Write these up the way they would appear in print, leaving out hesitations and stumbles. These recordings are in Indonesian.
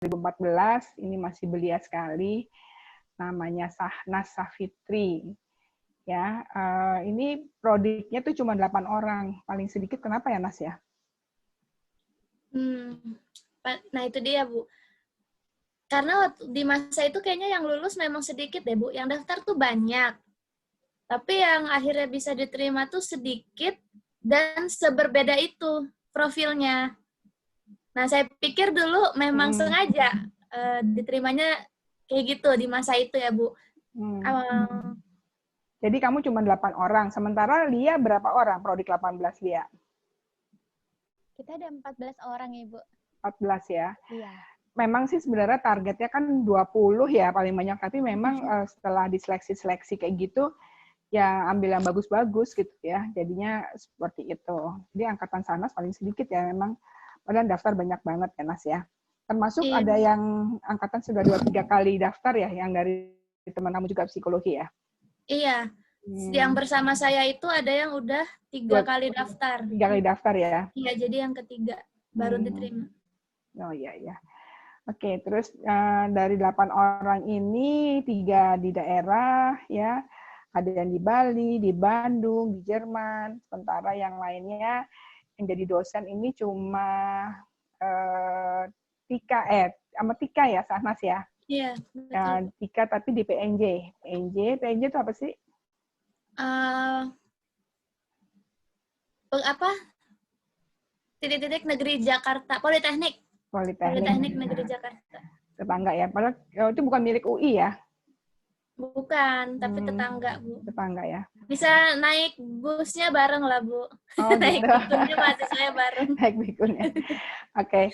2014, ini masih belia sekali, namanya Sahnas Safitri. Ya, ini prodiknya tuh cuma 8 orang, paling sedikit. Kenapa ya, Nas ya? Nah itu dia, Bu. Karena di masa itu kayaknya yang lulus memang sedikit deh, Bu. Yang daftar tuh banyak. Tapi yang akhirnya bisa diterima tuh sedikit dan seberbeda itu profilnya. Nah, saya pikir dulu memang sengaja diterimanya kayak gitu di masa itu ya, Bu. Jadi kamu cuma 8 orang, sementara Lia berapa orang, Prodik 18 Lia? Kita ada 14 orang, Ibu. 14 ya? Iya. Memang sih sebenarnya targetnya kan 20 ya paling banyak, tapi memang setelah diseleksi-seleksi kayak gitu, ya ambil yang bagus-bagus gitu ya, jadinya seperti itu. Jadi angkatan Sanas paling sedikit ya memang, padahal daftar banyak banget ya Nas ya. Termasuk ada yang angkatan sudah 2-3 kali daftar ya, yang dari teman kamu juga psikologi ya? Iya, yang bersama saya itu ada yang udah 3 kali daftar. 3 kali daftar ya? Iya, jadi yang ketiga baru diterima. Oh iya, iya. Oke, terus dari 8 orang ini 3 di daerah ya, ada yang di Bali, di Bandung, di Jerman, sementara yang lainnya yang jadi dosen ini cuma Tika ya, Sahnas ya? Iya, betul. Tika tapi di PNJ. PNJ itu apa sih? Apa? Titik-titik Negeri Jakarta, Politeknik Negeri Jakarta. Tetangga ya, padahal itu bukan milik UI ya? Bukan, tapi tetangga, Bu. Tetangga ya. Bisa naik busnya bareng lah, Bu. Oh, naik gitu. bikunnya mahasiswanya bareng. Naik bikunnya. Oke.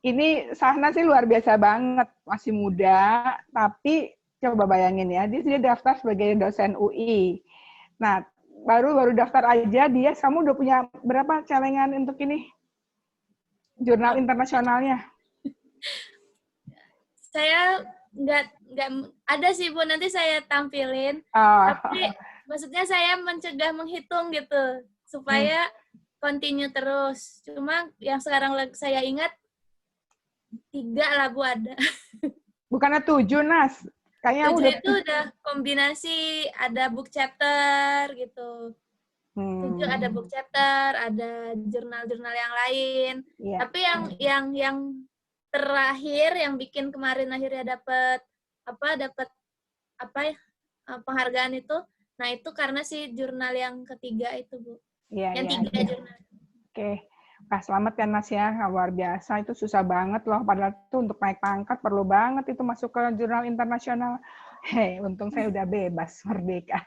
Ini Sahna sih luar biasa banget, masih muda, tapi coba bayangin ya, dia daftar sebagai dosen UI. Nah, baru daftar aja dia, kamu udah punya berapa celengan untuk ini? Jurnal internasionalnya? Saya nggak ada sih, Bu, nanti saya tampilin. Tapi maksudnya saya mencegah menghitung gitu supaya continue terus. Cuma yang sekarang saya ingat 3 lah, Bu, ada. Bukannya 7, Nas? Kayaknya 7 itu udah kombinasi, ada book chapter gitu. 7 ada book chapter, ada jurnal-jurnal yang lain. Yeah. Tapi yang terakhir yang bikin kemarin akhirnya dapat penghargaan itu, nah itu karena si jurnal yang ketiga itu, Bu. Yang 3 jurnal. Oke. Nah, selamat ya Nas ya, luar biasa, itu susah banget loh, padahal itu untuk naik pangkat perlu banget itu masuk ke jurnal internasional. Hei, untung saya udah bebas, merdeka.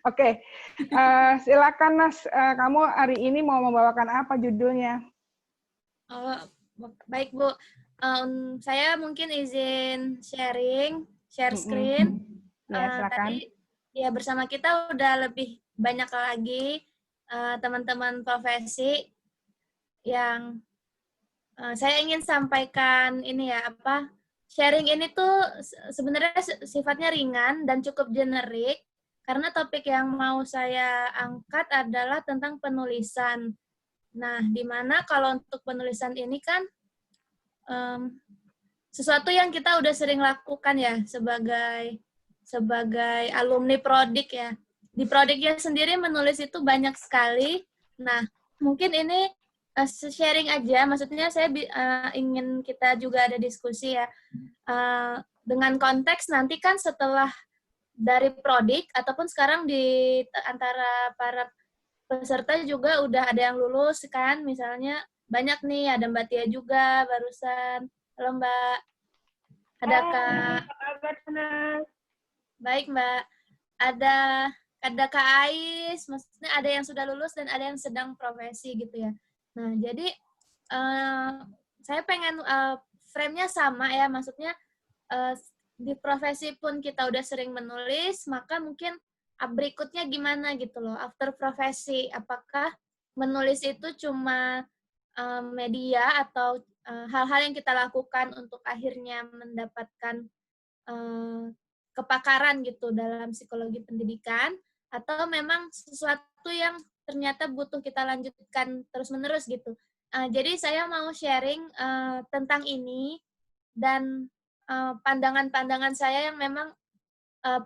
Oke, silakan Nas, kamu hari ini mau membawakan apa judulnya? Baik Bu, saya mungkin izin share screen. Ya, silakan. Tadi ya bersama kita udah lebih banyak lagi teman-teman profesi yang saya ingin sampaikan ini ya, sharing ini tuh sebenarnya sifatnya ringan dan cukup generik, karena topik yang mau saya angkat adalah tentang penulisan. Nah, di mana kalau untuk penulisan ini kan sesuatu yang kita udah sering lakukan ya sebagai alumni Prodik ya. Di Prodiknya sendiri menulis itu banyak sekali. Nah, mungkin ini sharing aja, maksudnya saya ingin kita juga ada diskusi ya. Dengan konteks nanti kan setelah dari Prodik, ataupun sekarang di antara para peserta juga udah ada yang lulus kan, misalnya banyak nih, ada Mbak Tia juga barusan. Halo Mbak. Ada Kak. Baik Mbak. Ada Kak Ais, maksudnya ada yang sudah lulus dan ada yang sedang profesi gitu ya. Nah, jadi saya pengen frame-nya sama ya, maksudnya di profesi pun kita udah sering menulis, maka mungkin berikutnya gimana gitu loh, after profesi, apakah menulis itu cuma media atau hal-hal yang kita lakukan untuk akhirnya mendapatkan kepakaran gitu dalam psikologi pendidikan, atau memang sesuatu yang ternyata butuh kita lanjutkan terus-menerus gitu. Jadi saya mau sharing tentang ini dan pandangan-pandangan saya yang memang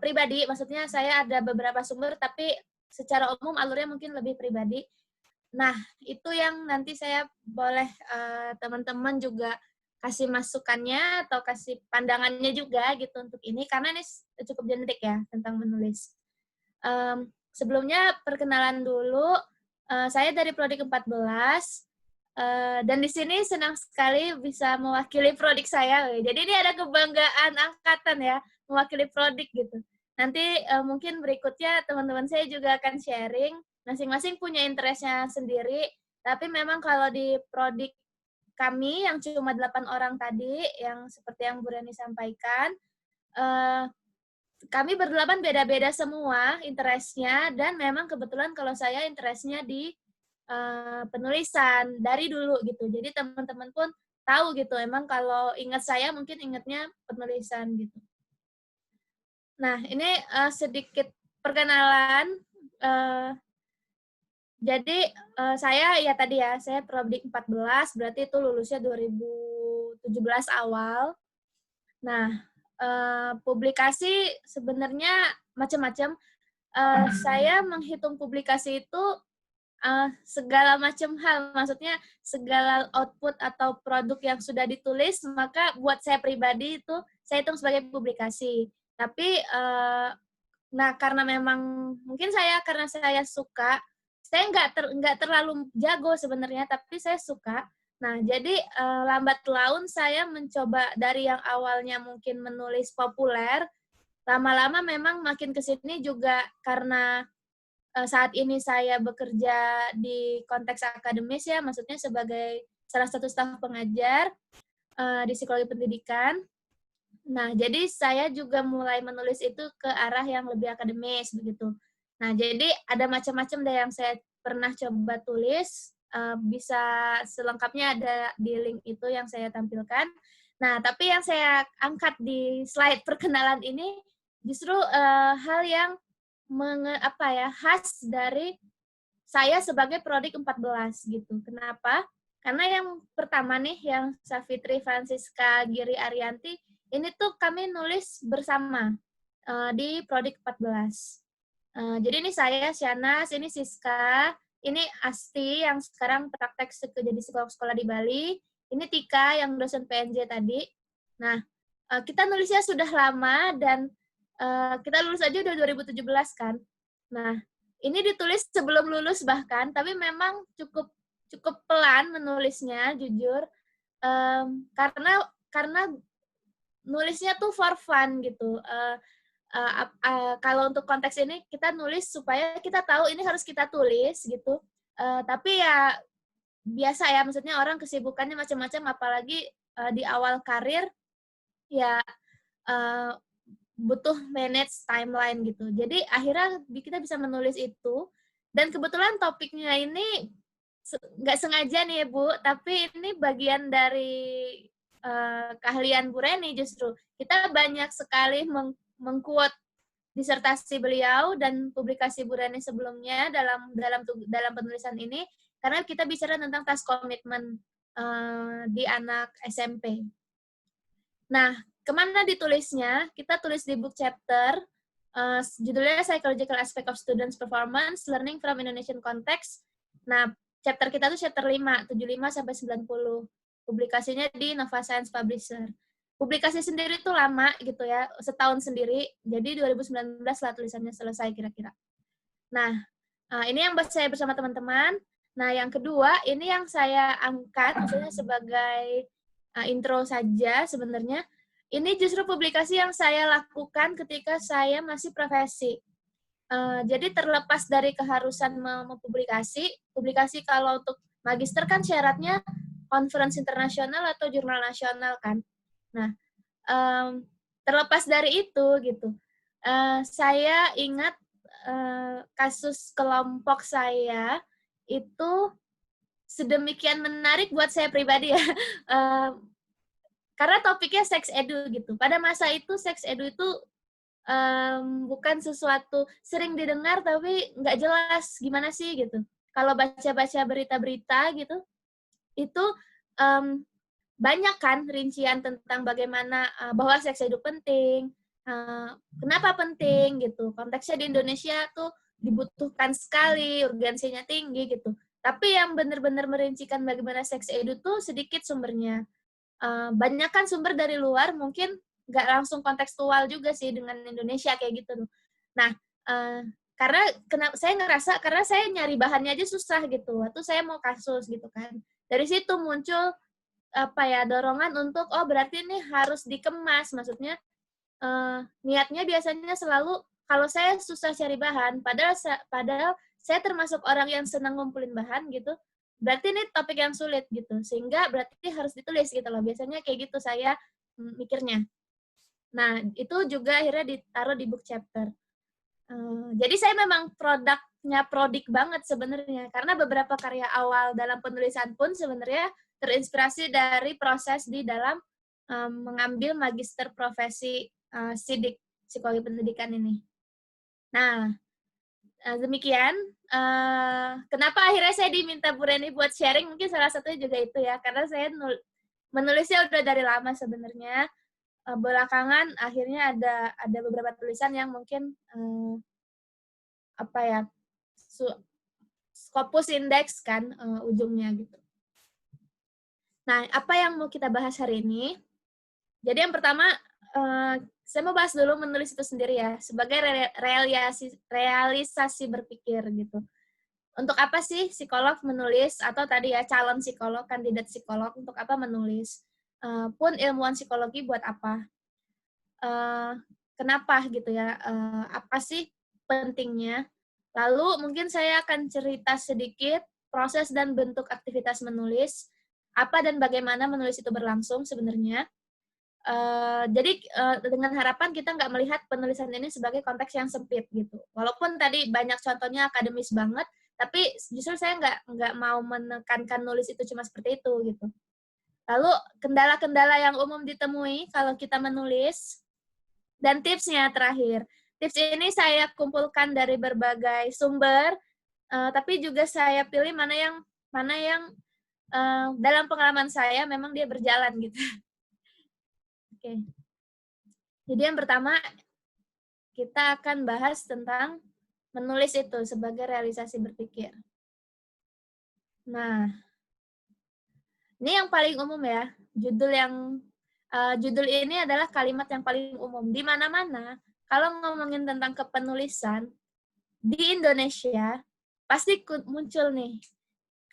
pribadi, maksudnya saya ada beberapa sumber, tapi secara umum alurnya mungkin lebih pribadi. Nah, itu yang nanti saya boleh teman-teman juga kasih masukannya atau kasih pandangannya juga gitu untuk ini, karena ini cukup generik ya tentang menulis. Sebelumnya perkenalan dulu, saya dari Prodi 14, dan di sini senang sekali bisa mewakili prodik saya. Jadi ini ada kebanggaan angkatan ya, mewakili prodik gitu. Nanti mungkin berikutnya teman-teman saya juga akan sharing, masing-masing punya interestnya sendiri, tapi memang kalau di prodik kami yang cuma 8 orang tadi, yang seperti yang Bu Reni sampaikan, kami berdelapan beda-beda semua interestnya, dan memang kebetulan kalau saya interestnya di penulisan dari dulu gitu. Jadi teman-teman pun tahu gitu, emang kalau ingat saya mungkin ingatnya penulisan gitu. Nah, ini sedikit perkenalan. Jadi saya ya tadi ya, saya Prodi 14, berarti itu lulusnya 2017 awal. Nah, publikasi sebenarnya macam-macam. Saya menghitung publikasi itu segala macam hal, maksudnya segala output atau produk yang sudah ditulis, maka buat saya pribadi itu saya hitung sebagai publikasi. Tapi, nah karena memang mungkin karena saya suka, saya nggak terlalu jago sebenarnya, tapi saya suka. Nah, jadi lambat laun saya mencoba dari yang awalnya mungkin menulis populer, lama-lama memang makin ke sini juga karena saat ini saya bekerja di konteks akademis ya, maksudnya sebagai salah satu staf pengajar di psikologi pendidikan. Nah, jadi saya juga mulai menulis itu ke arah yang lebih akademis begitu. Nah, jadi ada macam-macam deh yang saya pernah coba tulis, bisa selengkapnya ada di link itu yang saya tampilkan. Nah, tapi yang saya angkat di slide perkenalan ini justru hal yang khas dari saya sebagai Prodik 14 gitu. Kenapa? Karena yang pertama nih, yang Savitri Francisca Giri Arianti, ini tuh kami nulis bersama di Prodik 14. Jadi ini saya, Syanas, ini Siska, ini Asti yang sekarang praktek jadi psikolog sekolah di Bali, ini Tika yang dosen PNJ tadi. Nah, kita nulisnya sudah lama dan kita lulus aja udah 2017 kan. Nah, ini ditulis sebelum lulus bahkan, tapi memang cukup pelan menulisnya, jujur. Karena nulisnya tuh for fun gitu. Kalau untuk konteks ini kita nulis supaya kita tahu ini harus kita tulis gitu. Tapi ya biasa ya, maksudnya orang kesibukannya macam-macam, apalagi di awal karir ya butuh manage timeline gitu. Jadi akhirnya kita bisa menulis itu, dan kebetulan topiknya ini nggak sengaja nih ya Bu, tapi ini bagian dari keahlian Bu Reni justru. Kita banyak sekali mengquote disertasi beliau dan publikasi Bu Reni sebelumnya dalam penulisan ini, karena kita bicara tentang task commitment di anak SMP. Nah, kemana ditulisnya? Kita tulis di book chapter, judulnya Psychological Aspect of Students' Performance, Learning from Indonesian Context. Nah, chapter kita tuh chapter 5, 75-90. Publikasinya di Nova Science Publisher. Publikasi sendiri tuh lama gitu ya, setahun sendiri, jadi 2019 lah tulisannya selesai kira-kira. Nah, ini yang saya bersama teman-teman. Nah, yang kedua, ini yang saya angkat, maksudnya sebagai intro saja sebenarnya. Ini justru publikasi yang saya lakukan ketika saya masih profesi. Jadi terlepas dari keharusan mempublikasi, publikasi kalau untuk magister kan syaratnya conference internasional atau jurnal nasional kan. Nah, terlepas dari itu gitu, saya ingat kasus kelompok saya itu sedemikian menarik buat saya pribadi ya. Karena topiknya sex edu gitu. Pada masa itu sex edu itu bukan sesuatu sering didengar tapi nggak jelas gimana sih gitu. Kalau baca-baca berita-berita gitu, itu banyak kan rincian tentang bagaimana bahwa seks edu penting, kenapa penting gitu. Konteksnya di Indonesia tuh dibutuhkan sekali, urgensinya tinggi gitu. Tapi yang benar-benar merincikan bagaimana seks edu tuh sedikit sumbernya. Banyak kan sumber dari luar, mungkin nggak langsung kontekstual juga sih dengan Indonesia kayak gitu. Nah, karena saya ngerasa karena saya nyari bahannya aja susah gitu. Waktu saya mau kasus gitu kan. Dari situ muncul dorongan untuk berarti ini harus dikemas. Maksudnya niatnya biasanya selalu kalau saya susah cari bahan, padahal saya termasuk orang yang senang ngumpulin bahan gitu, berarti ini topik yang sulit gitu, sehingga berarti harus ditulis gitu loh. Biasanya kayak gitu saya mikirnya. Nah, itu juga akhirnya ditaruh di book chapter. Jadi saya memang produknya prodik banget sebenarnya, karena beberapa karya awal dalam penulisan pun sebenarnya terinspirasi dari proses di dalam mengambil magister profesi SIDIK, psikologi pendidikan ini. Nah, demikian. Kenapa akhirnya saya diminta Bu Reni buat sharing, mungkin salah satunya juga itu ya, karena saya menulisnya udah dari lama sebenarnya. Belakangan akhirnya ada beberapa tulisan yang mungkin Scopus Index kan ujungnya gitu. Nah, apa yang mau kita bahas hari ini? Jadi yang pertama, saya mau bahas dulu menulis itu sendiri ya, sebagai realisasi berpikir gitu. Untuk apa sih psikolog menulis, atau tadi ya calon psikolog, kandidat psikolog, untuk apa menulis? Pun ilmuwan psikologi buat apa? Kenapa gitu ya? Apa sih pentingnya? Lalu mungkin saya akan cerita sedikit proses dan bentuk aktivitas menulis, apa dan bagaimana menulis itu berlangsung sebenarnya. Jadi dengan harapan kita nggak melihat penulisan ini sebagai konteks yang sempit gitu. Walaupun tadi banyak contohnya akademis banget, tapi justru saya nggak mau menekankan nulis itu cuma seperti itu gitu. Lalu kendala-kendala yang umum ditemui kalau kita menulis, dan tipsnya terakhir. Tips ini saya kumpulkan dari berbagai sumber, tapi juga saya pilih mana yang dalam pengalaman saya memang dia berjalan gitu. Oke. Jadi yang pertama, kita akan bahas tentang menulis itu sebagai realisasi berpikir. Nah, ini yang paling umum ya. Judul ini adalah kalimat yang paling umum. Di mana-mana, kalau ngomongin tentang kepenulisan, di Indonesia, pasti muncul nih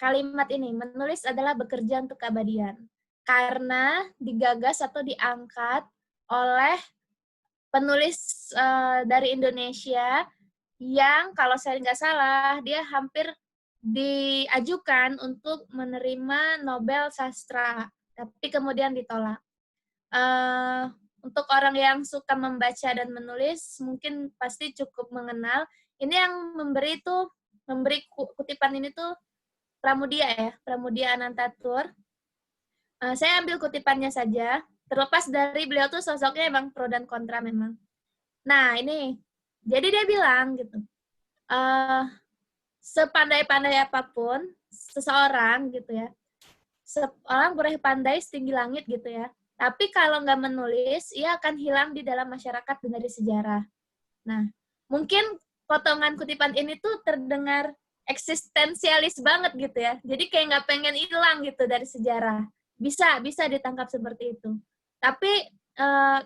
kalimat ini, menulis adalah bekerja untuk keabadian. Karena digagas atau diangkat oleh penulis dari Indonesia yang kalau saya nggak salah dia hampir diajukan untuk menerima Nobel Sastra, tapi kemudian ditolak. Untuk orang yang suka membaca dan menulis mungkin pasti cukup mengenal. Ini yang memberi kutipan ini tuh Pramudia ya, Pramudia Anantatur. Saya ambil kutipannya saja. Terlepas dari beliau tuh sosoknya emang pro dan kontra memang. Nah ini, jadi dia bilang gitu, sepandai-pandai apapun seseorang gitu ya, seorang boleh pandai setinggi langit gitu ya, tapi kalau nggak menulis, ia akan hilang di dalam masyarakat dan dari sejarah. Nah, mungkin potongan kutipan ini tuh terdengar eksistensialis banget gitu ya, jadi kayak nggak pengen hilang gitu dari sejarah. Bisa ditangkap seperti itu. Tapi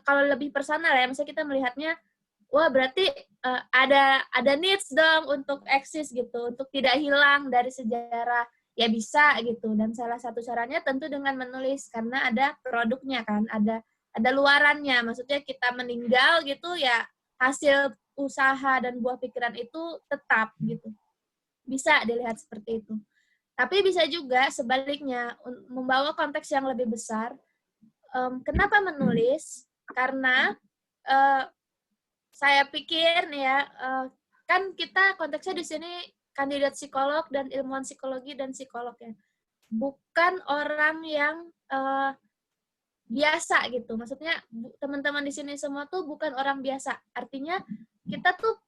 kalau lebih personal ya, misalnya kita melihatnya, wah berarti ada needs dong untuk eksis gitu, untuk tidak hilang dari sejarah. Ya bisa gitu. Dan salah satu caranya tentu dengan menulis, karena ada produknya kan, ada luarannya. Maksudnya kita meninggal gitu ya, hasil usaha dan buah pikiran itu tetap gitu. Bisa dilihat seperti itu. Tapi bisa juga sebaliknya, membawa konteks yang lebih besar. Kenapa menulis? Karena saya pikir nih ya, kan kita konteksnya di sini kandidat psikolog dan ilmuwan psikologi dan psikolog ya. Bukan orang yang biasa gitu. Maksudnya teman-teman di sini semua tuh bukan orang biasa. Artinya kita tuh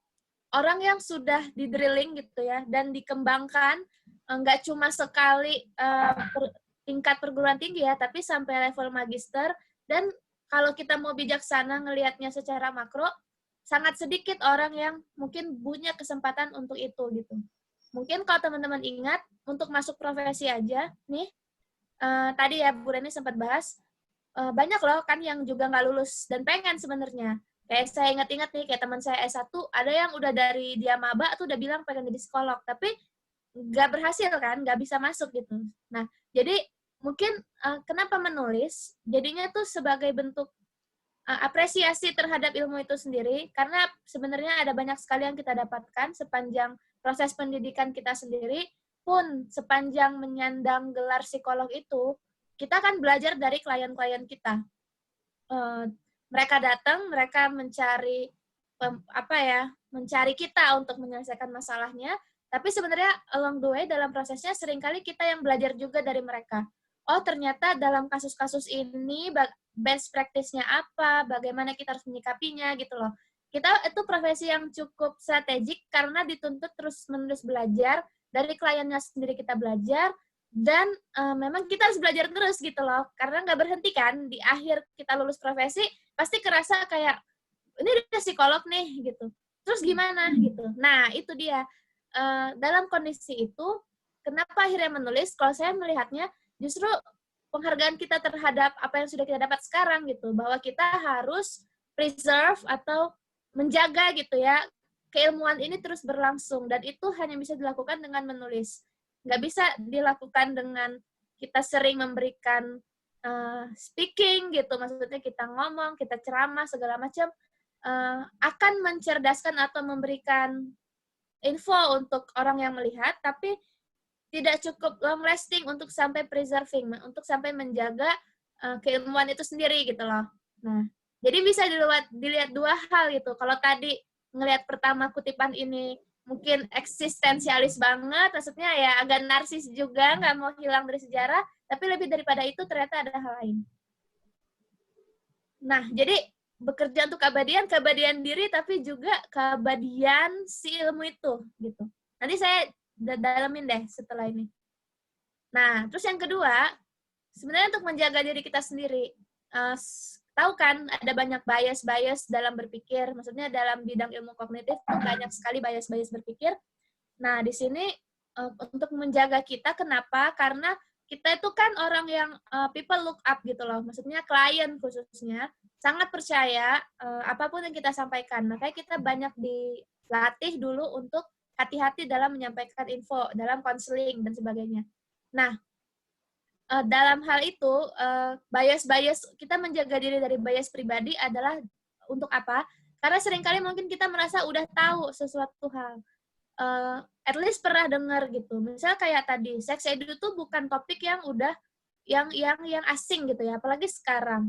orang yang sudah di drilling gitu ya, dan dikembangkan nggak cuma sekali tingkat perguruan tinggi ya, tapi sampai level magister. Dan kalau kita mau bijaksana ngelihatnya secara makro, sangat sedikit orang yang mungkin punya kesempatan untuk itu gitu. Mungkin kalau teman-teman ingat, untuk masuk profesi aja, nih, tadi ya Bu Reni sempat bahas, banyak loh kan yang juga nggak lulus dan pengen sebenarnya. Kayak saya ingat-ingat nih, kayak teman saya S1, ada yang udah dari dia maba tuh udah bilang pengen jadi psikolog, tapi nggak berhasil kan, nggak bisa masuk gitu. Nah, jadi mungkin kenapa menulis, jadinya tuh sebagai bentuk apresiasi terhadap ilmu itu sendiri, karena sebenarnya ada banyak sekali yang kita dapatkan sepanjang proses pendidikan kita sendiri, pun sepanjang menyandang gelar psikolog itu, kita kan belajar dari klien-klien kita. Mereka datang, mereka mencari mencari kita untuk menyelesaikan masalahnya, tapi sebenarnya along the way dalam prosesnya seringkali kita yang belajar juga dari mereka. Oh, ternyata dalam kasus-kasus ini best practice-nya apa, bagaimana kita harus menyikapinya gitu loh. Kita itu profesi yang cukup strategik karena dituntut terus-menerus belajar, dari kliennya sendiri kita belajar, dan memang kita harus belajar terus gitu loh, karena nggak berhenti kan, di akhir kita lulus profesi, pasti kerasa kayak, ini udah psikolog nih, gitu. Terus gimana, gitu. Nah, itu dia. Dalam kondisi itu, kenapa akhirnya menulis? Kalau saya melihatnya, justru penghargaan kita terhadap apa yang sudah kita dapat sekarang, gitu. Bahwa kita harus preserve atau menjaga, gitu ya, keilmuan ini terus berlangsung. Dan itu hanya bisa dilakukan dengan menulis. Nggak bisa dilakukan dengan kita sering memberikan speaking gitu, maksudnya kita ngomong, kita ceramah, segala macam, akan mencerdaskan atau memberikan info untuk orang yang melihat, tapi tidak cukup long lasting untuk sampai preserving, untuk sampai menjaga keilmuan itu sendiri gitu loh. Nah, jadi bisa dilihat dua hal gitu. Kalau tadi ngelihat pertama kutipan ini mungkin eksistensialis banget, maksudnya ya agak narsis juga, nggak mau hilang dari sejarah, tapi lebih daripada itu ternyata ada hal lain. Nah, jadi bekerja untuk keabadian diri, tapi juga keabadian si ilmu itu, gitu. Nanti saya dalamin deh setelah ini. Nah, terus yang kedua, sebenarnya untuk menjaga diri kita sendiri, tahu kan ada banyak bias dalam berpikir, maksudnya dalam bidang ilmu kognitif tuh banyak sekali bias berpikir. Nah, di sini untuk menjaga kita, kenapa? Karena kita itu kan orang yang people look up gitu loh, maksudnya klien khususnya, sangat percaya apapun yang kita sampaikan. Makanya kita banyak dilatih dulu untuk hati-hati dalam menyampaikan info, dalam konseling, dan sebagainya. Nah, dalam hal itu, kita menjaga diri dari bias pribadi adalah untuk apa? Karena seringkali mungkin kita merasa udah tahu sesuatu hal. At least pernah dengar gitu. Misalnya kayak tadi, sex edu itu bukan topik yang udah yang asing gitu ya, apalagi sekarang.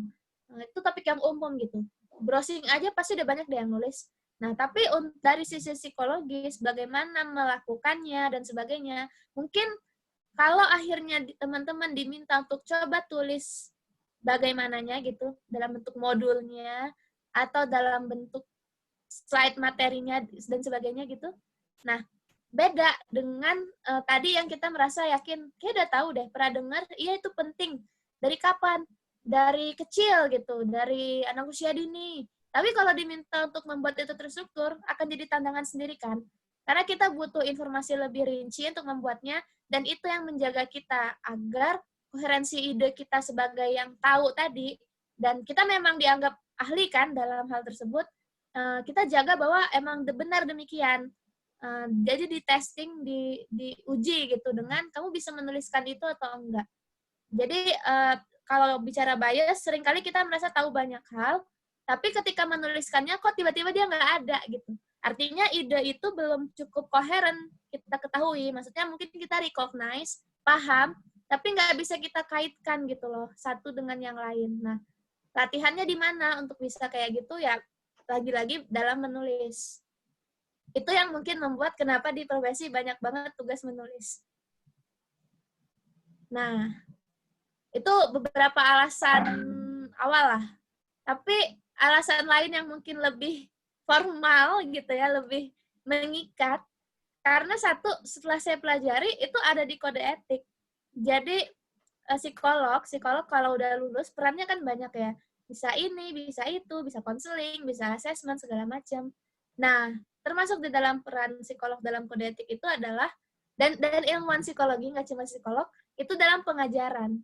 Itu topik yang umum gitu. Browsing aja pasti udah banyak deh yang nulis. Nah, tapi dari sisi psikologis, bagaimana melakukannya dan sebagainya, mungkin kalau akhirnya teman-teman diminta untuk coba tulis bagaimananya gitu, dalam bentuk modulnya, atau dalam bentuk slide materinya, dan sebagainya gitu. Nah, beda dengan tadi yang kita merasa yakin, kayak udah tahu deh, pernah dengar, iya itu penting. Dari kapan? Dari kecil gitu, dari anak usia dini. Tapi kalau diminta untuk membuat itu terstruktur, akan jadi tantangan sendiri kan. Karena kita butuh informasi lebih rinci untuk membuatnya, dan itu yang menjaga kita agar koherensi ide kita sebagai yang tahu tadi, dan kita memang dianggap ahli kan dalam hal tersebut, kita jaga bahwa emang benar demikian. Jadi di testing, diuji gitu dengan kamu bisa menuliskan itu atau enggak. Jadi kalau bicara bias, seringkali kita merasa tahu banyak hal, tapi ketika menuliskannya kok tiba-tiba dia nggak ada gitu. Artinya ide itu belum cukup koheren kita ketahui. Maksudnya mungkin kita recognize, paham, tapi nggak bisa kita kaitkan gitu loh, satu dengan yang lain. Nah, latihannya di mana untuk bisa kayak gitu ya, lagi-lagi dalam menulis. Itu yang mungkin membuat kenapa di profesi banyak banget tugas menulis. Nah, itu beberapa alasan awal lah. Tapi alasan lain yang mungkin lebih formal gitu ya, lebih mengikat. Karena satu, setelah saya pelajari, itu ada di kode etik. Jadi, psikolog kalau udah lulus perannya kan banyak ya. Bisa ini, bisa itu, bisa konseling, bisa assessment segala macam. Nah, termasuk di dalam peran psikolog dalam kode etik itu adalah dan ilmuwan psikologi nggak cuma psikolog itu dalam pengajaran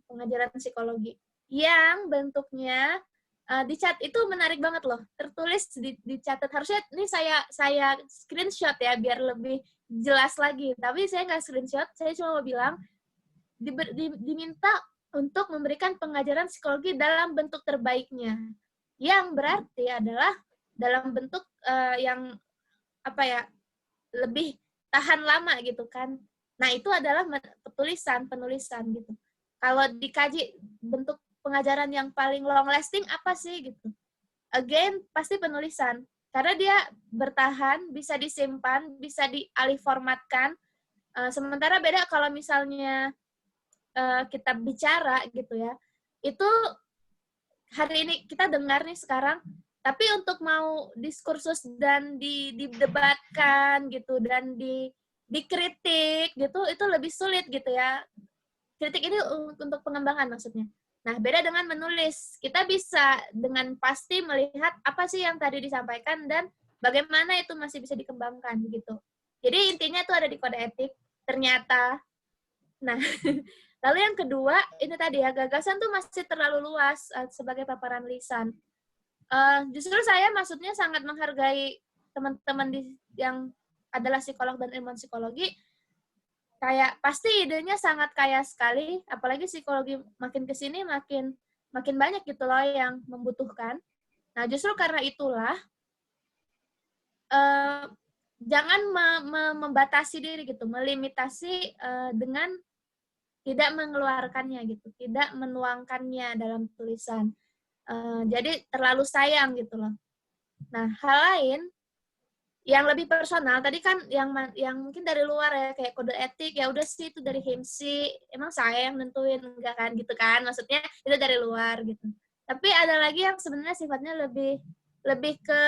psikologi yang bentuknya di chat itu menarik banget loh, tertulis dicatat. Harusnya ini saya screenshot ya biar lebih jelas lagi, tapi saya nggak screenshot, saya cuma mau bilang diminta untuk memberikan pengajaran psikologi dalam bentuk terbaiknya, yang berarti adalah dalam bentuk yang apa ya, lebih tahan lama gitu kan. Nah, itu adalah penulisan gitu. Kalau dikaji bentuk pengajaran yang paling long lasting apa sih gitu. Again, pasti penulisan. Karena dia bertahan, bisa disimpan, bisa dialih formatkan. Sementara beda kalau misalnya kita bicara gitu ya. Itu hari ini kita dengar nih sekarang, tapi untuk mau diskursus dan didebatkan gitu dan dikritik gitu itu lebih sulit gitu ya. Kritik ini untuk pengembangan maksudnya. Nah, beda dengan menulis. Kita bisa dengan pasti melihat apa sih yang tadi disampaikan dan bagaimana itu masih bisa dikembangkan gitu. Jadi intinya itu ada di kode etik ternyata. Nah, lalu yang kedua, ini tadi ya, gagasan tuh masih terlalu luas sebagai paparan lisan. Justru saya maksudnya sangat menghargai teman-teman yang adalah psikolog dan ilmuwan psikologi. Kayak pasti idenya sangat kaya sekali, apalagi psikologi makin kesini makin banyak gitu loh yang membutuhkan. Nah, justru karena itulah jangan membatasi diri gitu, melimitasi dengan tidak mengeluarkannya gitu, tidak menuangkannya dalam tulisan. Jadi terlalu sayang gitu loh. Nah, hal lain yang lebih personal tadi kan yang mungkin dari luar ya kayak kode etik ya udah sih itu dari HIMSI, emang saya yang nentuin enggak kan gitu kan, maksudnya itu dari luar gitu. Tapi ada lagi yang sebenarnya sifatnya lebih ke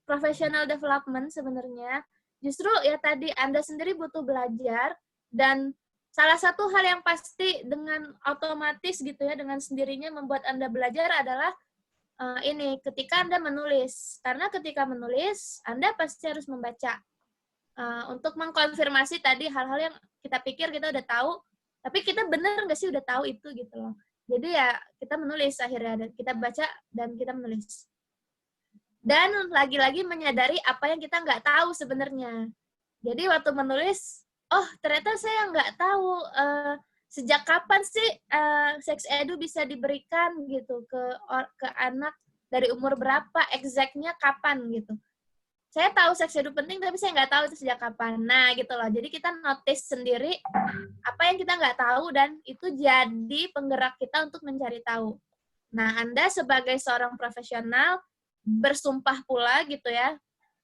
professional development sebenarnya. Justru ya tadi Anda sendiri butuh belajar, dan salah satu hal yang pasti dengan otomatis gitu ya, dengan sendirinya membuat Anda belajar adalah ini ketika Anda menulis. Karena ketika menulis, Anda pasti harus membaca untuk mengkonfirmasi tadi hal-hal yang kita pikir kita udah tahu, tapi kita benar nggak sih udah tahu itu gitu loh. Jadi ya kita menulis akhirnya, dan kita baca dan kita menulis. Dan lagi-lagi menyadari apa yang kita nggak tahu sebenarnya. Jadi waktu menulis, oh ternyata saya nggak tahu sejak kapan sih sex edu bisa diberikan gitu ke anak, dari umur berapa, exactnya kapan gitu. Saya tahu sex edu penting, tapi saya nggak tahu itu sejak kapan. Nah gitu loh, jadi kita notice sendiri apa yang kita nggak tahu, dan itu jadi penggerak kita untuk mencari tahu. Nah, Anda sebagai seorang profesional bersumpah pula gitu ya,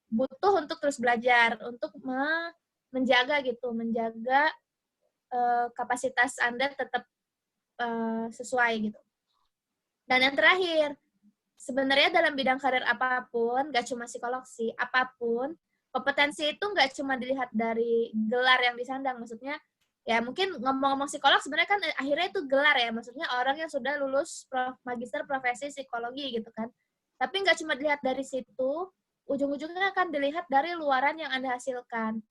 butuh untuk terus belajar, untuk menjaga kapasitas Anda tetap sesuai gitu. Dan yang terakhir, sebenarnya dalam bidang karir apapun, gak cuma psikolog sih, apapun, kompetensi itu gak cuma dilihat dari gelar yang disandang, maksudnya ya mungkin ngomong-ngomong psikolog sebenarnya kan akhirnya itu gelar ya, maksudnya orang yang sudah lulus magister profesi psikologi gitu kan. Tapi gak cuma dilihat dari situ, ujung-ujungnya akan dilihat dari luaran yang Anda hasilkan.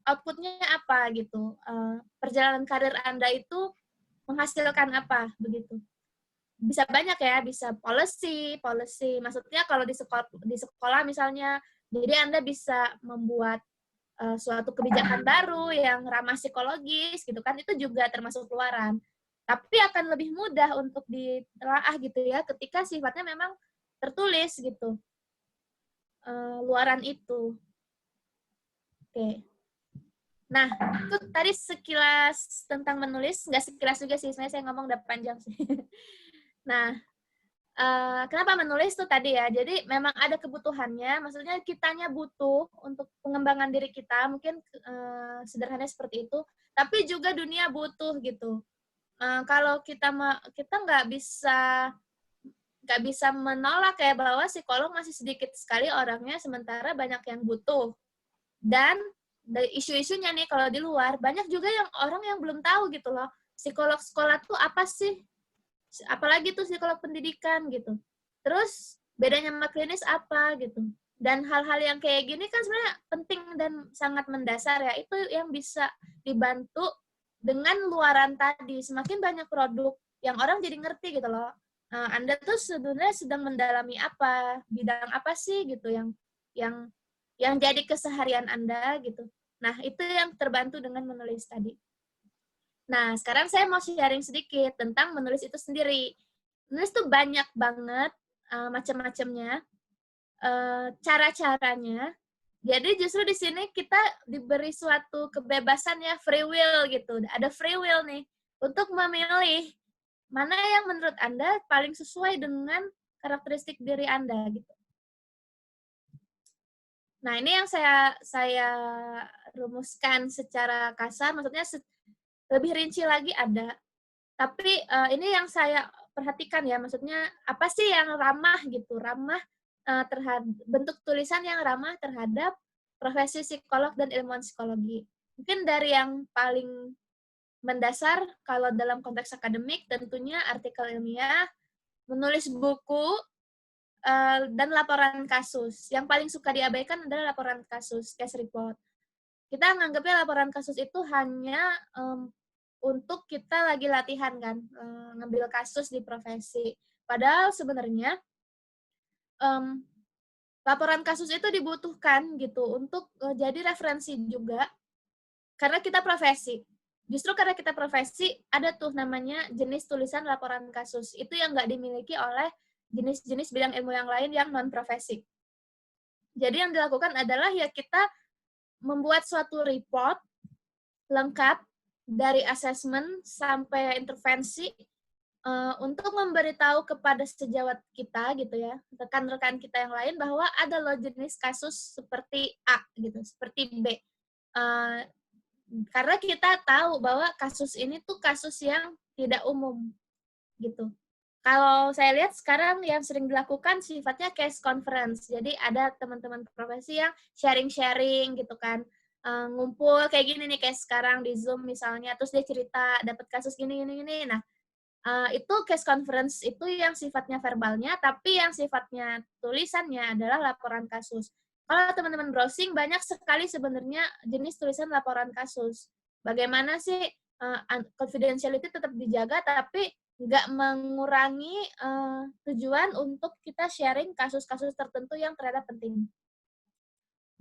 Outputnya apa gitu, perjalanan karir Anda itu menghasilkan apa begitu. Bisa banyak ya, bisa policy, maksudnya kalau di sekolah misalnya, jadi Anda bisa membuat suatu kebijakan baru yang ramah psikologis gitu kan, itu juga termasuk luaran. Tapi akan lebih mudah untuk ditelaah gitu ya ketika sifatnya memang tertulis gitu, luaran itu. Oke. Nah, itu tadi sekilas tentang menulis. Nggak sekilas juga sih, sebenarnya saya ngomong udah panjang sih. Nah, kenapa menulis tuh tadi ya? Jadi memang ada kebutuhannya, maksudnya kitanya butuh untuk pengembangan diri kita, mungkin sederhananya seperti itu. Tapi juga dunia butuh gitu. Kalau kita nggak bisa menolak ya bahwa psikolog masih sedikit sekali orangnya, sementara banyak yang butuh. Dan dari isu-isunya nih kalau di luar banyak juga orang yang belum tahu gitu loh. psikolog sekolah tuh apa sih? Apalagi tuh psikolog pendidikan gitu. Terus bedanya sama klinis apa gitu. Dan hal-hal yang kayak gini kan sebenarnya penting dan sangat mendasar ya. Itu yang bisa dibantu dengan luaran tadi. Semakin banyak produk yang orang jadi ngerti gitu loh. Anda tuh sebenarnya sedang mendalami apa, bidang apa sih gitu yang yang jadi keseharian Anda gitu. Nah, itu yang terbantu dengan menulis tadi. Nah, sekarang saya mau sharing sedikit tentang menulis itu sendiri. Menulis tuh banyak banget macam-macamnya, cara-caranya. Jadi justru di sini kita diberi suatu kebebasan ya, free will gitu. Ada free will nih untuk memilih mana yang menurut Anda paling sesuai dengan karakteristik diri Anda gitu. Nah, ini yang saya rumuskan secara kasar, maksudnya lebih rinci lagi ada. Tapi ini yang saya perhatikan ya, maksudnya apa sih yang ramah gitu, ramah terhadap bentuk tulisan yang ramah terhadap profesi psikolog dan ilmuwan psikologi. Mungkin dari yang paling mendasar kalau dalam konteks akademik tentunya artikel ilmiah, menulis buku, dan laporan kasus. Yang paling suka diabaikan adalah laporan kasus, case report. Kita menganggapnya laporan kasus itu hanya untuk kita lagi latihan kan, ngambil kasus di profesi. Padahal sebenarnya laporan kasus itu dibutuhkan gitu untuk jadi referensi juga karena kita profesi. Justru karena kita profesi, ada tuh namanya jenis tulisan laporan kasus. Itu yang nggak dimiliki oleh jenis-jenis bidang ilmu yang lain yang non-profesi. Jadi yang dilakukan adalah ya kita membuat suatu report lengkap dari asesmen sampai intervensi untuk memberitahu kepada sejawat kita gitu ya, rekan-rekan kita yang lain bahwa ada loh jenis kasus seperti A gitu, seperti B. Karena kita tahu bahwa kasus ini tuh kasus yang tidak umum gitu. Kalau saya lihat sekarang yang sering dilakukan sifatnya case conference. Jadi ada teman-teman profesi yang sharing-sharing gitu kan. Ngumpul kayak gini nih kayak sekarang di Zoom misalnya, terus dia cerita dapat kasus gini. Nah, itu case conference itu yang sifatnya verbalnya, tapi yang sifatnya tulisannya adalah laporan kasus. Kalau teman-teman browsing, banyak sekali sebenarnya jenis tulisan laporan kasus. Bagaimana sih confidentiality tetap dijaga, tapi nggak mengurangi tujuan untuk kita sharing kasus-kasus tertentu yang ternyata penting.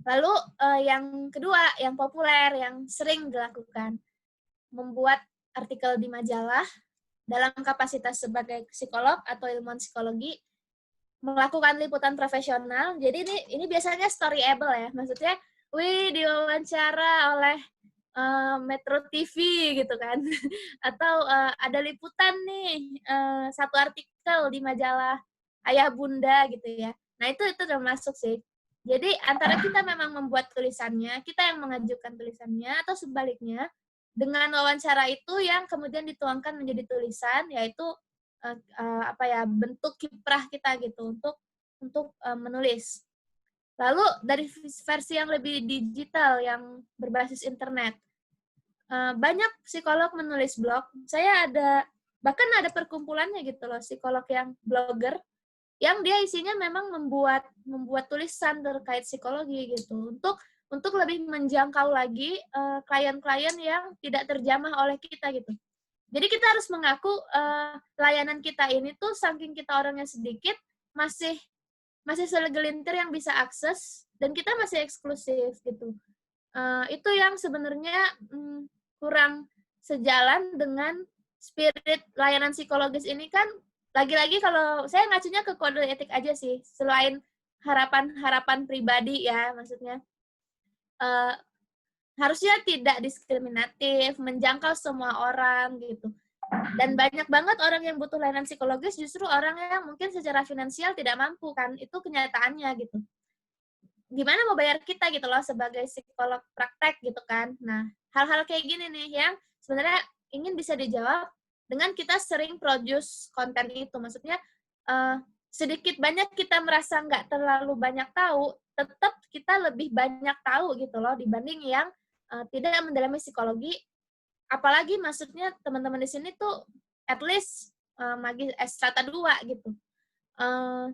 Lalu yang kedua, yang populer, yang sering dilakukan, membuat artikel di majalah dalam kapasitas sebagai psikolog atau ilmuwan psikologi, melakukan liputan profesional. Jadi ini biasanya storyable ya, maksudnya, diwawancara oleh Metro TV gitu kan, atau ada liputan nih satu artikel di majalah Ayah Bunda gitu ya. Nah itu termasuk sih. Jadi antara kita memang membuat tulisannya, kita yang mengajukan tulisannya, atau sebaliknya dengan wawancara itu yang kemudian dituangkan menjadi tulisan, yaitu bentuk kiprah kita gitu untuk menulis. Lalu dari versi yang lebih digital yang berbasis internet, banyak psikolog menulis blog. Bahkan ada perkumpulannya gitu loh, psikolog yang blogger, yang dia isinya memang membuat tulisan terkait psikologi gitu untuk lebih menjangkau lagi klien-klien yang tidak terjamah oleh kita gitu. Jadi kita harus mengaku layanan kita ini tuh saking kita orangnya sedikit masih segelintir yang bisa akses dan kita masih eksklusif gitu. Itu yang sebenarnya kurang sejalan dengan spirit layanan psikologis ini kan. Lagi-lagi kalau saya ngacunya ke kode etik aja sih, selain harapan pribadi ya, maksudnya harusnya tidak diskriminatif, menjangkau semua orang gitu. Dan banyak banget orang yang butuh layanan psikologis justru orang yang mungkin secara finansial tidak mampu kan, itu kenyataannya gitu. Gimana mau bayar kita gitu loh sebagai psikolog praktek gitu kan. Nah, hal-hal kayak gini nih yang sebenarnya ingin bisa dijawab dengan kita sering produce konten itu. Maksudnya sedikit banyak kita merasa nggak terlalu banyak tahu, tetap kita lebih banyak tahu gitu loh dibanding yang tidak mendalami psikologi apalagi maksudnya teman-teman di sini tuh at least strata 2 gitu.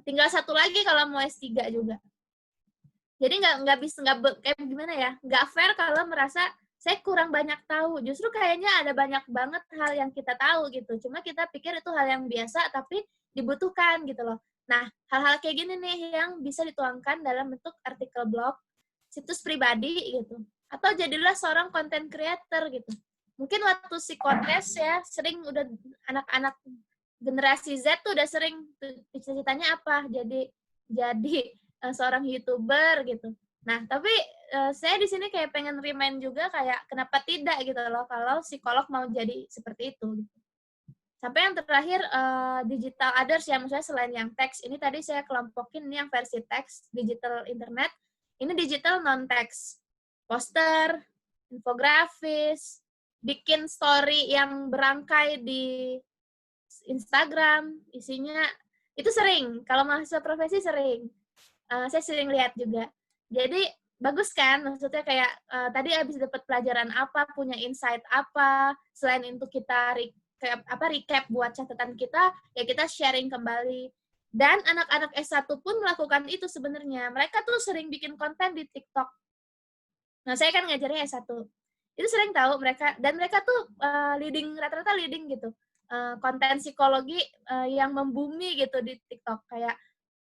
Tinggal satu lagi kalau mau S3 juga. Jadi nggak bisa kayak gimana ya, nggak fair kalau merasa saya kurang banyak tahu. Justru kayaknya ada banyak banget hal yang kita tahu gitu. Cuma kita pikir itu hal yang biasa tapi dibutuhkan gitu loh. Nah, hal-hal kayak gini nih yang bisa dituangkan dalam bentuk artikel blog, situs pribadi gitu. Atau jadilah seorang content creator gitu. Mungkin waktu psikotes ya, sering udah anak-anak generasi Z tuh udah sering cita-citanya apa? Jadi seorang YouTuber gitu. Nah, tapi saya di sini kayak pengen remind juga kayak kenapa tidak gitu loh kalau psikolog mau jadi seperti itu gitu. Sampai yang terakhir digital others ya, maksudnya selain yang teks. Ini tadi saya kelompokin ini yang versi teks, digital internet. Ini digital non-teks. Poster, infografis, bikin story yang berangkai di Instagram, isinya itu sering. Kalau mahasiswa profesi sering. Saya sering lihat juga. Jadi bagus kan, maksudnya kayak tadi habis dapat pelajaran apa, punya insight apa, selain itu kita recap buat catatan kita, ya kita sharing kembali. Dan anak-anak S1 pun melakukan itu sebenarnya. Mereka tuh sering bikin konten di TikTok. Nah, saya kan ngajarnya S1. Itu sering tahu mereka, dan mereka tuh rata-rata leading gitu. Konten psikologi yang membumi gitu di TikTok. Kayak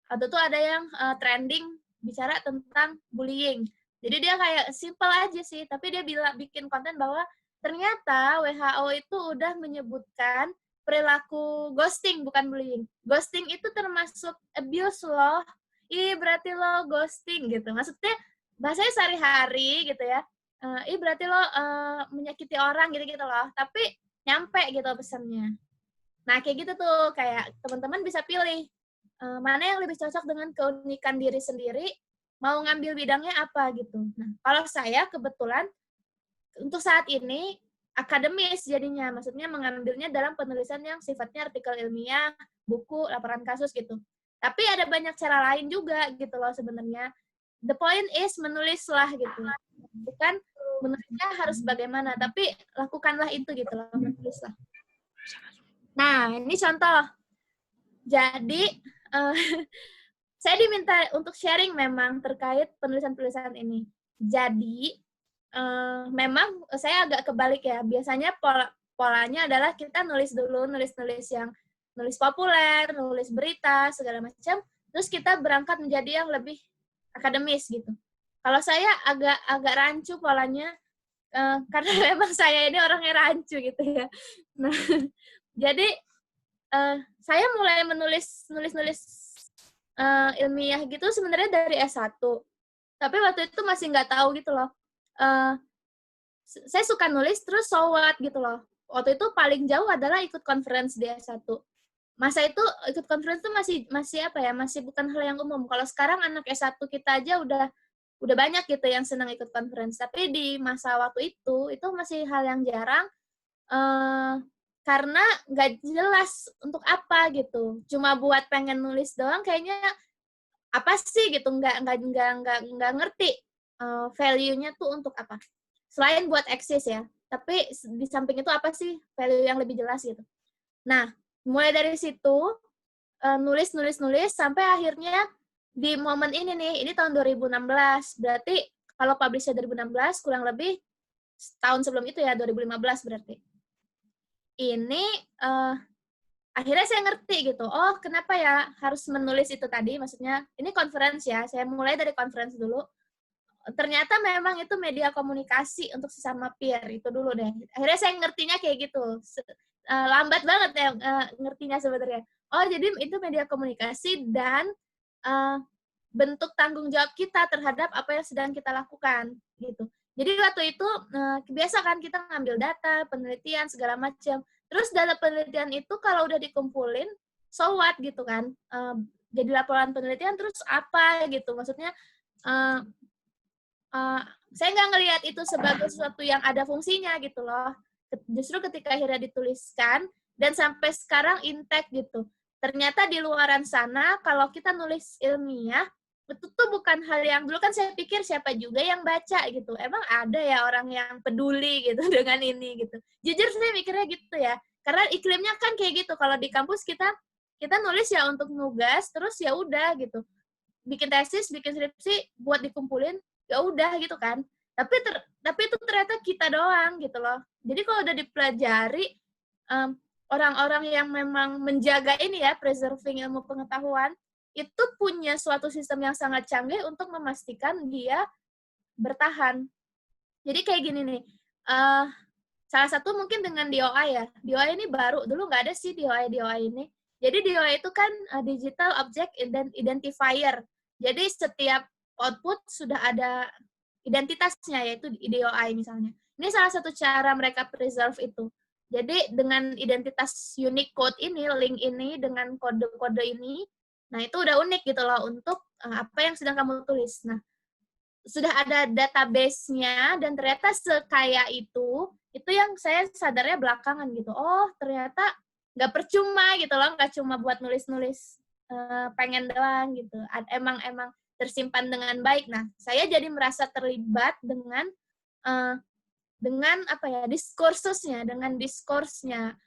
atau tuh ada yang trending bicara tentang bullying. Jadi dia kayak simple aja sih, tapi dia bikin konten bahwa ternyata WHO itu udah menyebutkan perilaku ghosting, bukan bullying. Ghosting itu termasuk abuse loh. Berarti lo ghosting gitu. Maksudnya bahasanya sehari-hari gitu ya. Berarti lo menyakiti orang gitu-gitu loh. Tapi nyampe gitu pesannya. Nah, kayak gitu tuh. Kayak teman-teman bisa pilih mana yang lebih cocok dengan keunikan diri sendiri, mau ngambil bidangnya apa gitu. Nah, kalau saya kebetulan untuk saat ini akademis jadinya, maksudnya mengambilnya dalam penulisan yang sifatnya artikel ilmiah, buku, laporan kasus gitu. Tapi ada banyak cara lain juga gitu loh sebenarnya. The point is menulislah gitu. Bukan menulisnya harus bagaimana, tapi lakukanlah itu gitu loh, menulislah. Nah, ini contoh. Jadi, saya diminta untuk sharing memang terkait penulisan-penulisan ini. Jadi, memang saya agak kebalik ya. Biasanya polanya adalah kita nulis dulu, nulis yang nulis populer, nulis berita, segala macam. Terus kita berangkat menjadi yang lebih akademis gitu. Kalau saya agak rancu polanya, karena memang saya ini orangnya rancu gitu ya. Nah, jadi saya mulai nulis ilmiah gitu sebenarnya dari S1. Tapi waktu itu masih nggak tahu gitu loh. Saya suka nulis terus so what gitu loh. Waktu itu paling jauh adalah ikut conference di S1. Masa itu ikut conference itu masih apa ya? Masih bukan hal yang umum. Kalau sekarang anak S1 kita aja udah banyak gitu yang senang ikut conference. Tapi di masa waktu itu masih hal yang jarang. Karena nggak jelas untuk apa gitu, cuma buat pengen nulis doang kayaknya apa sih gitu, nggak ngerti value-nya tuh untuk apa, selain buat eksis ya, tapi di samping itu apa sih value yang lebih jelas gitu. Nah, mulai dari situ nulis sampai akhirnya di momen ini nih, ini tahun 2016, berarti kalau publish 2016 kurang lebih tahun sebelum itu ya 2015 berarti. Ini akhirnya saya ngerti gitu, oh kenapa ya harus menulis itu tadi, maksudnya ini conference ya, saya mulai dari conference dulu, ternyata memang itu media komunikasi untuk sesama peer, itu dulu deh. Akhirnya saya ngertinya kayak gitu, lambat banget ya ngertinya sebenarnya. Oh jadi itu media komunikasi dan bentuk tanggung jawab kita terhadap apa yang sedang kita lakukan gitu. Jadi waktu itu biasa kan kita ngambil data, penelitian, segala macam. Terus dalam penelitian itu kalau udah dikumpulin, so what gitu kan. Jadi laporan penelitian terus apa gitu. Maksudnya saya nggak ngelihat itu sebagai sesuatu yang ada fungsinya gitu loh. Justru ketika akhirnya dituliskan, dan sampai sekarang intact gitu. Ternyata di luaran sana, kalau kita nulis ilmiah, itu tuh bukan hal yang dulu kan saya pikir siapa juga yang baca gitu. Emang ada ya orang yang peduli gitu dengan ini gitu. Jujur saya mikirnya gitu ya. Karena iklimnya kan kayak gitu. Kalau di kampus kita nulis ya untuk nugas, terus ya udah gitu. Bikin tesis, bikin skripsi buat dikumpulin, ya udah gitu kan. Tapi itu ternyata kita doang gitu loh. Jadi kalau udah dipelajari orang-orang yang memang menjaga ini ya, preserving ilmu pengetahuan, itu punya suatu sistem yang sangat canggih untuk memastikan dia bertahan. Jadi kayak gini nih, salah satu mungkin dengan DOI ya. DOI ini baru, dulu nggak ada sih DOI ini. Jadi DOI itu kan Digital Object Identifier. Jadi setiap output sudah ada identitasnya, yaitu DOI misalnya. Ini salah satu cara mereka preserve itu. Jadi dengan identitas unique code ini, link ini, dengan kode-kode ini, nah itu udah unik gitu loh untuk apa yang sedang kamu tulis. Nah, sudah ada database-nya dan ternyata sekaya itu yang saya sadarnya belakangan gitu. Oh, ternyata nggak percuma gitu loh, nggak cuma buat nulis-nulis pengen doang gitu. Emang tersimpan dengan baik. Nah, saya jadi merasa terlibat dengan apa ya, diskursusnya, dengan diskursnya.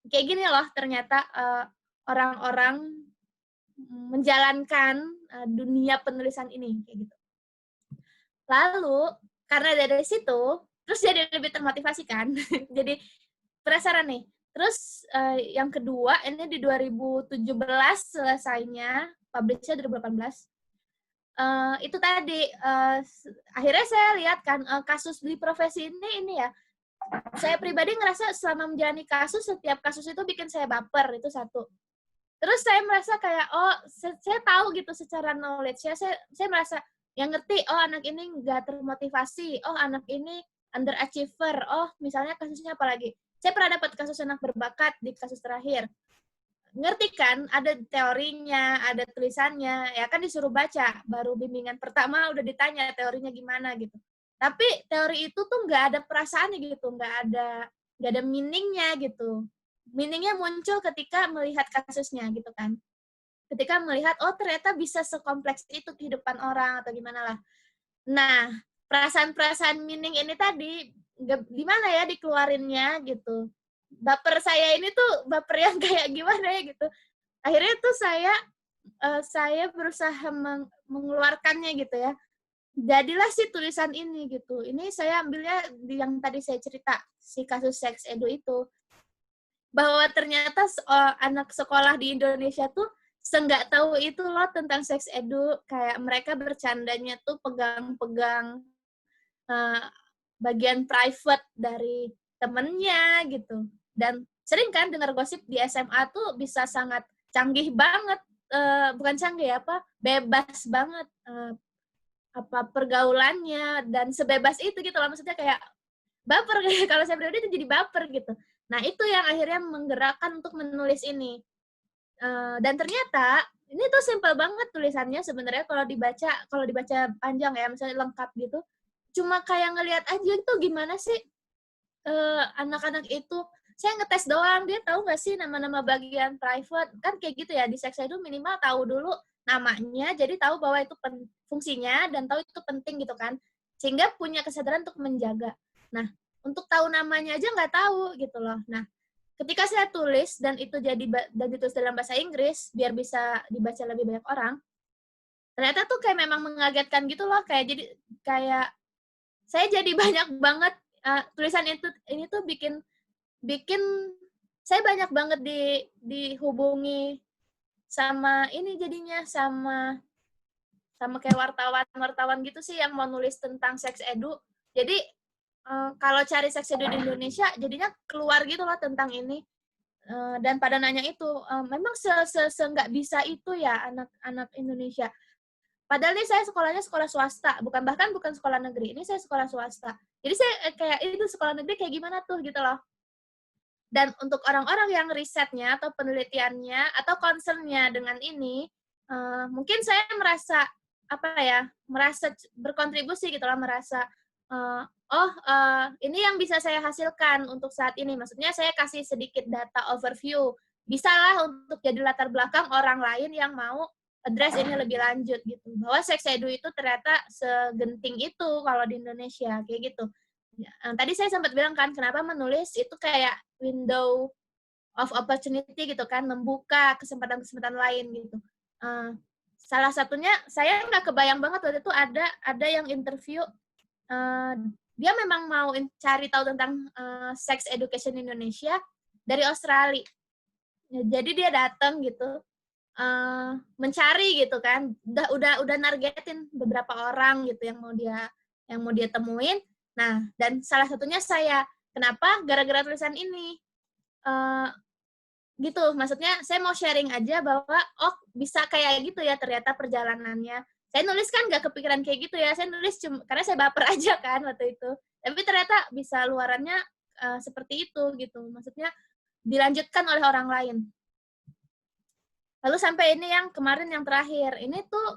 Kayak gini loh, ternyata orang-orang menjalankan dunia penulisan ini kayak gitu. Lalu karena dari situ, terus jadi lebih termotivasi kan. Jadi penasaran nih. Terus yang kedua, ini di 2017 selesainya, publish-nya 2018. Itu tadi, akhirnya saya lihat kan, kasus di profesi ini ya, saya pribadi ngerasa selama menjalani kasus, setiap kasus itu bikin saya baper, itu satu. Terus saya merasa kayak, oh, saya tahu gitu secara knowledge, saya merasa yang ngerti, oh anak ini nggak termotivasi, oh anak ini underachiever, oh misalnya kasusnya apa lagi. Saya pernah dapat kasus anak berbakat di kasus terakhir. Ngerti kan, ada teorinya, ada tulisannya, ya kan disuruh baca, baru bimbingan pertama udah ditanya teorinya gimana gitu. Tapi teori itu tuh nggak ada perasaannya gitu, nggak ada meaningnya gitu. Meaningnya muncul ketika melihat kasusnya gitu kan. Ketika melihat, oh ternyata bisa sekompleks itu kehidupan orang atau gimana lah. Nah, perasaan-perasaan meaning ini tadi, gimana ya dikeluarinnya gitu. Baper saya ini tuh baper yang kayak gimana ya gitu. Akhirnya tuh saya berusaha mengeluarkannya gitu ya. Jadilah si tulisan ini gitu. Ini saya ambilnya yang tadi saya cerita, si kasus seks edu itu. Bahwa ternyata anak sekolah di Indonesia tuh nggak tahu itu loh tentang seks edu. Kayak mereka bercandanya tuh pegang-pegang bagian private dari temennya gitu. Dan sering kan dengar gosip di SMA tuh bisa sangat canggih banget, bukan canggih apa, bebas banget apa pergaulannya, dan sebebas itu gitu loh, maksudnya kayak baper kayak kalau saya pribadi itu jadi baper gitu. Nah itu yang akhirnya menggerakkan untuk menulis ini. Dan ternyata ini tuh simpel banget tulisannya sebenarnya kalau dibaca panjang ya, misalnya lengkap gitu. Cuma kayak ngelihat aja itu gimana sih anak-anak itu. Saya ngetes doang, dia tahu nggak sih nama-nama bagian private? Kan kayak gitu ya, di seks edu minimal tahu dulu namanya, jadi tahu bahwa itu fungsinya, dan tahu itu penting gitu kan. Sehingga punya kesadaran untuk menjaga. Nah, untuk tahu namanya aja nggak tahu gitu loh. Nah, ketika saya tulis, dan itu ditulis dalam bahasa Inggris, biar bisa dibaca lebih banyak orang, ternyata tuh kayak memang mengagetkan gitu loh, kayak saya jadi banyak banget tulisan ini tuh bikin saya banyak banget dihubungi sama ini, jadinya sama kayak wartawan gitu sih yang mau nulis tentang seks edu. Jadi kalau cari seks edu di Indonesia jadinya keluar gitu loh tentang ini. Dan pada nanya itu, memang nggak bisa itu ya anak-anak Indonesia. Padahal ini saya sekolahnya sekolah swasta, bahkan bukan sekolah negeri. Ini saya sekolah swasta. Jadi saya kayak itu sekolah negeri kayak gimana tuh gitu loh. Dan untuk orang-orang yang risetnya atau penelitiannya atau concern-nya dengan ini, mungkin saya merasa merasa berkontribusi gitu lah, merasa ini yang bisa saya hasilkan untuk saat ini. Maksudnya saya kasih sedikit data overview, bisalah untuk jadi latar belakang orang lain yang mau address ini lebih lanjut gitu. Bahwa sex edu itu ternyata segenting itu kalau di Indonesia, kayak gitu. Tadi saya sempat bilang kan, kenapa menulis itu kayak window of opportunity gitu kan, membuka kesempatan-kesempatan lain gitu. Salah satunya, saya nggak kebayang banget waktu itu ada yang interview, dia memang mau cari tahu tentang sex education Indonesia dari Australia. Jadi dia datang gitu, mencari gitu kan, udah nargetin beberapa orang gitu yang mau dia temuin. Nah, dan salah satunya saya. Kenapa? Gara-gara tulisan ini. Gitu, maksudnya saya mau sharing aja bahwa bisa kayak gitu ya ternyata perjalanannya. Saya nulis kan nggak kepikiran kayak gitu ya, saya nulis karena saya baper aja kan waktu itu. Tapi ternyata bisa luarannya seperti itu gitu, maksudnya dilanjutkan oleh orang lain. Lalu sampai ini yang kemarin yang terakhir, ini tuh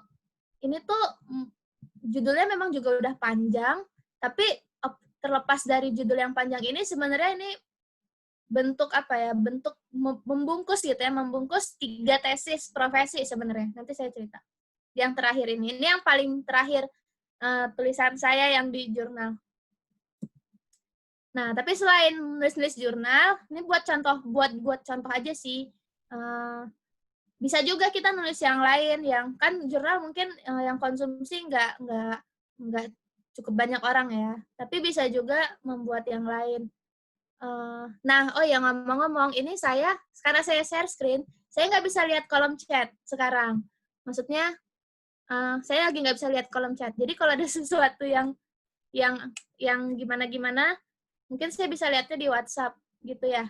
judulnya memang juga udah panjang, tapi terlepas dari judul yang panjang ini sebenarnya ini bentuk membungkus gitu ya, membungkus 3 tesis profesi sebenarnya. Nanti saya cerita. Yang terakhir ini yang paling terakhir tulisan saya yang di jurnal. Nah, tapi selain nulis-nulis jurnal, ini buat contoh aja sih. Bisa juga kita nulis yang lain, yang kan jurnal mungkin yang konsumsi nggak cukup banyak orang ya. Tapi bisa juga membuat yang lain. Yang ngomong-ngomong, ini karena saya share screen, saya nggak bisa lihat kolom chat sekarang. Maksudnya, saya lagi nggak bisa lihat kolom chat. Jadi kalau ada sesuatu yang gimana-gimana, mungkin saya bisa lihatnya di WhatsApp gitu ya.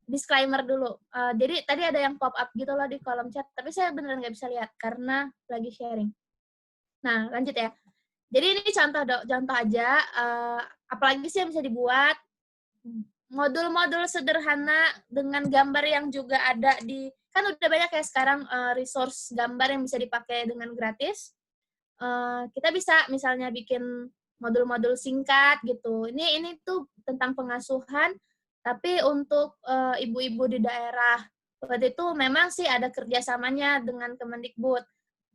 Disclaimer dulu. Jadi tadi ada yang pop up gitu loh di kolom chat, tapi saya beneran nggak bisa lihat karena lagi sharing. Nah, lanjut ya. Jadi ini contoh aja, apalagi sih yang bisa dibuat. Modul-modul sederhana dengan gambar yang juga ada kan udah banyak ya sekarang resource gambar yang bisa dipakai dengan gratis. Kita bisa misalnya bikin modul-modul singkat gitu. Ini tuh tentang pengasuhan, tapi untuk ibu-ibu di daerah. Waktu itu memang sih ada kerjasamanya dengan Kemendikbud.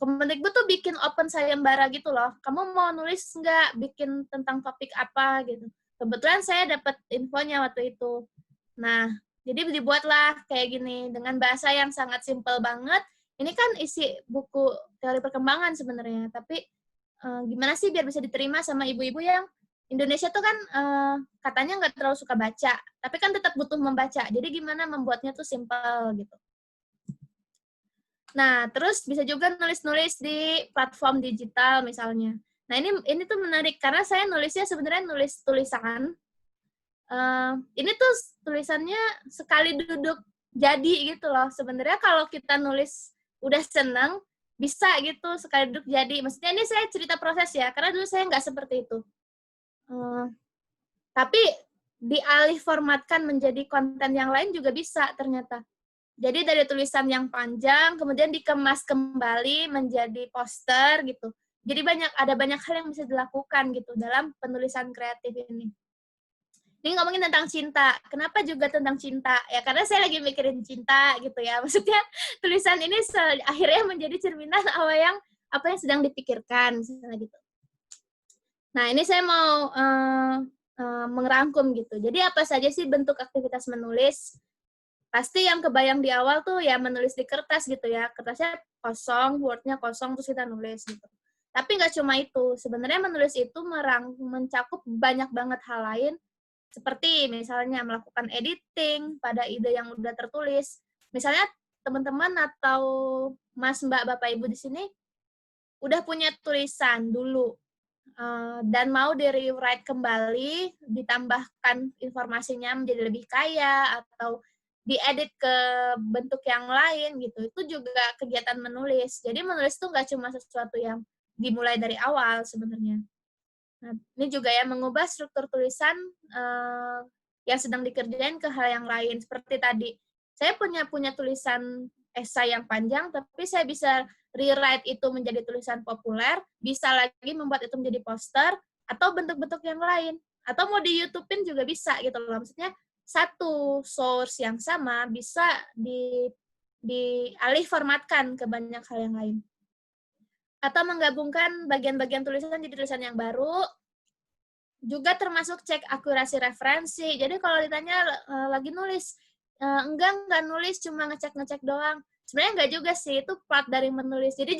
Kemendikbud tuh bikin open sayembara gitu loh. Kamu mau nulis nggak? Bikin tentang topik apa gitu. Kebetulan saya dapat infonya waktu itu. Nah, jadi dibuatlah kayak gini dengan bahasa yang sangat simpel banget. Ini kan isi buku teori perkembangan sebenarnya, tapi gimana sih biar bisa diterima sama ibu-ibu yang Indonesia tuh kan katanya nggak terlalu suka baca, tapi kan tetap butuh membaca. Jadi gimana membuatnya tuh simpel gitu. Nah, terus bisa juga nulis-nulis di platform digital misalnya. Nah, ini tuh menarik karena saya nulisnya sebenarnya nulis tulisan. Ini tuh tulisannya sekali duduk jadi gitu loh. Sebenarnya kalau kita nulis udah seneng, bisa gitu sekali duduk jadi. Maksudnya ini saya cerita proses ya, karena dulu saya nggak seperti itu. Tapi dialih formatkan menjadi konten yang lain juga bisa ternyata. Jadi dari tulisan yang panjang, kemudian dikemas kembali menjadi poster gitu. Jadi ada banyak hal yang bisa dilakukan gitu dalam penulisan kreatif ini. Ini ngomongin tentang cinta. Kenapa juga tentang cinta? Ya karena saya lagi mikirin cinta gitu ya. Maksudnya tulisan ini akhirnya menjadi cerminan apa yang sedang dipikirkan misalnya gitu. Nah, ini saya mau mengerangkum gitu. Jadi apa saja sih bentuk aktivitas menulis? Pasti yang kebayang di awal tuh ya menulis di kertas gitu ya. Kertasnya kosong, word-nya kosong, terus kita nulis gitu. Tapi nggak cuma itu. Sebenarnya menulis itu mencakup banyak banget hal lain, seperti misalnya melakukan editing pada ide yang udah tertulis. Misalnya teman-teman atau Mas, Mbak, Bapak, Ibu di sini udah punya tulisan dulu, dan mau di-rewrite kembali, ditambahkan informasinya menjadi lebih kaya, atau diedit ke bentuk yang lain gitu. Itu juga kegiatan menulis. Jadi menulis itu nggak cuma sesuatu yang dimulai dari awal sebenarnya. Nah, ini juga ya mengubah struktur tulisan yang sedang dikerjain ke hal yang lain. Seperti tadi, saya punya tulisan esai yang panjang, tapi saya bisa rewrite itu menjadi tulisan populer, bisa lagi membuat itu menjadi poster, atau bentuk-bentuk yang lain. Atau mau di YouTube-in juga bisa gitu loh. Maksudnya satu source yang sama bisa dialih formatkan ke banyak hal yang lain. Atau menggabungkan bagian-bagian tulisan jadi tulisan yang baru, juga termasuk cek akurasi referensi. Jadi kalau ditanya lagi nulis, enggak nulis, cuma ngecek-ngecek doang. Sebenarnya enggak juga sih, itu part dari menulis. Jadi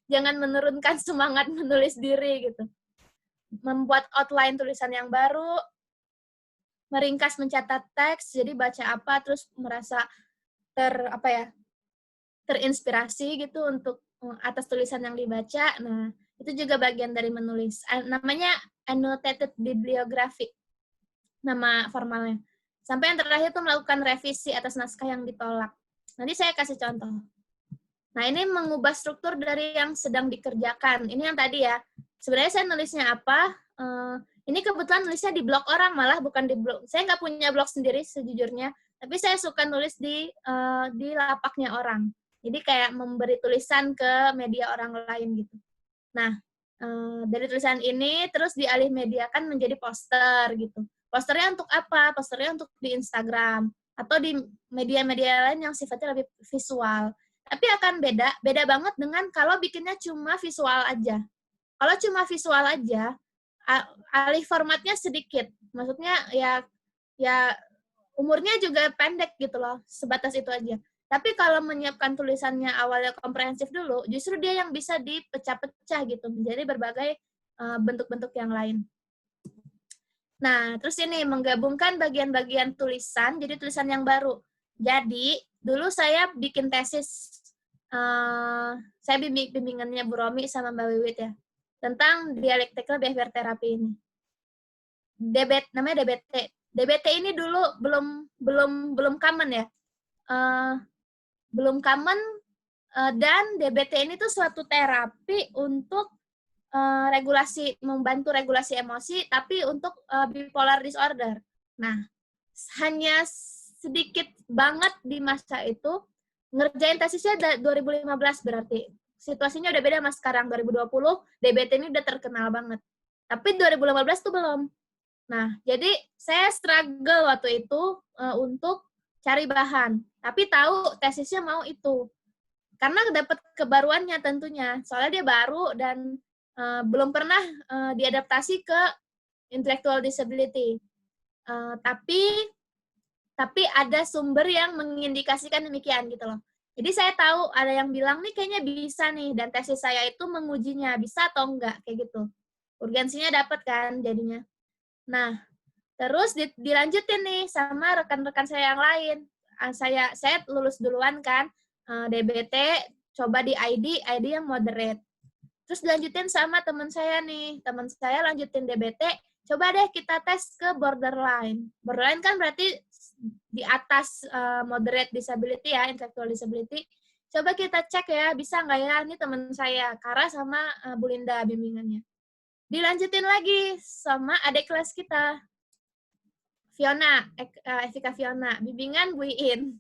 jangan menurunkan semangat menulis diri gitu. Membuat outline tulisan yang baru, meringkas mencatat teks, jadi baca apa terus merasa terinspirasi gitu untuk atas tulisan yang dibaca. Nah, itu juga bagian dari menulis. Namanya annotated bibliography, nama formalnya. Sampai yang terakhir itu melakukan revisi atas naskah yang ditolak. Nanti saya kasih contoh. Nah, ini mengubah struktur dari yang sedang dikerjakan. Ini yang tadi ya. Sebenarnya saya nulisnya apa? Ini kebetulan nulisnya di blog orang, malah bukan di blog. Saya nggak punya blog sendiri sejujurnya, tapi saya suka nulis di lapaknya orang. Jadi kayak memberi tulisan ke media orang lain gitu. Nah, dari tulisan ini terus dialih mediakan menjadi poster gitu. Posternya untuk apa? Posternya untuk di Instagram atau di media-media lain yang sifatnya lebih visual. Tapi akan beda banget dengan kalau bikinnya cuma visual aja. Kalau cuma visual aja, alih formatnya sedikit. Maksudnya ya umurnya juga pendek gitu loh, sebatas itu aja. Tapi kalau menyiapkan tulisannya awalnya komprehensif dulu, justru dia yang bisa dipecah-pecah gitu, menjadi berbagai bentuk-bentuk yang lain. Nah, terus ini menggabungkan bagian-bagian tulisan jadi tulisan yang baru. Jadi, dulu saya bikin tesis, saya bimbingannya Bu Romi sama Mbak Wiwit ya, tentang dialectical behavior therapy ini. Namanya DBT. DBT ini dulu belum common ya. Belum common, dan DBT ini tuh suatu terapi untuk membantu regulasi emosi, tapi untuk bipolar disorder. Nah, hanya sedikit banget di masa itu, ngerjain tesisnya 2015 berarti. Situasinya udah beda sama sekarang, 2020, DBT ini udah terkenal banget. Tapi 2015 tuh belum. Nah, jadi saya struggle waktu itu untuk cari bahan. Tapi tahu tesisnya mau itu. Karena dapat kebaruannya tentunya. Soalnya dia baru dan belum pernah diadaptasi ke intellectual disability. Tapi ada sumber yang mengindikasikan demikian gitu loh. Jadi saya tahu ada yang bilang nih kayaknya bisa nih, dan tesis saya itu mengujinya bisa atau enggak kayak gitu. Urgensinya dapat kan jadinya. Nah, terus dilanjutin nih sama rekan-rekan saya yang lain. Saya lulus duluan kan, DBT coba di ID yang moderate. Terus dilanjutin sama teman saya nih. Teman saya lanjutin DBT, coba deh kita tes ke borderline. Borderline kan berarti di atas moderate disability ya, intellectual disability. Coba kita cek ya, bisa nggak ya? Ini teman saya, Kara sama Bu Linda bimbingannya. Dilanjutin lagi sama adik kelas kita, Fiona, Evika Fiona, bimbingan Bu Iin.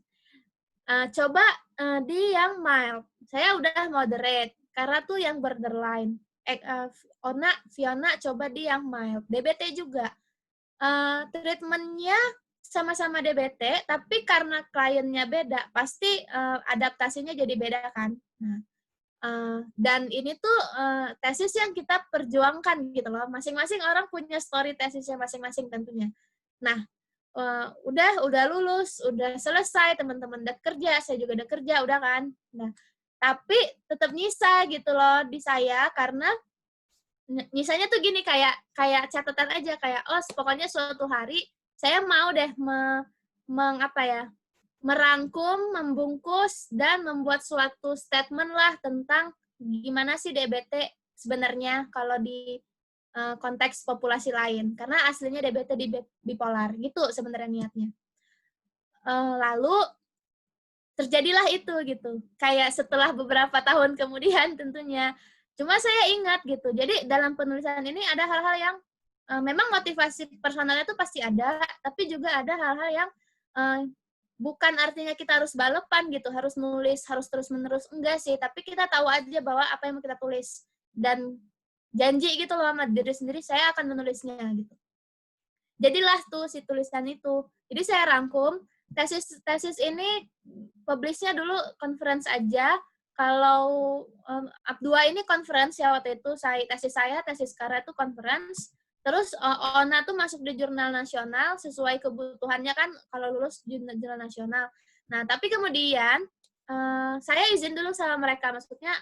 Coba di yang mild. Saya udah moderate, karena tuh yang borderline. Fiona coba di yang mild. DBT juga. Treatmentnya sama-sama DBT, tapi karena kliennya beda, pasti adaptasinya jadi beda kan. Nah, dan ini tuh tesis yang kita perjuangkan gitu loh. Masing-masing orang punya story tesisnya masing-masing tentunya. Nah, udah lulus, udah selesai, teman-teman udah kerja, saya juga udah kerja, udah kan. Nah, tapi tetap nyisa gitu loh di saya, karena nyisanya tuh gini, kayak catatan aja, kayak pokoknya suatu hari saya mau deh merangkum, membungkus, dan membuat suatu statement lah tentang gimana sih DBT sebenarnya kalau di konteks populasi lain. Karena aslinya DBT di bipolar, gitu sebenarnya niatnya. Lalu terjadilah itu gitu. Kayak setelah beberapa tahun kemudian tentunya. Cuma saya ingat gitu. Jadi dalam penulisan ini ada hal-hal yang memang motivasi personalnya itu pasti ada, tapi juga ada hal-hal yang bukan artinya kita harus balapan gitu, harus nulis, harus terus-menerus. Enggak sih, tapi kita tahu aja bahwa apa yang mau kita tulis. Dan janji gitu loh sama diri sendiri, saya akan menulisnya gitu. Jadilah tuh si tulisan itu. Jadi saya rangkum, tesis ini publishnya dulu conference aja. Kalau up 2 ini conference ya waktu itu. Tesis Kara itu conference. Terus ONA tuh masuk di jurnal nasional sesuai kebutuhannya kan kalau lulus jurnal nasional. Nah, tapi kemudian saya izin dulu sama mereka, maksudnya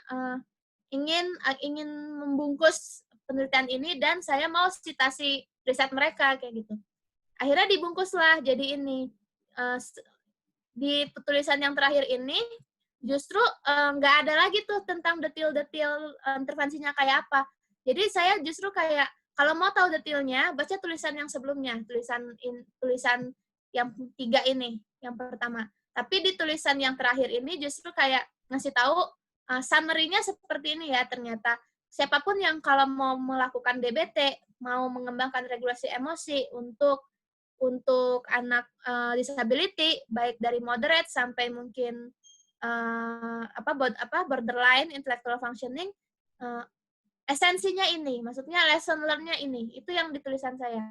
ingin membungkus penelitian ini dan saya mau citasi riset mereka kayak gitu. Akhirnya dibungkuslah jadi ini. Di tulisan yang terakhir ini justru nggak ada lagi tuh tentang detail-detail intervensinya kayak apa. Jadi saya justru kayak kalau mau tahu detailnya, baca tulisan yang sebelumnya, tulisan yang 3 ini, yang pertama. Tapi di tulisan yang terakhir ini justru kayak ngasih tahu summary-nya seperti ini ya ternyata. Siapapun yang kalau mau melakukan DBT, mau mengembangkan regulasi emosi untuk anak disability, baik dari moderate sampai mungkin borderline intellectual functioning, esensinya ini, maksudnya lesson learn-nya ini, itu yang di tulisan saya.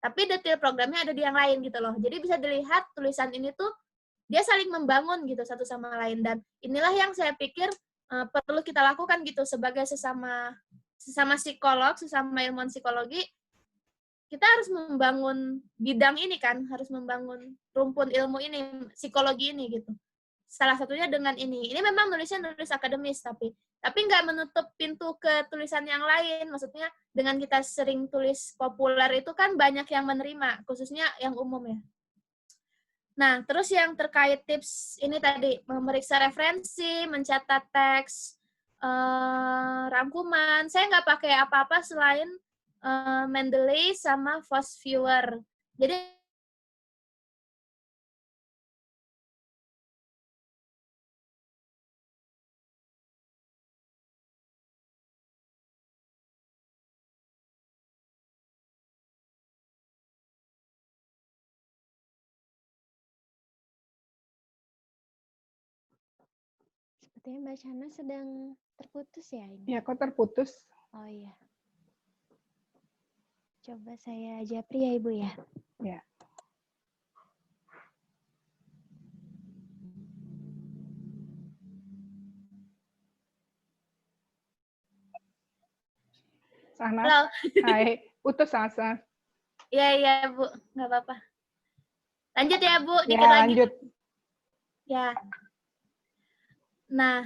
Tapi detail programnya ada di yang lain gitu loh. Jadi bisa dilihat tulisan ini tuh dia saling membangun gitu satu sama lain, dan inilah yang saya pikir perlu kita lakukan gitu sebagai sesama psikolog, sesama ilmuwan psikologi. Kita harus membangun bidang ini kan, harus membangun rumpun ilmu ini, psikologi ini gitu. Salah satunya dengan ini. Ini memang nulis akademis, tapi nggak menutup pintu ke tulisan yang lain. Maksudnya dengan kita sering tulis populer itu kan banyak yang menerima, khususnya yang umum ya. Nah, terus yang terkait tips ini tadi, memeriksa referensi, mencatat teks, rangkuman. Saya nggak pakai apa-apa selain Mendeley sama Vosviewer. Jadi Sepertinya Mbak Shana sedang terputus ya ini. Ya, kok terputus? Oh iya. Coba saya japri ya Ibu ya. Ya. Sana. halo. Hai, putus Sana. Iya Bu, nggak apa-apa. Lanjut ya Bu, dikit Ya, lagi. lanjut. Ya. Nah,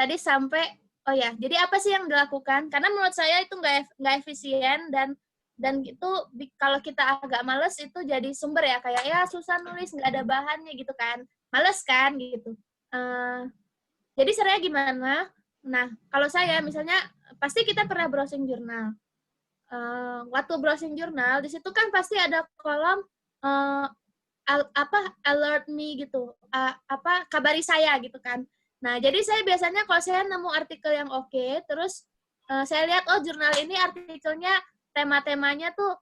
tadi sampai, oh ya, jadi apa sih yang dilakukan? Karena menurut saya itu nggak efisien, dan itu kalau kita agak males itu jadi sumber ya, kayak ya susah nulis, nggak ada bahannya gitu kan. Males kan gitu. Jadi caranya gimana? Nah, kalau saya misalnya, pasti kita pernah browsing jurnal. Waktu browsing jurnal, di situ kan pasti ada kolom alert me gitu, kabari saya gitu kan. Nah, jadi saya biasanya kalau saya nemu artikel yang oke, terus saya lihat, oh jurnal ini artikelnya, tema-temanya tuh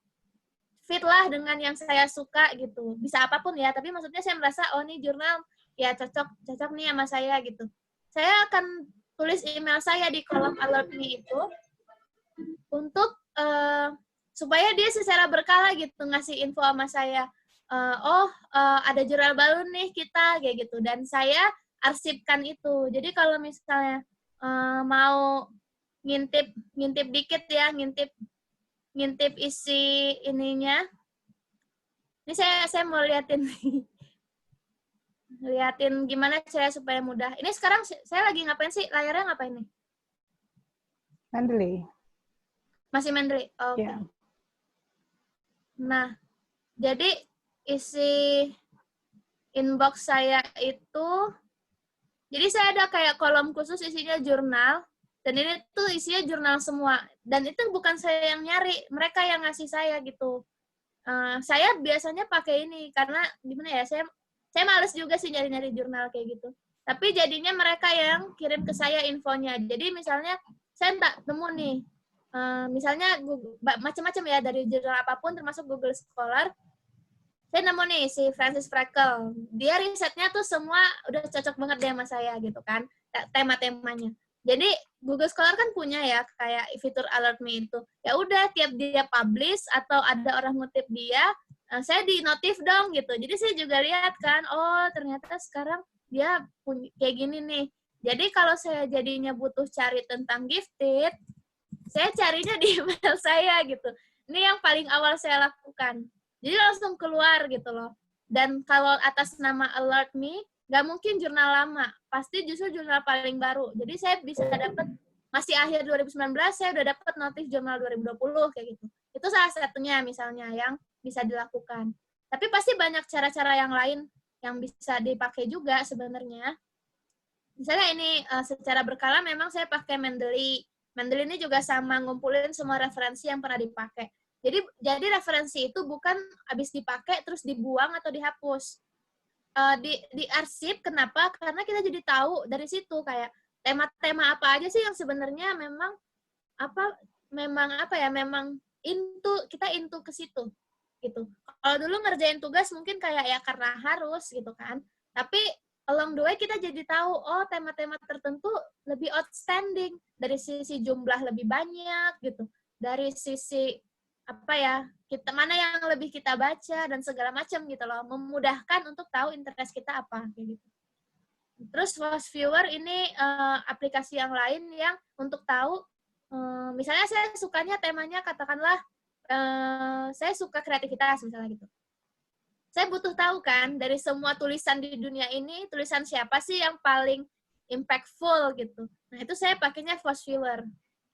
fit lah dengan yang saya suka gitu. Bisa apapun ya, tapi maksudnya saya merasa, oh ini jurnal ya cocok nih sama saya gitu. Saya akan tulis email saya di kolom alert me itu, untuk supaya dia secara berkala gitu ngasih info sama saya. Ada jurnal baru nih kita kayak gitu, dan saya arsipkan itu. Jadi kalau misalnya mau ngintip dikit ya, ngintip isi ininya. Ini saya mau liatin gimana cara supaya mudah. Ini sekarang saya lagi ngapain sih? Layarnya ngapain nih? Mendeley. Masih Mendeley. Oke. Ya. Nah, jadi isi inbox saya itu, jadi saya ada kayak kolom khusus isinya jurnal, dan ini tuh isinya jurnal semua. Dan itu bukan saya yang nyari, mereka yang ngasih saya gitu. Saya biasanya pakai ini, karena gimana ya, saya males juga sih nyari-nyari jurnal kayak gitu. Tapi jadinya mereka yang kirim ke saya infonya. Jadi misalnya, saya tak temu nih, misalnya macam-macam ya, dari jurnal apapun termasuk Google Scholar. Saya nemu nih si Francis Fricke. Dia risetnya tuh semua udah cocok banget deh sama saya gitu kan, tema-temanya. Jadi Google Scholar kan punya ya kayak fitur alert me itu. Ya udah tiap dia publish atau ada orang ngutip dia, saya di notif dong gitu. Jadi saya juga lihat kan, oh ternyata sekarang dia punya kayak gini nih. Jadi kalau saya jadinya butuh cari tentang gifted, saya carinya di email saya gitu. Ini yang paling awal saya lakukan. Jadi langsung keluar gitu loh. Dan kalau atas nama Alert Me, nggak mungkin jurnal lama. Pasti justru jurnal paling baru. Jadi saya bisa dapat, masih akhir 2019, saya udah dapat notif jurnal 2020 kayak gitu. Itu salah satunya misalnya yang bisa dilakukan. Tapi pasti banyak cara-cara yang lain yang bisa dipakai juga sebenarnya. Misalnya ini secara berkala memang saya pakai Mendeley. Mendeley ini juga sama ngumpulin semua referensi yang pernah dipakai. Jadi referensi itu bukan habis dipakai terus dibuang atau dihapus. Di arsip, kenapa? Karena kita jadi tahu dari situ kayak tema-tema apa aja sih yang sebenarnya memang kita into ke situ gitu. Kalau dulu ngerjain tugas mungkin kayak ya karena harus gitu kan. Tapi along the way kita jadi tahu, oh tema-tema tertentu lebih outstanding dari sisi jumlah lebih banyak gitu, dari sisi mana yang lebih kita baca dan segala macam gitu loh, memudahkan untuk tahu interest kita apa kayak gitu. Terus Fast Viewer ini aplikasi yang lain yang untuk tahu, misalnya saya sukanya temanya katakanlah saya suka kreativitas misalnya gitu. Saya butuh tahu kan, dari semua tulisan di dunia ini, tulisan siapa sih yang paling impactful gitu. Nah, itu saya pakainya Fast Viewer.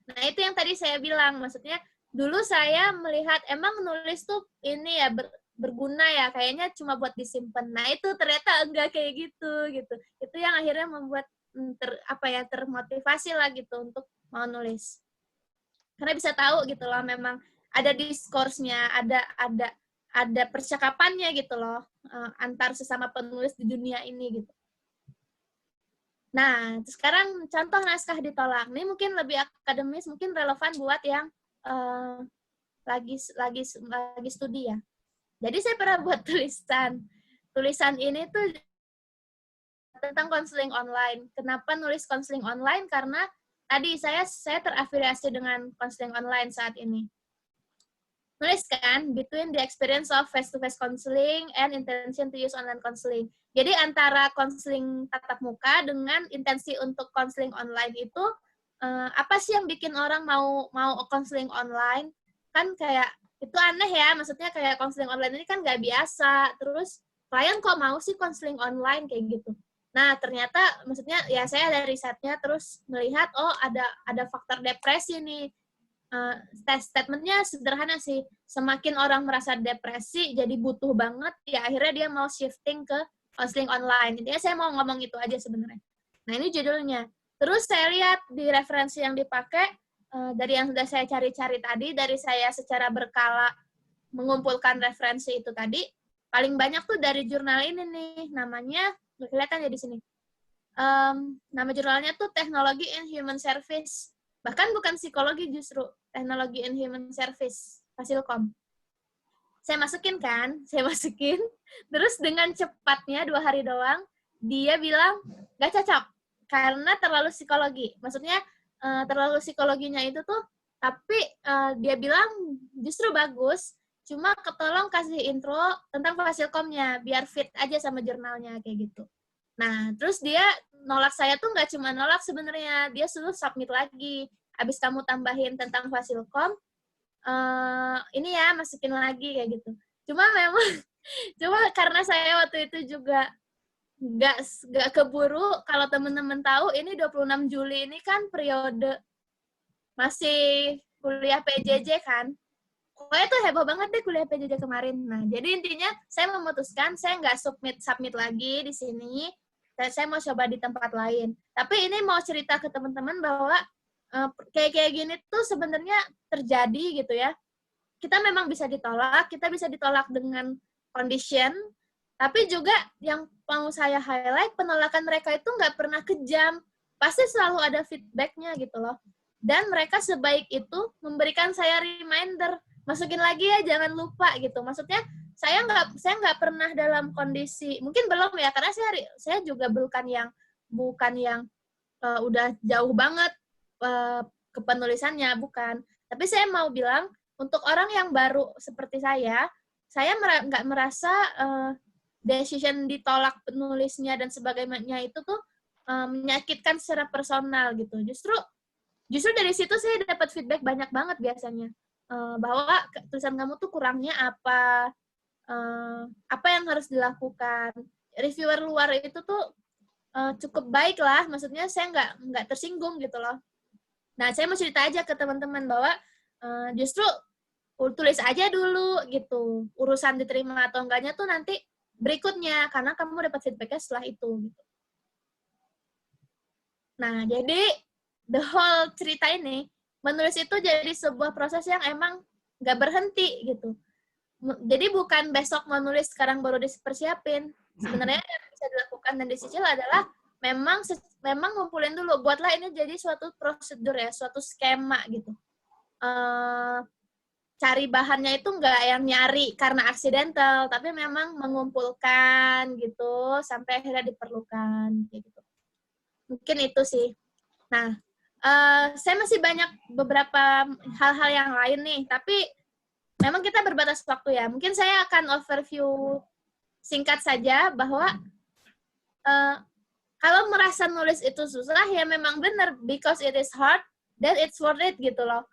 Nah, itu yang tadi saya bilang, maksudnya dulu saya melihat emang nulis tuh ini ya berguna ya, kayaknya cuma buat disimpan. Nah, itu ternyata enggak kayak gitu. Itu yang akhirnya membuat termotivasi lah gitu untuk mau nulis. Karena bisa tahu gitu loh, memang ada discourse-nya, ada percakapannya gitu loh, antar sesama penulis di dunia ini gitu. Nah, sekarang contoh naskah ditolak. Ini mungkin lebih akademis, mungkin relevan buat yang lagi studi ya. Jadi saya pernah buat tulisan. Tulisan ini tuh tentang konseling online. Kenapa nulis konseling online? Karena tadi saya terafiliasi dengan konseling online saat ini. Nulis kan, between the experience of face-to-face counseling and intention to use online counseling. Jadi antara konseling tatap muka dengan intensi untuk konseling online itu, apa sih yang bikin orang mau konseling online? Kan kayak, itu aneh ya, maksudnya kayak konseling online ini kan nggak biasa, terus klien kok mau sih konseling online kayak gitu. Nah, ternyata maksudnya ya saya ada risetnya terus melihat, oh ada faktor depresi nih. Statementnya sederhana sih, semakin orang merasa depresi jadi butuh banget, ya akhirnya dia mau shifting ke counseling online. Intinya saya mau ngomong itu aja sebenarnya. Nah, ini judulnya. Terus saya lihat di referensi yang dipakai, dari yang sudah saya cari-cari tadi, dari saya secara berkala mengumpulkan referensi itu tadi, paling banyak tuh dari jurnal ini nih, namanya, kelihatan ya di sini. Nama jurnalnya tuh Technology in Human Service. Bahkan bukan psikologi justru, Technology and Human Service, Fasilkom. Saya masukin, terus dengan cepatnya 2 hari doang, dia bilang, gak cocok, karena terlalu psikologi. Maksudnya, terlalu psikologinya itu tuh, tapi dia bilang justru bagus, cuma ketolong kasih intro tentang Fasilkomnya, biar fit aja sama jurnalnya, kayak gitu. Nah, terus dia nolak saya tuh nggak cuma nolak sebenarnya, dia suruh submit lagi. Abis kamu tambahin tentang Fasilkom, ini ya, masukin lagi kayak gitu. Cuma karena saya waktu itu juga nggak keburu, kalau teman-teman tahu, ini 26 Juli ini kan periode masih kuliah PJJ kan. Pokoknya tuh heboh banget deh kuliah PJJ kemarin. Nah, jadi intinya saya memutuskan, saya nggak submit lagi di sini, saya mau coba di tempat lain. Tapi ini mau cerita ke teman-teman bahwa kayak gini tuh sebenarnya terjadi gitu ya. Kita memang bisa ditolak dengan condition, tapi juga yang mau saya highlight, penolakan mereka itu nggak pernah kejam. Pasti selalu ada feedback-nya gitu loh. Dan mereka sebaik itu memberikan saya reminder, masukin lagi ya, jangan lupa gitu. Maksudnya saya nggak pernah dalam kondisi, mungkin belum ya, karena saya juga bukan yang udah jauh banget ke penulisannya, bukan. Tapi saya mau bilang, untuk orang yang baru seperti saya, saya nggak merasa decision ditolak penulisnya dan sebagainya itu tuh menyakitkan secara personal gitu. Justru dari situ saya dapat feedback banyak banget biasanya, bahwa tulisan kamu tuh kurangnya apa yang harus dilakukan. Reviewer luar itu tuh cukup baik lah, maksudnya saya nggak tersinggung gitu loh. Nah, saya mau cerita aja ke teman-teman bahwa justru tulis aja dulu gitu, urusan diterima atau enggaknya tuh nanti berikutnya, karena kamu dapat feedback-nya setelah itu. Gitu. Nah, jadi the whole cerita ini, menulis itu jadi sebuah proses yang emang nggak berhenti gitu. Jadi bukan besok mau nulis, sekarang baru dipersiapin. Sebenarnya yang bisa dilakukan dan dicicil adalah memang ngumpulin dulu. Buatlah ini jadi suatu prosedur ya, suatu skema gitu. Cari bahannya itu nggak yang nyari karena aksidental, tapi memang mengumpulkan gitu sampai akhirnya diperlukan kayak gitu. Mungkin itu sih. Nah, saya masih banyak beberapa hal-hal yang lain nih, tapi memang kita berbatas waktu ya. Mungkin saya akan overview singkat saja bahwa kalau merasa nulis itu susah, ya memang benar, because it is hard, then it's worth it gitu loh.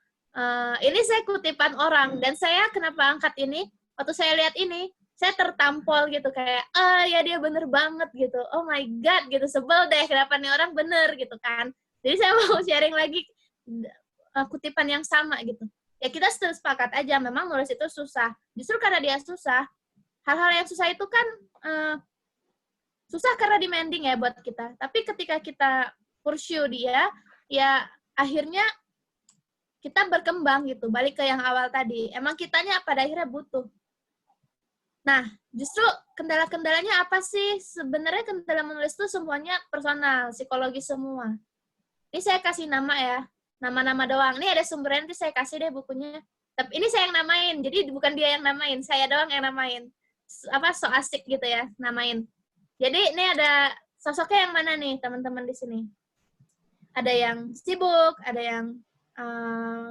Ini saya kutipan orang, dan saya kenapa angkat ini, waktu saya lihat ini, saya tertampol gitu, kayak, ya dia bener banget gitu, oh my god gitu, sebel deh, kenapa nih orang bener gitu kan. Jadi saya mau sharing lagi kutipan yang sama gitu. Ya kita sepakat aja, memang nulis itu susah. Justru karena dia susah, hal-hal yang susah itu kan susah karena demanding ya buat kita. Tapi ketika kita pursue dia, ya akhirnya kita berkembang gitu, balik ke yang awal tadi. Emang kitanya pada akhirnya butuh. Nah, justru kendala-kendalanya apa sih? Sebenarnya kendala menulis itu semuanya personal, psikologi semua. Ini saya kasih nama ya, nama-nama doang. Ini ada sumbernya, nanti saya kasih deh bukunya. Tapi ini saya yang namain, jadi bukan dia yang namain, saya doang yang namain. So asik gitu ya, namain. Jadi ini ada sosoknya yang mana nih, teman-teman di sini? Ada yang sibuk, ada yang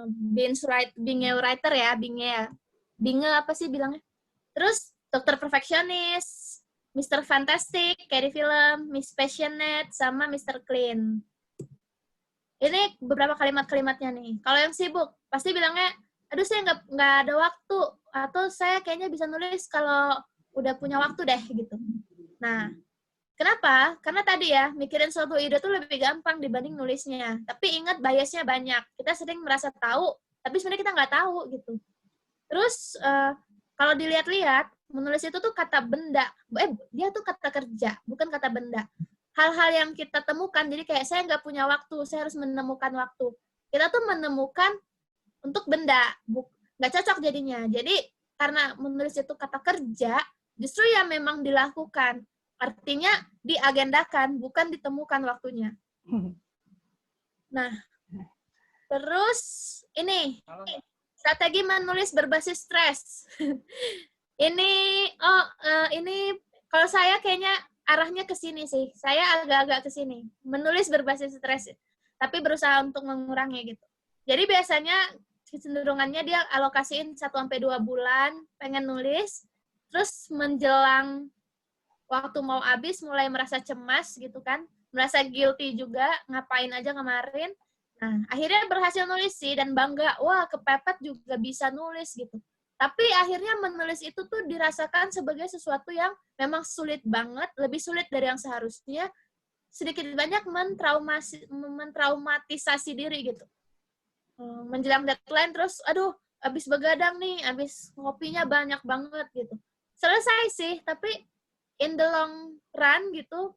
binge writer ya, binge apa sih bilangnya? Terus dokter perfeksionis, Mr. Fantastic kayak di film, Miss Passionate, sama Mr. Clean. Ini beberapa kalimat-kalimatnya nih. Kalau yang sibuk, pasti bilangnya, aduh saya nggak ada waktu, atau saya kayaknya bisa nulis kalau udah punya waktu deh gitu. Nah, kenapa? Karena tadi ya, mikirin suatu ide tuh lebih gampang dibanding nulisnya. Tapi ingat biasnya banyak. Kita sering merasa tahu, tapi sebenarnya kita nggak tahu gitu. Terus, kalau dilihat-lihat, menulis itu tuh kata benda. Dia tuh kata kerja, bukan kata benda. Hal-hal yang kita temukan, jadi kayak saya nggak punya waktu, saya harus menemukan waktu. Kita tuh menemukan untuk benda, nggak cocok jadinya. Jadi, karena menulis itu kata kerja, justru ya memang dilakukan. Artinya diagendakan, bukan ditemukan waktunya. Nah, terus ini strategi menulis berbasis stres. Ini kalau saya kayaknya arahnya ke sini sih. Saya agak-agak ke sini. Menulis berbasis stres, tapi berusaha untuk mengurangi gitu. Jadi biasanya kecenderungannya dia alokasiin 1-2 bulan pengen nulis, terus menjelang waktu mau habis mulai merasa cemas gitu kan, merasa guilty juga, ngapain aja kemarin. Nah, akhirnya berhasil nulis sih dan bangga, wah kepepet juga bisa nulis gitu. Tapi akhirnya menulis itu tuh dirasakan sebagai sesuatu yang memang sulit banget, lebih sulit dari yang seharusnya, sedikit banyak mentraumatisasi diri gitu. Menjelang deadline terus, aduh habis begadang nih, habis ngopinya banyak banget gitu. Selesai sih, tapi in the long run gitu,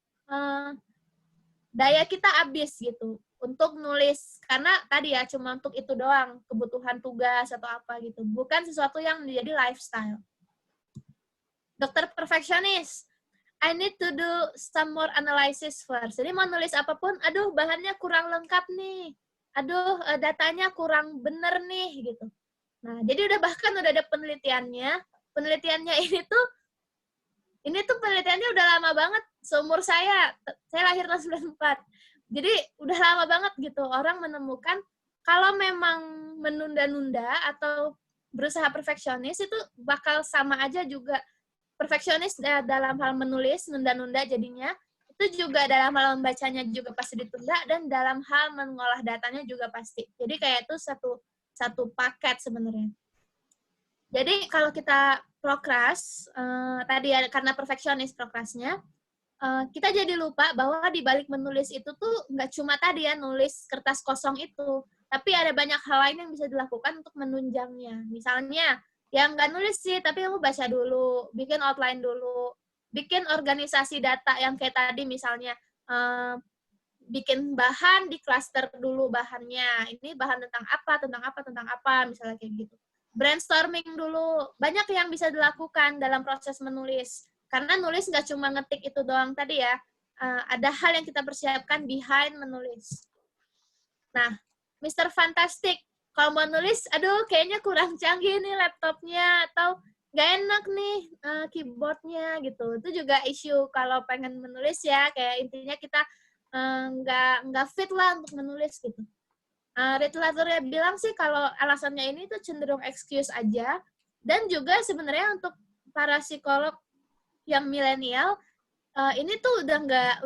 daya kita habis gitu untuk nulis. Karena tadi ya, cuma untuk itu doang, kebutuhan tugas atau apa gitu. Bukan sesuatu yang menjadi lifestyle. Dokter perfeksionis, I need to do some more analysis first. Jadi mau nulis apapun, aduh bahannya kurang lengkap nih. Aduh datanya kurang bener nih gitu. Nah, jadi bahkan udah ada penelitiannya. Penelitiannya ini tuh penelitiannya udah lama banget, seumur saya lahir tahun 94. Jadi udah lama banget gitu, orang menemukan kalau memang menunda-nunda atau berusaha perfeksionis itu bakal sama aja juga. Perfeksionis dalam hal menulis, nunda-nunda jadinya, itu juga dalam hal membacanya juga pasti ditunda, dan dalam hal mengolah datanya juga pasti. Jadi kayak itu satu paket sebenarnya. Jadi kalau kita prokras, tadi ya, karena perfeksionis prokrasnya, kita jadi lupa bahwa di balik menulis itu tuh nggak cuma tadi ya, nulis kertas kosong itu, tapi ada banyak hal lain yang bisa dilakukan untuk menunjangnya. Misalnya, yang nggak nulis sih, tapi kamu baca dulu, bikin outline dulu, bikin organisasi data yang kayak tadi misalnya, bikin bahan, di cluster dulu bahannya. Ini bahan tentang apa, misalnya kayak gitu. Brainstorming dulu. Banyak yang bisa dilakukan dalam proses menulis. Karena nulis nggak cuma ngetik itu doang tadi ya. Ada hal yang kita persiapkan behind menulis. Nah, Mr. Fantastic, kalau mau nulis, aduh kayaknya kurang canggih nih laptopnya, atau nggak enak nih keyboardnya gitu. Itu juga isu kalau pengen menulis ya, kayak intinya kita nggak fit lah untuk menulis gitu. Literaturnya bilang sih kalau alasannya ini tuh cenderung excuse aja, dan juga sebenarnya untuk para psikolog yang milenial, ini tuh udah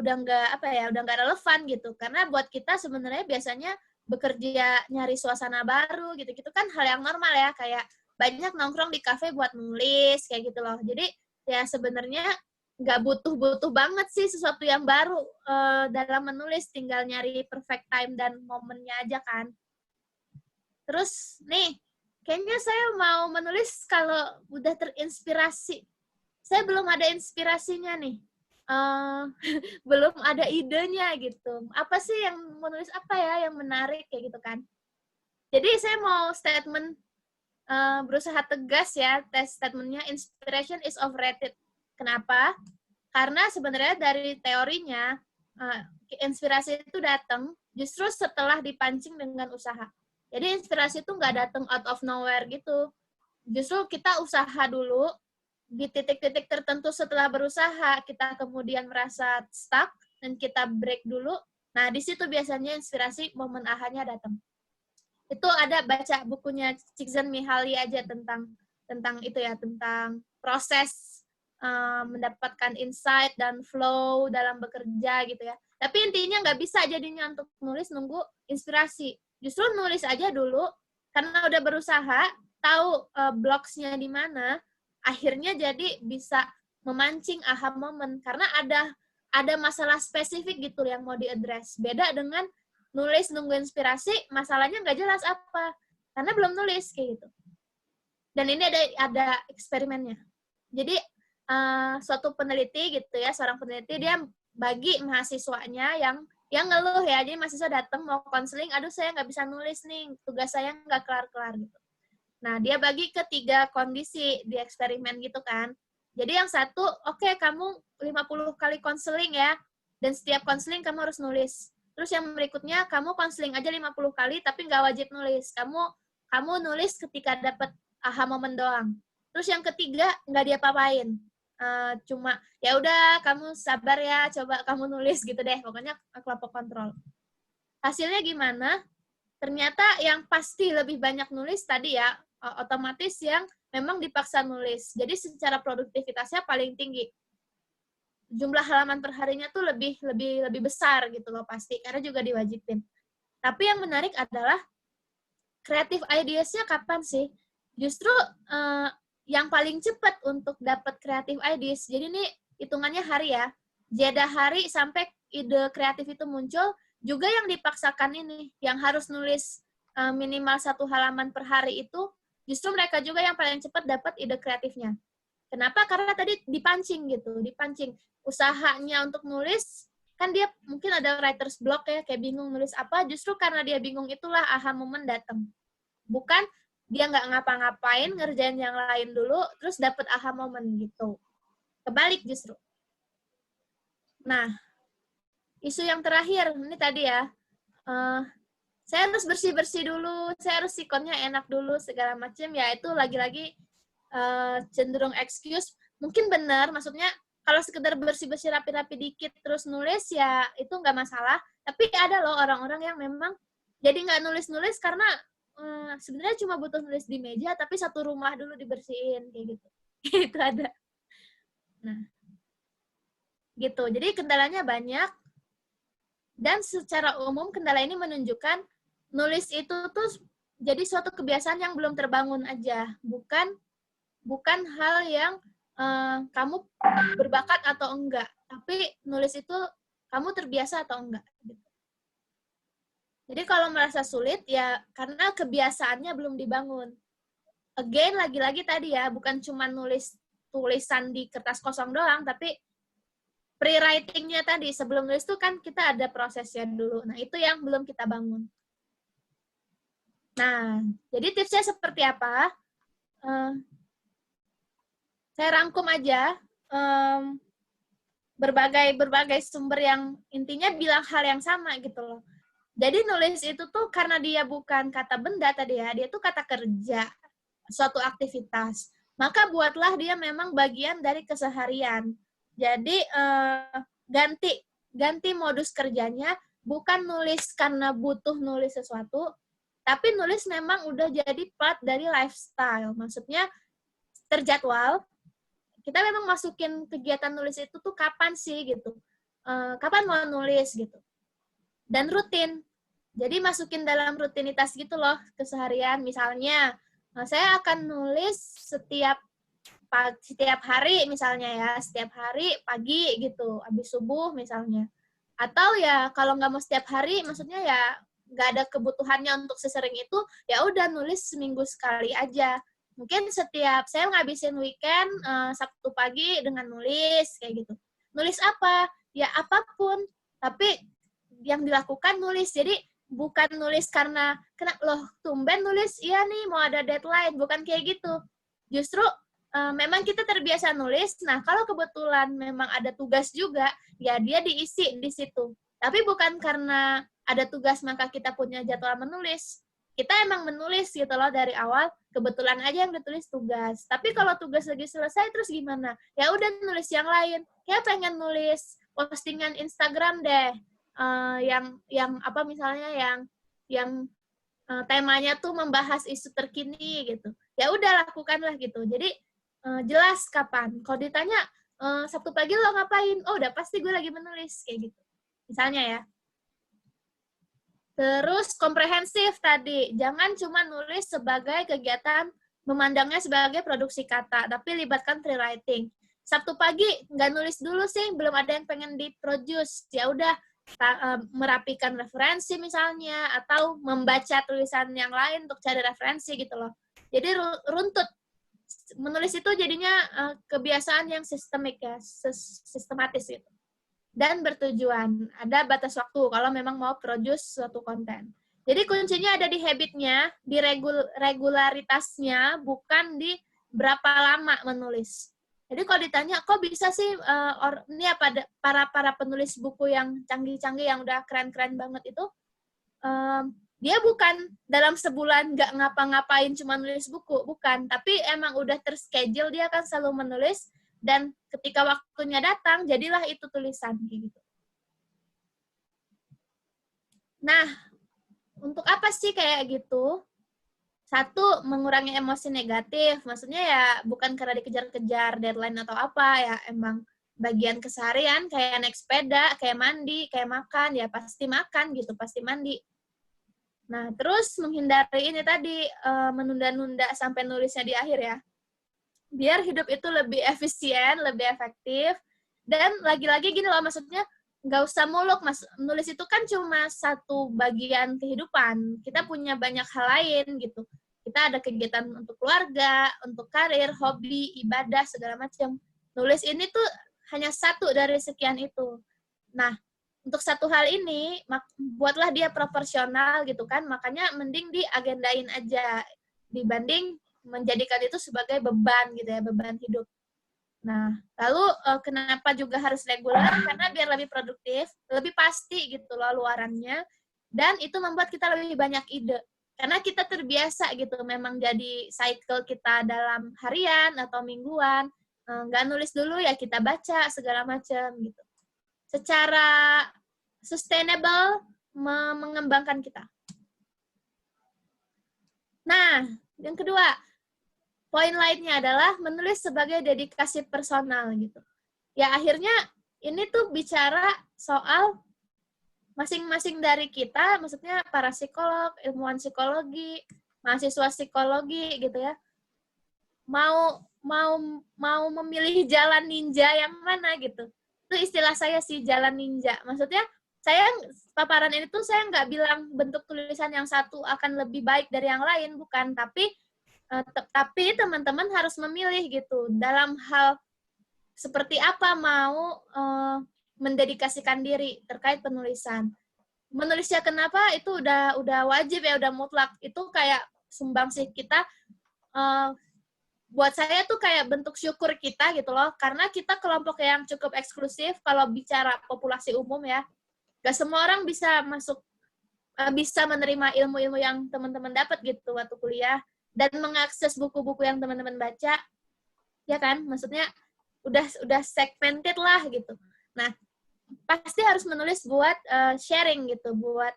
nggak relevan gitu, karena buat kita sebenarnya biasanya bekerja nyari suasana baru gitu kan hal yang normal ya, kayak banyak nongkrong di kafe buat nulis kayak gitu loh. Jadi ya sebenarnya nggak butuh banget sih sesuatu yang baru dalam menulis, tinggal nyari perfect time dan momennya aja kan. Terus nih, kayaknya saya mau menulis kalau udah terinspirasi. Saya belum ada inspirasinya nih. Belum ada idenya gitu. Apa sih yang menulis apa ya yang menarik kayak gitu kan. Jadi saya mau statement berusaha tegas ya, statementnya inspiration is overrated. Kenapa? Karena sebenarnya dari teorinya inspirasi itu datang justru setelah dipancing dengan usaha. Jadi inspirasi itu nggak datang out of nowhere gitu. Justru kita usaha dulu, di titik-titik tertentu setelah berusaha, kita kemudian merasa stuck, dan kita break dulu. Nah, di situ biasanya inspirasi momen ahanya datang. Itu ada baca bukunya Csikszentmihalyi aja tentang itu ya, tentang proses mendapatkan insight dan flow dalam bekerja gitu ya. Tapi intinya nggak bisa jadinya untuk nulis nunggu inspirasi. Justru nulis aja dulu, karena udah berusaha, tahu blocks-nya di mana, akhirnya jadi bisa memancing aha moment, karena ada masalah spesifik gitu yang mau diaddress. Beda dengan nulis nunggu inspirasi, masalahnya nggak jelas apa, karena belum nulis kayak gitu. Dan ini ada eksperimennya. Jadi suatu peneliti gitu ya, seorang peneliti, dia bagi mahasiswanya yang ngeluh ya, jadi mahasiswa datang mau konseling, aduh saya nggak bisa nulis nih, tugas saya nggak kelar-kelar gitu. Nah, dia bagi ke 3 kondisi di eksperimen gitu kan. Jadi yang satu, oke, kamu 50 kali konseling ya, dan setiap konseling kamu harus nulis. Terus yang berikutnya, kamu konseling aja 50 kali, tapi nggak wajib nulis. Kamu nulis ketika dapat aha momen doang. Terus yang ketiga, nggak diapa-apain. Cuma, ya udah, kamu sabar ya, coba kamu nulis gitu deh. Pokoknya kelompok kontrol. Hasilnya gimana? Ternyata yang pasti lebih banyak nulis tadi ya, otomatis yang memang dipaksa nulis. Jadi secara produktivitasnya paling tinggi. Jumlah halaman perharinya tuh lebih besar gitu loh pasti, karena juga diwajibin. Tapi yang menarik adalah creative ideas-nya kapan sih? Justru yang paling cepat untuk dapat creative ideas. Jadi ini hitungannya hari ya. Jeda hari sampai ide kreatif itu muncul, juga yang dipaksakan ini, yang harus nulis minimal 1 halaman per hari itu, justru mereka juga yang paling cepat dapat ide kreatifnya. Kenapa? Karena tadi dipancing gitu, dipancing. Usahanya untuk nulis, kan dia mungkin ada writer's block ya, kayak bingung nulis apa, justru karena dia bingung itulah aha moment datang. Bukan dia nggak ngapa-ngapain, ngerjain yang lain dulu, terus dapat aha moment gitu. Kebalik justru. Nah, isu yang terakhir, ini tadi ya, saya harus bersih-bersih dulu, saya harus sikonnya enak dulu, segala macam, ya itu lagi-lagi cenderung excuse. Mungkin benar, maksudnya kalau sekedar bersih-bersih rapi-rapi dikit terus nulis, ya itu nggak masalah. Tapi ada loh orang-orang yang memang jadi nggak nulis-nulis karena sebenarnya cuma butuh nulis di meja, tapi satu rumah dulu dibersihin kayak gitu. Itu ada. Nah, gitu. Jadi kendalanya banyak. Dan secara umum kendala ini menunjukkan nulis itu tuh jadi suatu kebiasaan yang belum terbangun aja, bukan hal yang kamu berbakat atau enggak, tapi nulis itu kamu terbiasa atau enggak. Jadi kalau merasa sulit ya karena kebiasaannya belum dibangun. Again, lagi-lagi tadi ya, bukan cuma nulis tulisan di kertas kosong doang, tapi pre-writing-nya tadi, sebelum nulis tuh kan kita ada prosesnya dulu. Nah, itu yang belum kita bangun. Nah, jadi tipsnya seperti apa? Saya rangkum aja berbagai sumber yang intinya bilang hal yang sama gitu loh. Jadi nulis itu tuh karena dia bukan kata benda tadi ya, dia tuh kata kerja, suatu aktivitas. Maka buatlah dia memang bagian dari keseharian. Jadi ganti modus kerjanya, bukan nulis karena butuh nulis sesuatu, tapi nulis memang udah jadi part dari lifestyle. Maksudnya terjadwal, kita memang masukin kegiatan nulis itu tuh kapan sih gitu. Kapan mau nulis gitu. Dan rutin. Jadi masukin dalam rutinitas gitu loh keseharian. Misalnya, saya akan nulis setiap hari misalnya ya, setiap hari pagi gitu, habis subuh misalnya. Atau ya kalau nggak mau setiap hari, maksudnya ya nggak ada kebutuhannya untuk sesering itu, ya udah nulis seminggu sekali aja. Mungkin setiap saya ngabisin weekend Sabtu pagi dengan nulis kayak gitu. Nulis apa? Ya apapun, tapi yang dilakukan nulis. Jadi bukan nulis karena loh tumben nulis, iya nih mau ada deadline, bukan kayak gitu. Justru memang kita terbiasa nulis, nah kalau kebetulan memang ada tugas juga, ya dia diisi di situ. Tapi bukan karena ada tugas maka kita punya jadwal menulis. Kita emang menulis gitu loh dari awal, kebetulan aja yang ditulis tugas. Tapi kalau tugas lagi selesai terus gimana? Ya udah nulis yang lain. Kayak pengen nulis postingan Instagram deh. Yang apa misalnya yang temanya tuh membahas isu terkini gitu. Ya udah lakukanlah gitu. Jadi jelas kapan. Kalau ditanya Sabtu pagi lo ngapain? Oh, udah pasti gue lagi menulis kayak gitu. Misalnya ya. Terus komprehensif tadi. Jangan cuma nulis sebagai kegiatan memandangnya sebagai produksi kata, tapi libatkan pre-writing. Sabtu pagi nggak nulis dulu sih, belum ada yang pengen diproduce. Ya udah merapikan referensi misalnya, atau membaca tulisan yang lain untuk cari referensi gitu loh. Jadi runtut. Menulis itu jadinya kebiasaan yang sistemik ya, sistematis gitu. Dan bertujuan. Ada batas waktu kalau memang mau produce suatu konten. Jadi kuncinya ada di habitnya, di regularitasnya, bukan di berapa lama menulis. Jadi kalau ditanya, kok bisa sih ini apa para penulis buku yang canggih-canggih, yang udah keren-keren banget itu, dia bukan dalam sebulan nggak ngapa-ngapain cuma nulis buku, bukan. Tapi emang udah terschedule, dia akan selalu menulis, dan ketika waktunya datang, jadilah itu tulisan. Gitu. Nah, untuk apa sih kayak gitu? Satu, mengurangi emosi negatif. Maksudnya ya bukan karena dikejar-kejar deadline atau apa, ya emang bagian keseharian, kayak naik sepeda, kayak mandi, kayak makan, ya pasti makan gitu, pasti mandi. Nah, terus menghindari ini tadi, menunda-nunda sampai nulisnya di akhir ya. Biar hidup itu lebih efisien, lebih efektif, dan lagi-lagi gini loh, maksudnya nggak usah muluk, Mas. Nulis itu kan cuma satu bagian kehidupan. Kita punya banyak hal lain gitu. Kita ada kegiatan untuk keluarga, untuk karir, hobi, ibadah, segala macam. Nulis ini tuh hanya satu dari sekian itu. Nah, untuk satu hal ini, buatlah dia proporsional gitu kan, makanya mending diagendain aja, dibanding menjadikan itu sebagai beban gitu ya, beban hidup. Nah, lalu kenapa juga harus reguler? Karena biar lebih produktif, lebih pasti gitu loh luarannya, dan itu membuat kita lebih banyak ide. Karena kita terbiasa gitu, memang jadi cycle kita dalam harian atau mingguan, nggak nulis dulu ya kita baca, segala macam gitu. Secara sustainable mengembangkan kita. Nah, yang kedua, poin lainnya adalah menulis sebagai dedikasi personal gitu. Ya akhirnya ini tuh bicara soal masing-masing dari kita, maksudnya para psikolog, ilmuwan psikologi, mahasiswa psikologi gitu ya, mau mau mau memilih jalan ninja yang mana gitu. Itu istilah saya sih, jalan ninja. Maksudnya saya paparan ini tuh saya nggak bilang bentuk tulisan yang satu akan lebih baik dari yang lain, bukan. Tapi teman-teman harus memilih gitu dalam hal seperti apa mau mendedikasikan diri terkait penulisan. Menulisnya kenapa itu udah wajib ya, udah mutlak. Itu kayak sumbangsih kita. Buat saya tuh kayak bentuk syukur kita gitu loh, karena kita kelompok yang cukup eksklusif kalau bicara populasi umum ya. Gak semua orang bisa masuk, bisa menerima ilmu-ilmu yang teman-teman dapat gitu waktu kuliah, dan mengakses buku-buku yang teman-teman baca, ya kan? Maksudnya udah segmented lah gitu. Nah, pasti harus menulis buat sharing gitu, buat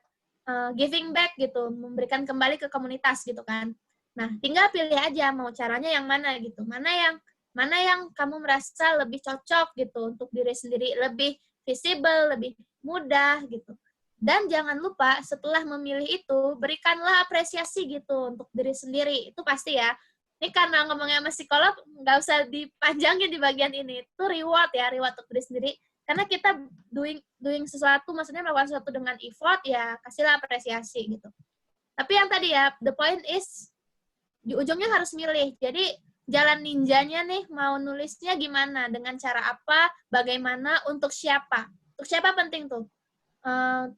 giving back gitu, memberikan kembali ke komunitas gitu kan. Nah, tinggal pilih aja mau caranya yang mana gitu. Mana yang kamu merasa lebih cocok gitu untuk diri sendiri, lebih visible, lebih mudah gitu. Dan jangan lupa setelah memilih itu, berikanlah apresiasi gitu untuk diri sendiri. Itu pasti ya. Ini karena ngomongnya sama psikolog, nggak usah dipanjangin di bagian ini. Itu reward ya, reward untuk diri sendiri. Karena kita doing sesuatu, maksudnya melakukan sesuatu dengan effort, ya kasihlah apresiasi gitu. Tapi yang tadi ya, the point is, di ujungnya harus milih. Jadi jalan ninjanya nih, mau nulisnya gimana, dengan cara apa, bagaimana, untuk siapa. Untuk siapa penting tuh.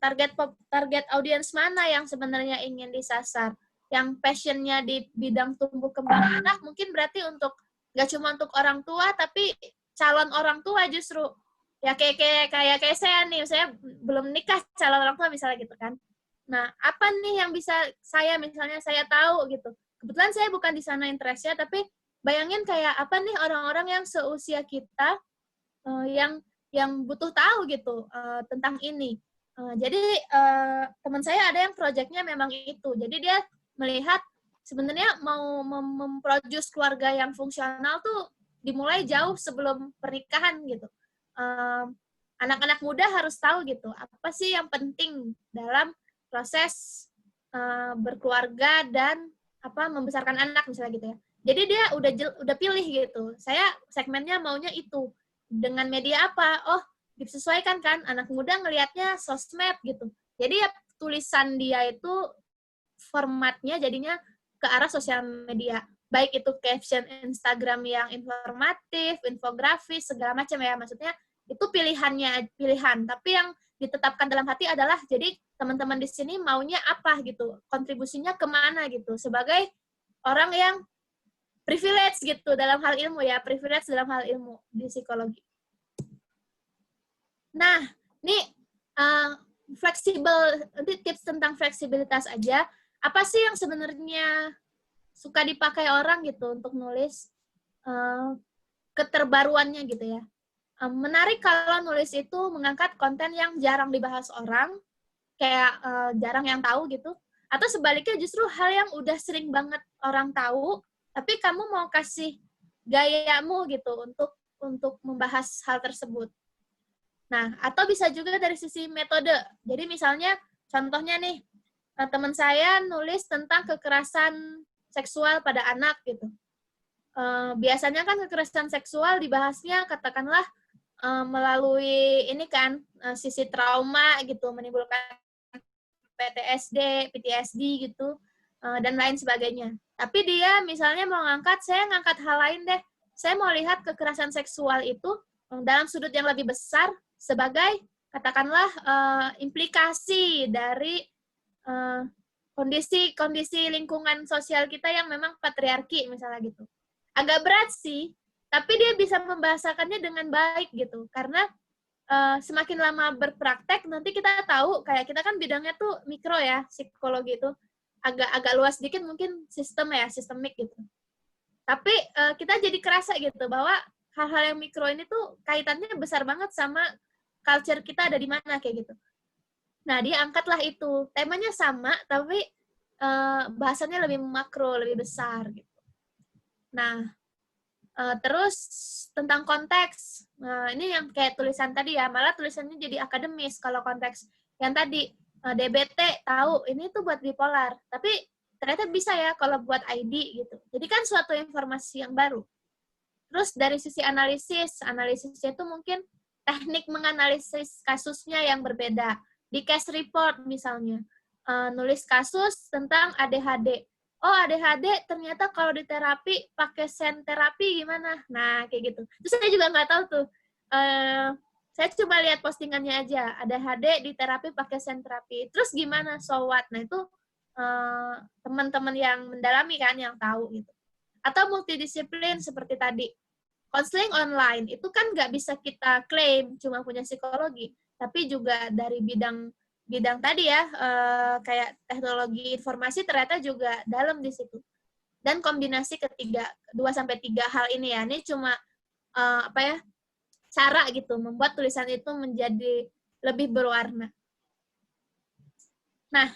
Target audiens mana yang sebenarnya ingin disasar. Yang passionnya di bidang tumbuh kembang anak, mungkin berarti gak cuma untuk orang tua, tapi calon orang tua justru. Ya kayak saya nih, saya belum nikah, calon orang tua misalnya gitu kan. Nah, apa nih yang bisa saya tahu gitu. Kebetulan saya bukan di sana interestnya, tapi bayangin kayak apa nih orang-orang yang seusia kita yang butuh tahu gitu tentang ini. Jadi teman saya ada yang proyeknya memang itu. Jadi dia melihat sebenarnya mau memproduce keluarga yang fungsional tuh dimulai jauh sebelum pernikahan gitu. Anak-anak muda harus tahu gitu apa sih yang penting dalam proses berkeluarga dan membesarkan anak misalnya gitu ya. Jadi dia udah pilih gitu. Saya segmennya maunya itu. Dengan media apa? Oh, disesuaikan kan anak muda ngelihatnya sosmed gitu. Jadi ya tulisan dia itu formatnya jadinya ke arah sosial media. Baik itu caption Instagram yang informatif, infografis, segala macam ya. Maksudnya itu pilihan. Tapi yang ditetapkan dalam hati adalah jadi teman-teman di sini maunya apa gitu, kontribusinya kemana gitu, sebagai orang yang privilege gitu dalam hal ilmu ya, privilege dalam hal ilmu di psikologi. Nah, ini fleksibel, nanti tips tentang fleksibilitas aja. Apa sih yang sebenarnya suka dipakai orang gitu untuk nulis, keterbaruannya gitu ya. Menarik kalau nulis itu mengangkat konten yang jarang dibahas orang, kayak jarang yang tahu gitu, atau sebaliknya justru hal yang udah sering banget orang tahu, tapi kamu mau kasih gayamu gitu untuk membahas hal tersebut. Nah, atau bisa juga dari sisi metode. Jadi misalnya, contohnya nih, teman saya nulis tentang kekerasan seksual pada anak gitu. Biasanya kan kekerasan seksual dibahasnya katakanlah melalui ini kan sisi trauma gitu, menimbulkan PTSD gitu, dan lain sebagainya. Tapi dia misalnya mau saya ngangkat hal lain deh. Saya mau lihat kekerasan seksual itu dalam sudut yang lebih besar sebagai katakanlah implikasi dari kondisi lingkungan sosial kita yang memang patriarki misalnya gitu. Agak berat sih, tapi dia bisa membahasakannya dengan baik gitu, karena semakin lama berpraktek nanti kita tahu, kayak kita kan bidangnya tuh mikro ya, psikologi itu agak luas sedikit mungkin sistemik gitu. Tapi kita jadi kerasa gitu bahwa hal-hal yang mikro ini tuh kaitannya besar banget sama culture kita ada di mana kayak gitu. Nah, dia angkatlah itu. Temanya sama, tapi bahasannya lebih makro, lebih besar gitu. Nah, terus tentang konteks, ini yang kayak tulisan tadi ya, malah tulisannya jadi akademis kalau konteks yang tadi DBT tahu ini tuh buat bipolar, tapi ternyata bisa ya kalau buat ID gitu. Jadi kan suatu informasi yang baru. Terus dari sisi analisisnya itu mungkin teknik menganalisis kasusnya yang berbeda. Di case report misalnya, nulis kasus tentang ADHD. Oh, ADHD ternyata kalau di terapi pakai sen terapi gimana? Nah, kayak gitu. Terus saya juga nggak tahu tuh. Saya cuma lihat postingannya aja. ADHD di terapi pakai sen terapi. Terus gimana? So what? Nah, itu teman-teman yang mendalami kan yang tahu gitu. Atau multidisiplin seperti tadi. Konseling online itu kan nggak bisa kita klaim cuma punya psikologi, tapi juga dari bidang tadi ya, kayak teknologi informasi ternyata juga dalam di situ. Dan kombinasi ketiga 2-3 hal ini ya, ini cuma cara gitu membuat tulisan itu menjadi lebih berwarna. Nah,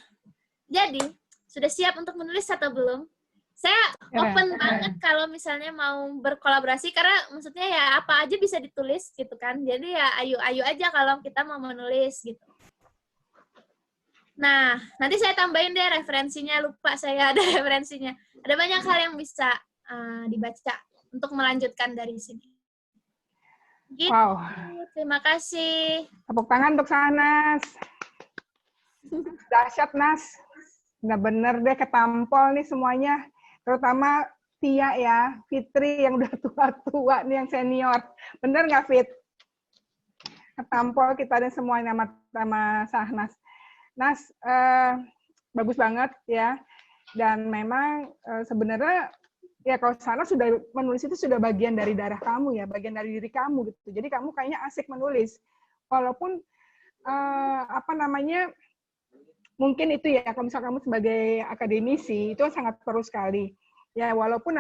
jadi sudah siap untuk menulis atau belum? Saya open banget kalau misalnya mau berkolaborasi, karena maksudnya ya apa aja bisa ditulis gitu kan. Jadi ya ayo aja kalau kita mau menulis gitu. Nah, nanti saya tambahin deh referensinya, lupa saya ada referensinya. Ada banyak hal yang bisa dibaca untuk melanjutkan dari sini. Gitu. Wow. Terima kasih. Tepuk tangan untuk Sahnas. Dahsyat, Nas. Bener-bener deh ketampol nih semuanya. Terutama Tia ya, Fitri yang udah tua-tua nih, yang senior. Bener nggak, Fit? Ketampol kita dan semuanya sama Sahnas. Nas, bagus banget ya. Dan memang sebenarnya ya kalau Sahnas sudah menulis itu sudah bagian dari darah kamu ya, bagian dari diri kamu gitu. Jadi kamu kayaknya asik menulis. Walaupun mungkin itu ya, kalau misalnya kamu sebagai akademisi, itu sangat perlu sekali. Ya, walaupun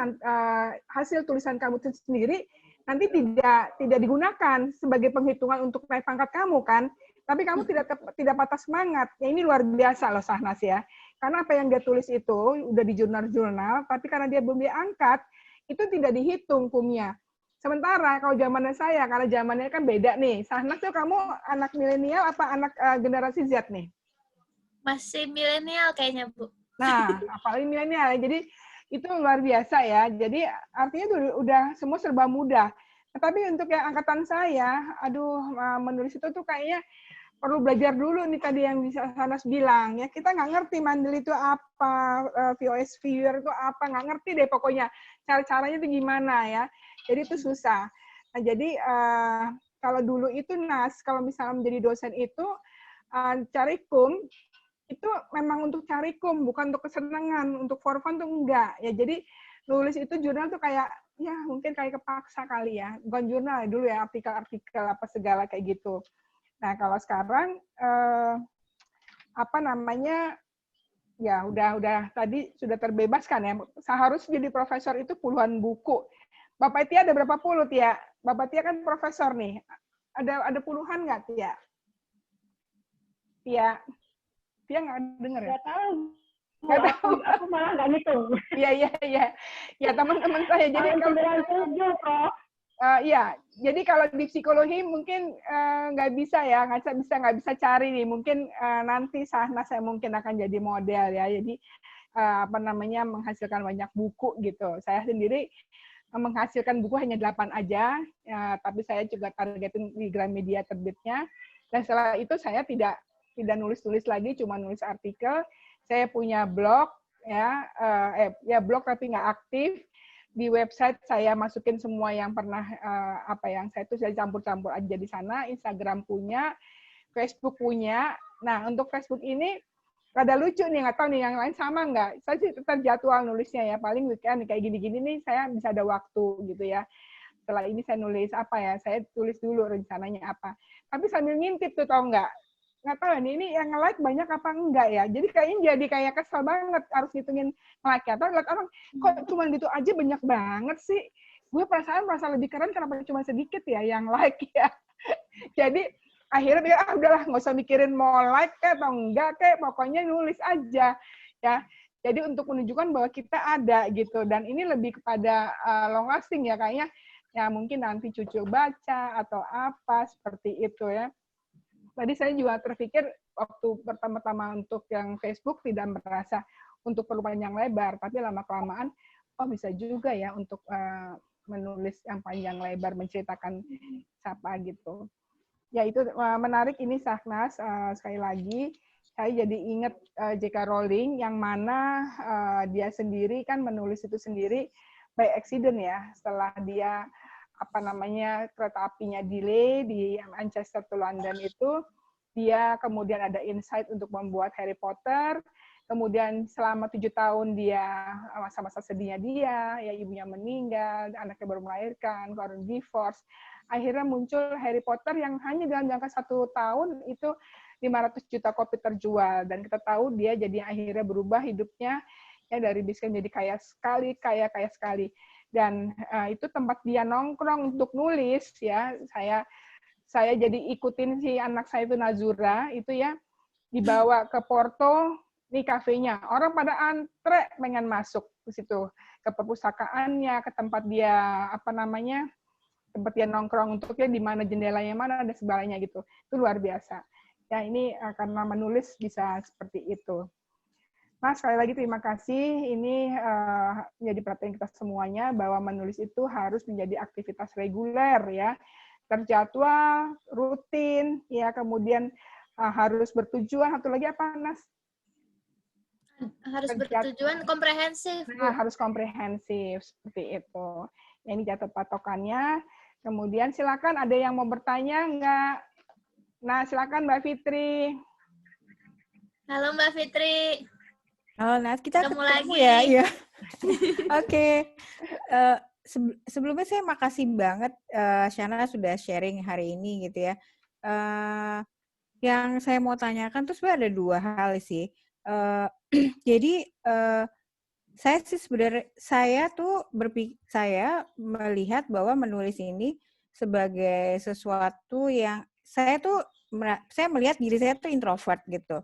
hasil tulisan kamu itu sendiri nanti tidak digunakan sebagai penghitungan untuk naik pangkat kamu kan, tapi kamu tidak patah semangat. Ya, ini luar biasa loh Sahnas ya. Karena apa yang dia tulis itu udah di jurnal-jurnal, tapi karena dia belum diangkat, itu tidak dihitung kumnya. Sementara kalau zamannya saya, karena zamannya kan beda nih. Sahnas tuh kamu anak milenial apa anak generasi Z nih? Masih milenial kayaknya, Bu. Nah, apalagi milenial. Jadi itu luar biasa ya. Jadi artinya itu udah semua serba mudah. Tapi untuk yang angkatan saya, menulis itu tuh kayaknya perlu belajar dulu nih tadi yang bisa Sahnas bilang. Ya kita nggak ngerti Mandel itu apa, VOS viewer itu apa, nggak ngerti deh pokoknya. Cara-caranya itu gimana ya. Jadi itu susah. Nah jadi kalau dulu itu Nas, kalau misalnya menjadi dosen itu, carikum, itu memang untuk carikum, bukan untuk kesenangan, untuk for fun tuh enggak. Ya jadi nulis itu jurnal tuh kayak ya mungkin kayak kepaksa kali ya. Bukan jurnal ya dulu ya, artikel-artikel apa segala kayak gitu. Nah, kalau sekarang ya udah tadi sudah terbebaskan ya. Seharusnya jadi profesor itu puluhan buku. Bapak Tia ada berapa puluh, Tia? Bapak Tia kan profesor nih. Ada puluhan nggak, Tia? Tia nggak denger ya? Nggak tahu. Aku malah nggak ngitung. Iya. Ya teman-teman saya. Jadi kalau 97, Prof. Iya, jadi kalau di psikologi mungkin nggak bisa ya, nggak bisa cari nih. Mungkin nanti Sahnas saya mungkin akan jadi model ya. Jadi menghasilkan banyak buku gitu. Saya sendiri menghasilkan buku hanya 8 aja, ya, tapi saya juga targetin di Gramedia terbitnya. Dan setelah itu saya tidak nulis-nulis lagi, cuma nulis artikel. Saya punya blog ya, blog tapi nggak aktif. Di website saya masukin semua yang pernah yang saya tulis, saya campur-campur aja di sana. Instagram punya, Facebook punya. Nah, untuk Facebook ini rada lucu nih, nggak tahu nih yang lain sama nggak. Saya sih tetap jadwal nulisnya ya, paling weekend kayak gini-gini nih saya bisa ada waktu gitu ya. Setelah ini saya nulis saya tulis dulu rencananya apa. Tapi sambil ngintip tuh, tau nggak tahu ini yang nge-like banyak apa enggak ya. Jadi kayaknya kayak kesel banget harus ngitungin like atau lihat orang kok cuma gitu aja banyak banget sih. Gue merasa lebih keren kenapa cuma sedikit ya yang like ya. Jadi akhirnya udahlah nggak usah mikirin mau like kayak atau enggak kayak pokoknya nulis aja ya. Jadi untuk menunjukkan bahwa kita ada gitu, dan ini lebih kepada long lasting ya kayaknya, ya mungkin nanti cucu baca atau apa seperti itu ya. Tadi saya juga terpikir waktu pertama-tama untuk yang Facebook tidak merasa untuk perlu panjang lebar, tapi lama-kelamaan oh bisa juga ya untuk menulis yang panjang lebar menceritakan siapa gitu. Ya itu menarik ini Saknas, sekali lagi saya jadi ingat J.K. Rowling yang mana dia sendiri kan menulis itu sendiri by accident ya, setelah dia kereta apinya delay di Manchester to London itu, dia kemudian ada insight untuk membuat Harry Potter. Kemudian selama 7 tahun dia masa-masa sedihnya dia, ya ibunya meninggal, anaknya baru melahirkan, baru divorce. Akhirnya muncul Harry Potter yang hanya dalam jangka 1 tahun itu 500 juta kopi terjual, dan kita tahu dia jadi akhirnya berubah hidupnya ya dari miskin jadi kaya sekali, dan itu tempat dia nongkrong untuk nulis ya. Saya jadi ikutin si anak saya itu Nazura itu ya, dibawa ke Porto nih kafenya, orang pada antre pengen masuk ke situ, ke perpustakaannya, ke tempat dia tempat dia nongkrong untuknya di mana, jendelanya mana, dan segalanya gitu. Itu luar biasa. Ya ini karena menulis bisa seperti itu. Mas, sekali lagi terima kasih. Ini menjadi perhatian kita semuanya bahwa menulis itu harus menjadi aktivitas reguler ya, terjadwal, rutin, ya kemudian harus bertujuan. Satu lagi apa, Nas? Harus bertujuan komprehensif. Nah, harus komprehensif seperti itu. Ya, ini catat patokannya. Kemudian silakan ada yang mau bertanya nggak? Nah, silakan Mbak Fitri. Halo Mbak Fitri. Halo Nas, kita Ketemu ketemu lagi. ya. Iya. Oke. Sebelumnya saya makasih banget Shana sudah sharing hari ini gitu ya. Yang saya mau tanyakan tuh sebenarnya ada 2 hal sih. Jadi saya melihat bahwa menulis ini sebagai sesuatu yang saya melihat diri saya tuh introvert gitu.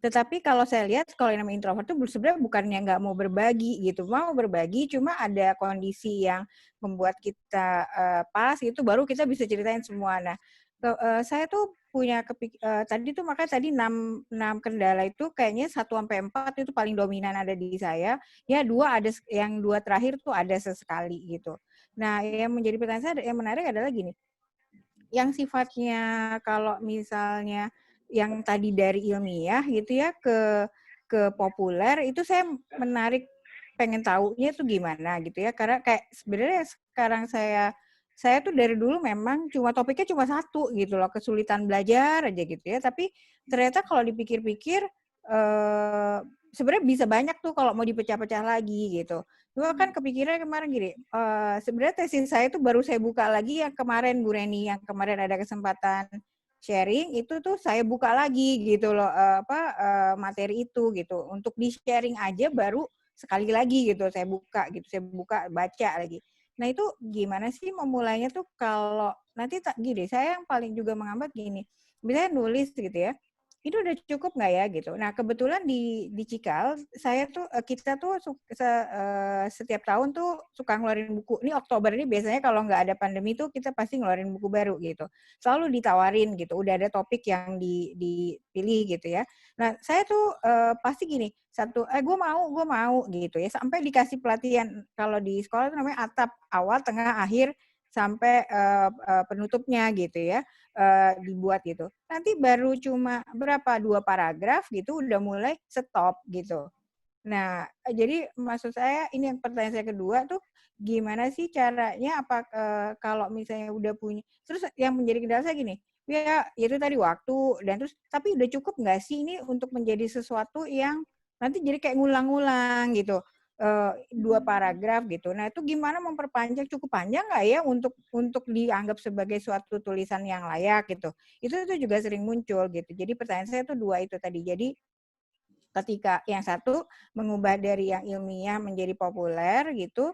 Tetapi kalau saya lihat kalau yang namanya introvert tuh sebenarnya bukannya nggak mau berbagi gitu, mau berbagi, cuma ada kondisi yang membuat kita pas itu baru kita bisa ceritain semua. Nah, saya tuh punya tadi tuh makanya tadi 6 kendala itu kayaknya 1-4 itu paling dominan ada di saya. Ya 2 terakhir tuh ada sesekali gitu. Nah, yang menjadi pertanyaan saya yang menarik adalah gini. Yang sifatnya kalau misalnya yang tadi dari ilmiah gitu ya ke populer itu saya menarik pengen taunya tuh gimana gitu ya. Karena kayak sebenarnya sekarang saya tuh dari dulu memang topiknya cuma satu gitu loh, kesulitan belajar aja gitu ya. Tapi ternyata kalau dipikir-pikir sebenarnya bisa banyak tuh kalau mau dipecah-pecah lagi gitu. Cuma kan kepikiran kemarin gini, sebenarnya tesis saya tuh baru saya buka lagi yang kemarin Bu Reni, yang kemarin ada kesempatan sharing, itu tuh saya buka lagi gitu loh, materi itu gitu. Untuk di-sharing aja baru sekali lagi gitu, saya buka, baca lagi. Nah itu gimana sih memulainya tuh kalau nanti gini, saya yang paling juga menghambat gini, misalnya nulis gitu ya, itu udah cukup nggak ya gitu. Nah kebetulan di Cikal kita tuh setiap tahun tuh suka ngeluarin buku. Ini Oktober ini biasanya kalau nggak ada pandemi tuh kita pasti ngeluarin buku baru gitu. Selalu ditawarin gitu. Udah ada topik yang dipilih gitu ya. Nah saya tuh pasti gini, gue mau gitu ya. Sampai dikasih pelatihan kalau di sekolah itu namanya atap awal, tengah, akhir sampai penutupnya gitu ya. Dibuat gitu. Nanti baru cuma 2 paragraf gitu udah mulai stop gitu. Nah, jadi maksud saya ini yang pertanyaan saya kedua tuh gimana sih caranya kalau misalnya udah punya, terus yang menjadi kendala saya gini, ya itu tadi waktu dan terus tapi udah cukup nggak sih ini untuk menjadi sesuatu yang nanti jadi kayak ngulang-ngulang gitu. 2 paragraf gitu. Nah itu gimana memperpanjang, cukup panjang nggak ya untuk dianggap sebagai suatu tulisan yang layak gitu. Itu juga sering muncul gitu. Jadi pertanyaan saya tuh 2 itu tadi. Jadi ketika yang satu mengubah dari yang ilmiah menjadi populer gitu,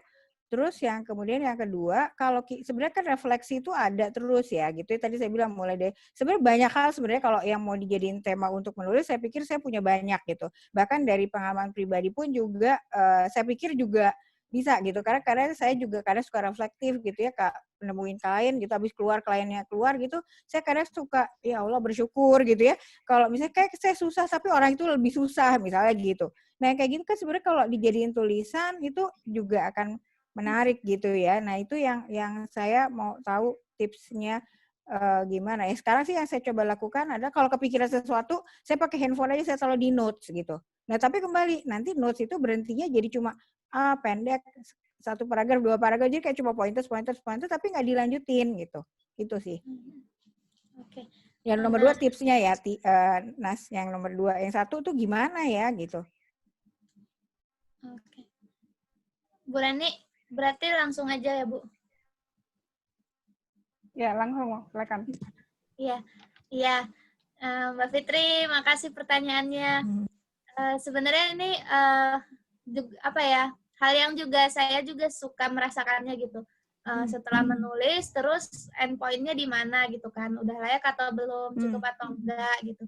Terus yang kemudian yang kedua, kalau sebenarnya kan refleksi itu ada terus ya gitu ya. Tadi saya bilang mulai dari sebenarnya banyak hal sebenarnya kalau yang mau dijadiin tema untuk menulis, saya pikir saya punya banyak gitu. Bahkan dari pengalaman pribadi pun juga saya pikir juga bisa gitu. Karena saya juga kadang suka reflektif gitu ya, Kak, nemuin klien gitu, habis keluar kliennya keluar gitu, saya kadang suka ya Allah bersyukur gitu ya. Kalau misalnya kayak saya susah tapi orang itu lebih susah misalnya gitu. Nah, kayak gitu kan sebenarnya kalau dijadiin tulisan itu juga akan menarik gitu ya. Nah, itu yang saya mau tahu tipsnya gimana ya. Sekarang sih yang saya coba lakukan adalah kalau kepikiran sesuatu, saya pakai handphone aja, saya taruh di notes gitu. Nah, tapi kembali, nanti notes itu berhentinya jadi cuma pendek, 1 paragraf, 2 paragraf, jadi kayak cuma pointers, tapi nggak dilanjutin gitu. Itu sih. Oke. Yang nomor 2 tipsnya ya, Nas, yang nomor 2. Yang 1 tuh gimana ya gitu. Oke. Bu Reni, berarti langsung aja ya, Bu? Ya, langsung, silakan. Iya. Mbak Fitri, makasih pertanyaannya. Sebenarnya ini apa ya, hal yang juga saya juga suka merasakannya gitu. Setelah menulis, terus endpoint-nya di mana gitu kan, udah layak atau belum, cukup atau enggak gitu.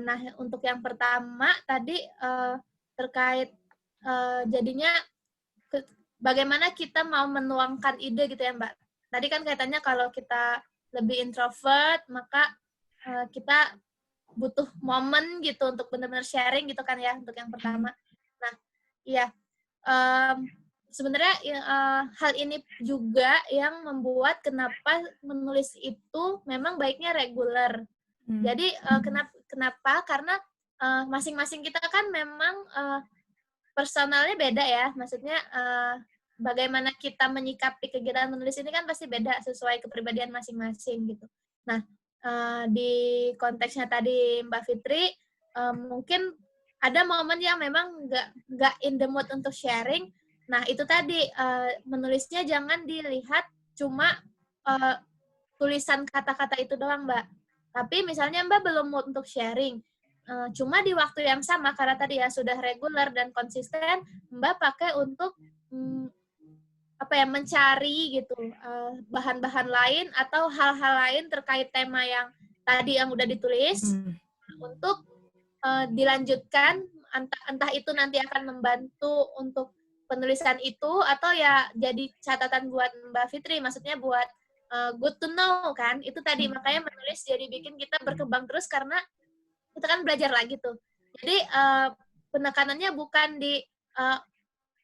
Nah, untuk yang pertama tadi terkait jadinya bagaimana kita mau menuangkan ide gitu ya, Mbak. Tadi kan kaitannya kalau kita lebih introvert, maka kita butuh momen gitu untuk benar-benar sharing gitu kan ya, untuk yang pertama. Nah, iya. Sebenarnya hal ini juga yang membuat kenapa menulis itu memang baiknya reguler. Jadi kenapa? Karena masing-masing kita kan memang personalnya beda ya. Maksudnya bagaimana kita menyikapi kegiatan menulis ini kan pasti beda sesuai kepribadian masing-masing gitu. Nah, di konteksnya tadi Mbak Fitri, mungkin ada momen yang memang nggak in the mood untuk sharing. Nah, itu tadi menulisnya jangan dilihat cuma tulisan kata-kata itu doang, Mbak. Tapi misalnya Mbak belum mood untuk sharing, cuma di waktu yang sama karena tadi ya sudah reguler dan konsisten, Mbak pakai untuk mencari gitu bahan-bahan lain atau hal-hal lain terkait tema yang tadi yang udah ditulis untuk dilanjutkan, entah itu nanti akan membantu untuk penulisan itu atau ya jadi catatan buat Mbak Fitri, maksudnya buat good to know kan, itu tadi makanya menulis jadi bikin kita berkembang terus karena kita kan belajar lagi tuh. Jadi penekanannya bukan di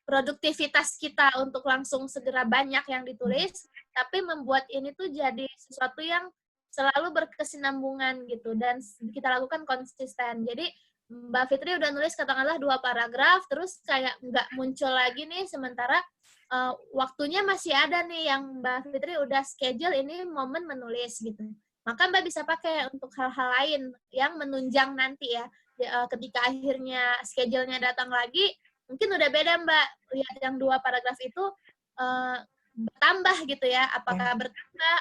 produktivitas kita untuk langsung segera banyak yang ditulis, tapi membuat ini tuh jadi sesuatu yang selalu berkesinambungan gitu dan kita lakukan konsisten. Jadi Mbak Fitri udah nulis katakanlah 2 paragraf, terus kayak nggak muncul lagi nih, sementara waktunya masih ada nih yang Mbak Fitri udah schedule ini momen menulis gitu. Maka Mbak bisa pakai untuk hal-hal lain yang menunjang nanti ya. Ketika akhirnya schedule-nya datang lagi, mungkin udah beda Mbak, lihat yang 2 paragraf itu bertambah gitu ya, apakah bertambah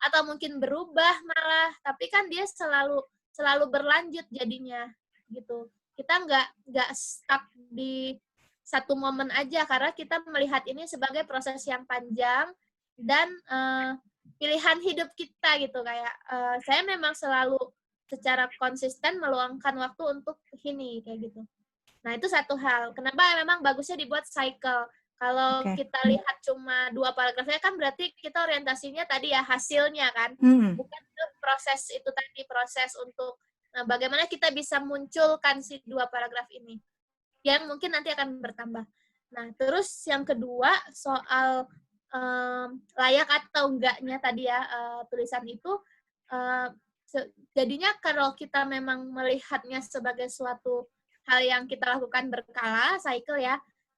atau mungkin berubah malah, tapi kan dia selalu berlanjut jadinya gitu. Kita nggak stuck di satu momen aja karena kita melihat ini sebagai proses yang panjang dan pilihan hidup kita gitu, kayak saya memang selalu secara konsisten meluangkan waktu untuk ini kayak gitu. Nah, itu satu hal. Kenapa memang bagusnya dibuat cycle. Kalau kita lihat cuma 2 paragrafnya kan berarti kita orientasinya tadi ya hasilnya kan. Bukan ke proses itu tadi, proses untuk bagaimana kita bisa munculkan si 2 paragraf ini. Yang mungkin nanti akan bertambah. Nah, terus yang kedua soal layak atau enggaknya tadi ya tulisan itu, jadinya kalau kita memang melihatnya sebagai suatu hal yang kita lakukan berkala, cycle ya.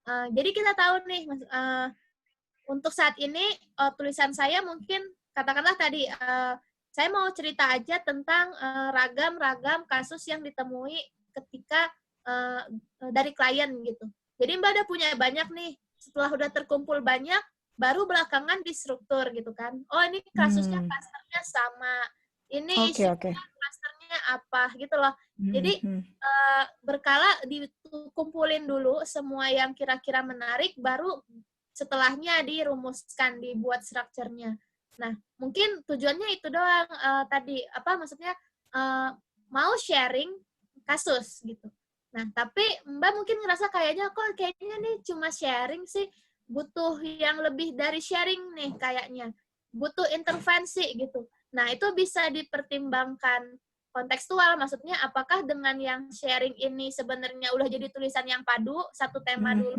Jadi kita tahu nih, untuk saat ini tulisan saya mungkin katakanlah tadi saya mau cerita aja tentang ragam-ragam kasus yang ditemui ketika dari klien gitu. Jadi Mbak udah punya banyak nih. Setelah udah terkumpul banyak, baru belakangan distruktur gitu kan. Oh ini kasusnya klasternya sama. Ini isunya klasternya apa gitu loh. Jadi berkala dikumpulin dulu semua yang kira-kira menarik, baru setelahnya dirumuskan, dibuat strukturnya. Nah, mungkin tujuannya itu doang tadi, maksudnya mau sharing kasus gitu. Nah, tapi Mbak mungkin ngerasa kayaknya nih cuma sharing sih, butuh yang lebih dari sharing nih kayaknya. Butuh intervensi gitu. Nah, itu bisa dipertimbangkan kontekstual, maksudnya apakah dengan yang sharing ini sebenarnya udah jadi tulisan yang padu, satu tema dulu,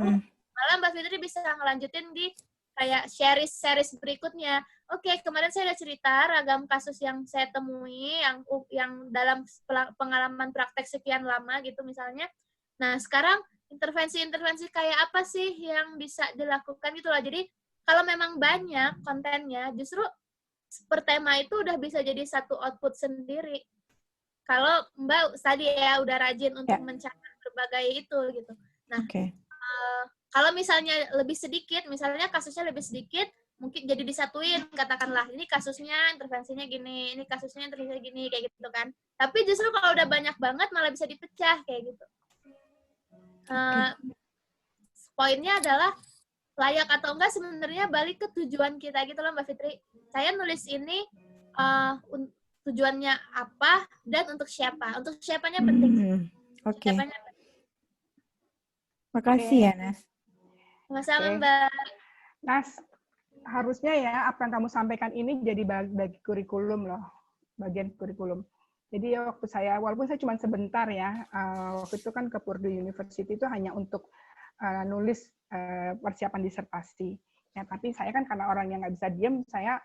malah Mbak Fitri bisa ngelanjutin di kayak series berikutnya. Oke, kemarin saya udah cerita ragam kasus yang saya temui, yang dalam pengalaman praktek sekian lama gitu misalnya. Nah, sekarang intervensi-intervensi kayak apa sih yang bisa dilakukan gitu loh. Jadi, kalau memang banyak kontennya, justru per tema itu udah bisa jadi satu output sendiri. Kalau Mbak tadi ya udah rajin untuk mencatat berbagai itu gitu. Nah, kalau misalnya lebih sedikit, misalnya kasusnya lebih sedikit, mungkin jadi disatuin, katakanlah ini kasusnya intervensinya gini, ini kasusnya intervensinya gini, kayak gitu kan. Tapi justru kalau udah banyak banget malah bisa dipecah kayak gitu. Poinnya adalah layak atau enggak sebenarnya balik ke tujuan kita gitu loh Mbak Fitri. Saya nulis ini tujuannya apa dan untuk siapa. Untuk siapanya penting. Oke. Makasih ya, Nas. Sama-sama, Mbak. Nas, harusnya ya apa yang kamu sampaikan ini jadi bagi kurikulum loh, bagian kurikulum. Jadi waktu walaupun saya cuma sebentar ya, waktu itu kan ke Purdue University itu hanya untuk nulis persiapan disertasi. Ya, tapi saya kan karena orang yang nggak bisa diem, saya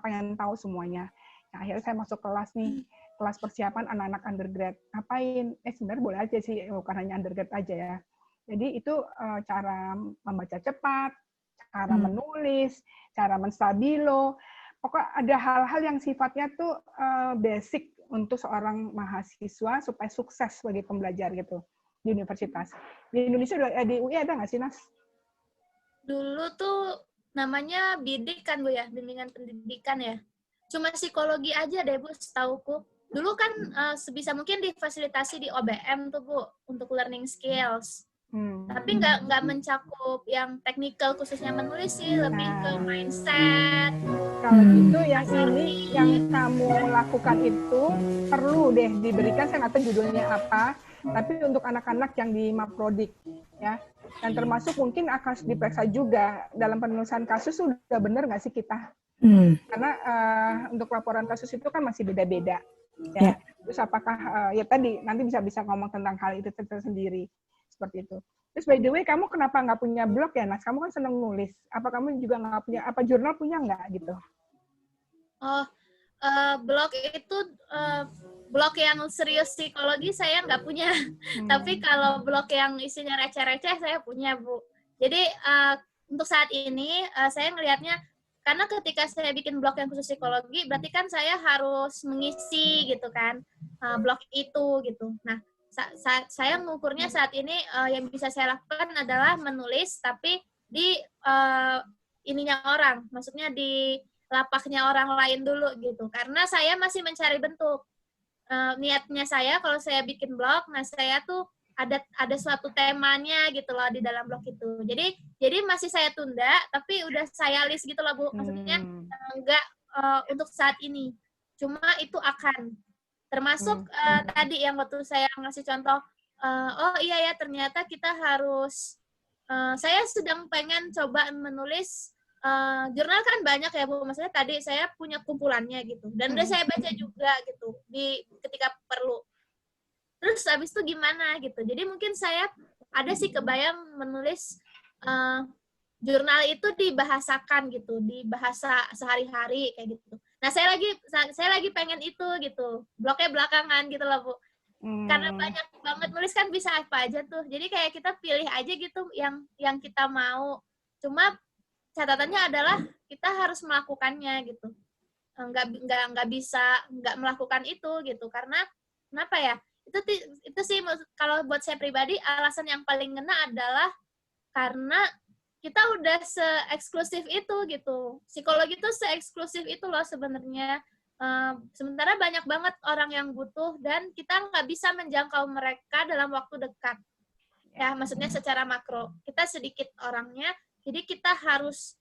pengen tahu semuanya. Nah, akhirnya saya masuk kelas nih, kelas persiapan anak-anak undergrad. Ngapain? Sebenarnya boleh aja sih, bukan hanya undergrad aja ya. Jadi itu cara membaca cepat, cara menulis, cara menstabilo. Pokoknya ada hal-hal yang sifatnya tuh basic untuk seorang mahasiswa supaya sukses sebagai pembelajar gitu di universitas. Di Indonesia di UI ada nggak sih, Nas? Dulu tuh namanya bidik kan Bu ya, bimbingan pendidikan ya. Cuma psikologi aja deh Bu, setauku. Dulu kan sebisa mungkin difasilitasi di OBM tuh Bu, untuk learning skills. Tapi nggak mencakup yang teknikal khususnya menulis sih, lebih ke mindset. Kalau gitu yang ini yang kamu lakukan itu perlu deh diberikan, saya nggak tahu judulnya apa, tapi untuk anak-anak yang di Maprodik ya, dan termasuk mungkin akan diperiksa juga dalam penulisan kasus sudah benar nggak sih kita, karena untuk laporan kasus itu kan masih beda-beda ya. Terus apakah ya tadi nanti bisa ngomong tentang hal itu tersendiri seperti itu. Terus by the way, kamu kenapa nggak punya blog ya, Nas? Kamu kan seneng nulis. Apa kamu juga nggak punya, apa jurnal punya nggak gitu? Blog itu blog yang serius psikologi saya nggak punya. Tapi kalau blog yang isinya receh-receh saya punya, Bu. Jadi untuk saat ini saya ngelihatnya, karena ketika saya bikin blog yang khusus psikologi, berarti kan saya harus mengisi gitu kan blog itu gitu. Nah, saya mengukurnya saat ini yang bisa saya lakukan adalah menulis, tapi di ininya orang, maksudnya di lapaknya orang lain dulu gitu. Karena saya masih mencari bentuk. Niatnya saya kalau saya bikin blog, nah saya tuh ada suatu temanya gitu loh di dalam blog itu. Jadi masih saya tunda, tapi udah saya list gitu loh Bu. Maksudnya enggak untuk saat ini. Cuma itu akan termasuk tadi yang waktu saya ngasih contoh, oh iya ya ternyata kita harus, saya sedang pengen coba menulis jurnal kan banyak ya Bu, maksudnya tadi saya punya kumpulannya gitu, dan udah saya baca juga gitu ketika perlu. Terus habis itu gimana gitu, jadi mungkin saya ada sih kebayang menulis jurnal itu dibahasakan gitu, di bahasa sehari-hari kayak gitu. Nah, saya lagi pengen itu gitu. Blognya belakangan gitu loh, Bu. Karena banyak banget nulis kan bisa apa aja tuh. Jadi kayak kita pilih aja gitu yang kita mau. Cuma catatannya adalah kita harus melakukannya gitu. Nggak bisa nggak melakukan itu gitu. Karena kenapa ya? Itu sih kalau buat saya pribadi alasan yang paling ngena adalah karena kita udah se-eksklusif itu gitu. Psikologi itu se-eksklusif itu loh sebenarnya. Sementara banyak banget orang yang butuh dan kita nggak bisa menjangkau mereka dalam waktu dekat. Ya, maksudnya secara makro. Kita sedikit orangnya, Jadi kita harus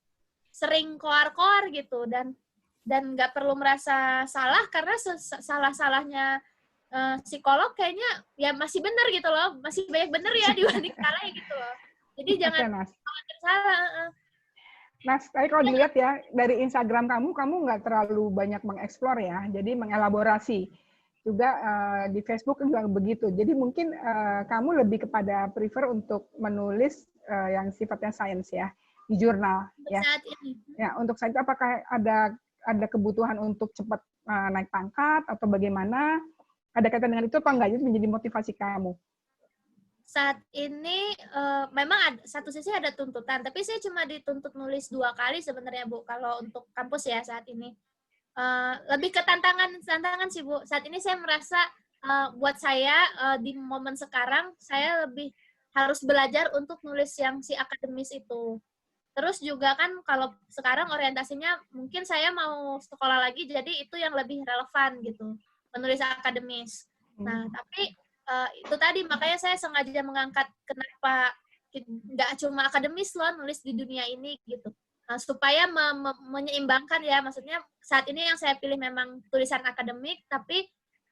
sering koar-koar gitu, dan nggak perlu merasa salah karena salah-salahnya psikolog kayaknya ya masih benar gitu loh, masih banyak benar ya dibanding salah gitu loh. Jadi jangan khawatir salah. Nas, tapi kalau dilihat ya dari Instagram kamu nggak terlalu banyak mengeksplor ya, jadi mengelaborasi. Juga di Facebook juga begitu. Jadi mungkin kamu lebih kepada prefer untuk menulis yang sifatnya sains ya di jurnal ya. Saat ini. Ya, untuk saat itu apakah ada kebutuhan untuk cepat naik pangkat atau bagaimana? Ada kaitan dengan itu apa enggak? Itu menjadi motivasi kamu. Saat ini memang satu sisi ada tuntutan, tapi saya cuma dituntut nulis 2 kali sebenarnya Bu kalau untuk kampus ya saat ini. Lebih ke tantangan sih Bu. Saat ini saya merasa buat saya di momen sekarang saya lebih harus belajar untuk nulis yang si akademis itu. Terus juga kan kalau sekarang orientasinya mungkin saya mau sekolah lagi, jadi itu yang lebih relevan gitu, menulis akademis. Nah, tapi itu tadi makanya saya sengaja mengangkat kenapa nggak cuma akademis loh nulis di dunia ini gitu. Supaya menyeimbangkan ya, maksudnya saat ini yang saya pilih memang tulisan akademik, tapi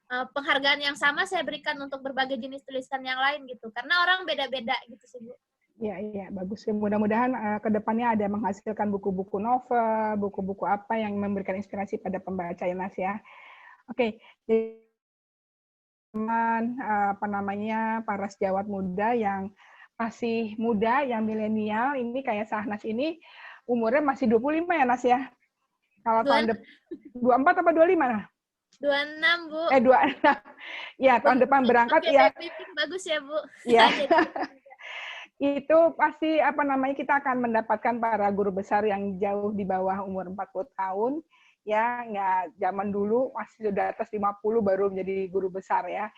penghargaan yang sama saya berikan untuk berbagai jenis tulisan yang lain gitu, karena orang beda-beda gitu sih Bu. Iya, bagus. Mudah-mudahan ke depannya ada menghasilkan buku-buku novel, buku-buku apa yang memberikan inspirasi pada pembaca ya Nas ya. Oke, teman para sejawat muda yang masih muda, yang milenial, ini kayak Sahnas ini umurnya masih 25 ya Nas ya. Kalau tahun depan 24 apa 25 nah? 26 Bu. 26. Ya, tahun depan berangkat ya. Bagus ya Bu. Iya. Itu pasti kita akan mendapatkan para guru besar yang jauh di bawah umur 40 tahun. Ya, nggak zaman dulu masih sudah atas 50 baru menjadi guru besar ya.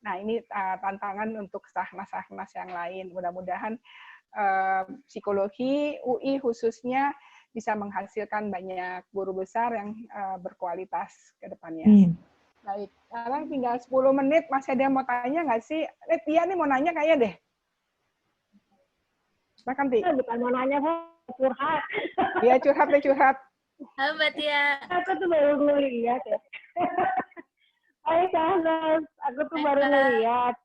Nah, ini tantangan untuk Sahnas yang lain. Mudah-mudahan psikologi UI khususnya bisa menghasilkan banyak guru besar yang berkualitas ke depannya. Baik, sekarang tinggal 10 menit. Masih ada yang mau tanya nggak sih? Tia nih mau nanya kayaknya deh. Silakan, Ti. Bukan mau nanya, curhat. Iya, curhat. Halo, Mbak Tia. Aku tuh baru ngeliat ya. Hai Sahnas, aku tuh baru ngeliat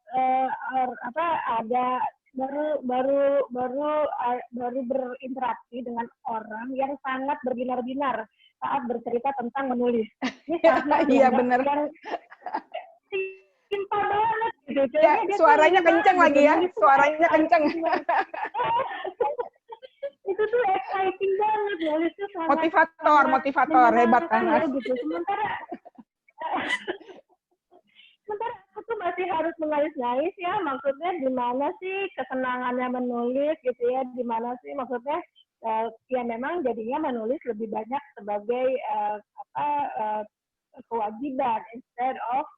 ada baru berinteraksi dengan orang yang sangat berbinar-binar saat bercerita tentang menulis. Ini iya benar. Cinta banget gitu. Ya, suaranya kenceng lagi ya. Suaranya kenceng. Itu tuh exciting banget, nulis tuh sangat motivator hebat kan Mas. Gitu. Sementara aku tuh masih harus mengais-ngais ya, maksudnya di mana sih kesenangannya menulis gitu ya, di mana sih maksudnya ya memang jadinya menulis lebih banyak sebagai kewajiban instead of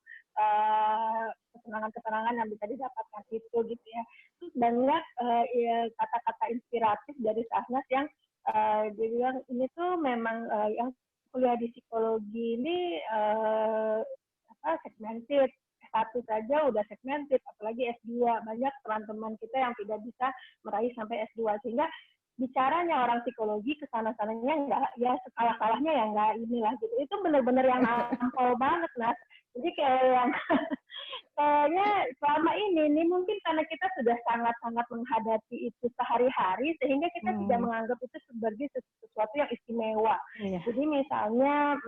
kesenangan-kesenangan yang bisa didapatkan itu gitu ya. Terus banyak kata-kata inspiratif dari Sahnas yang dia bilang ini tuh memang yang kuliah di psikologi ini segmented. S1 saja udah segmented, apalagi S2. Banyak teman-teman kita yang tidak bisa meraih sampai S2. Sehingga bicaranya orang psikologi kesana-sananya nggak, ya sekalah-kalahnya ya nggak inilah gitu. Itu benar-benar yang nampol banget, Nas. Jadi kayaknya selama ini mungkin karena kita sudah sangat-sangat menghadapi itu sehari-hari, sehingga kita tidak menganggap itu sebagai sesuatu yang istimewa. Iya. Jadi misalnya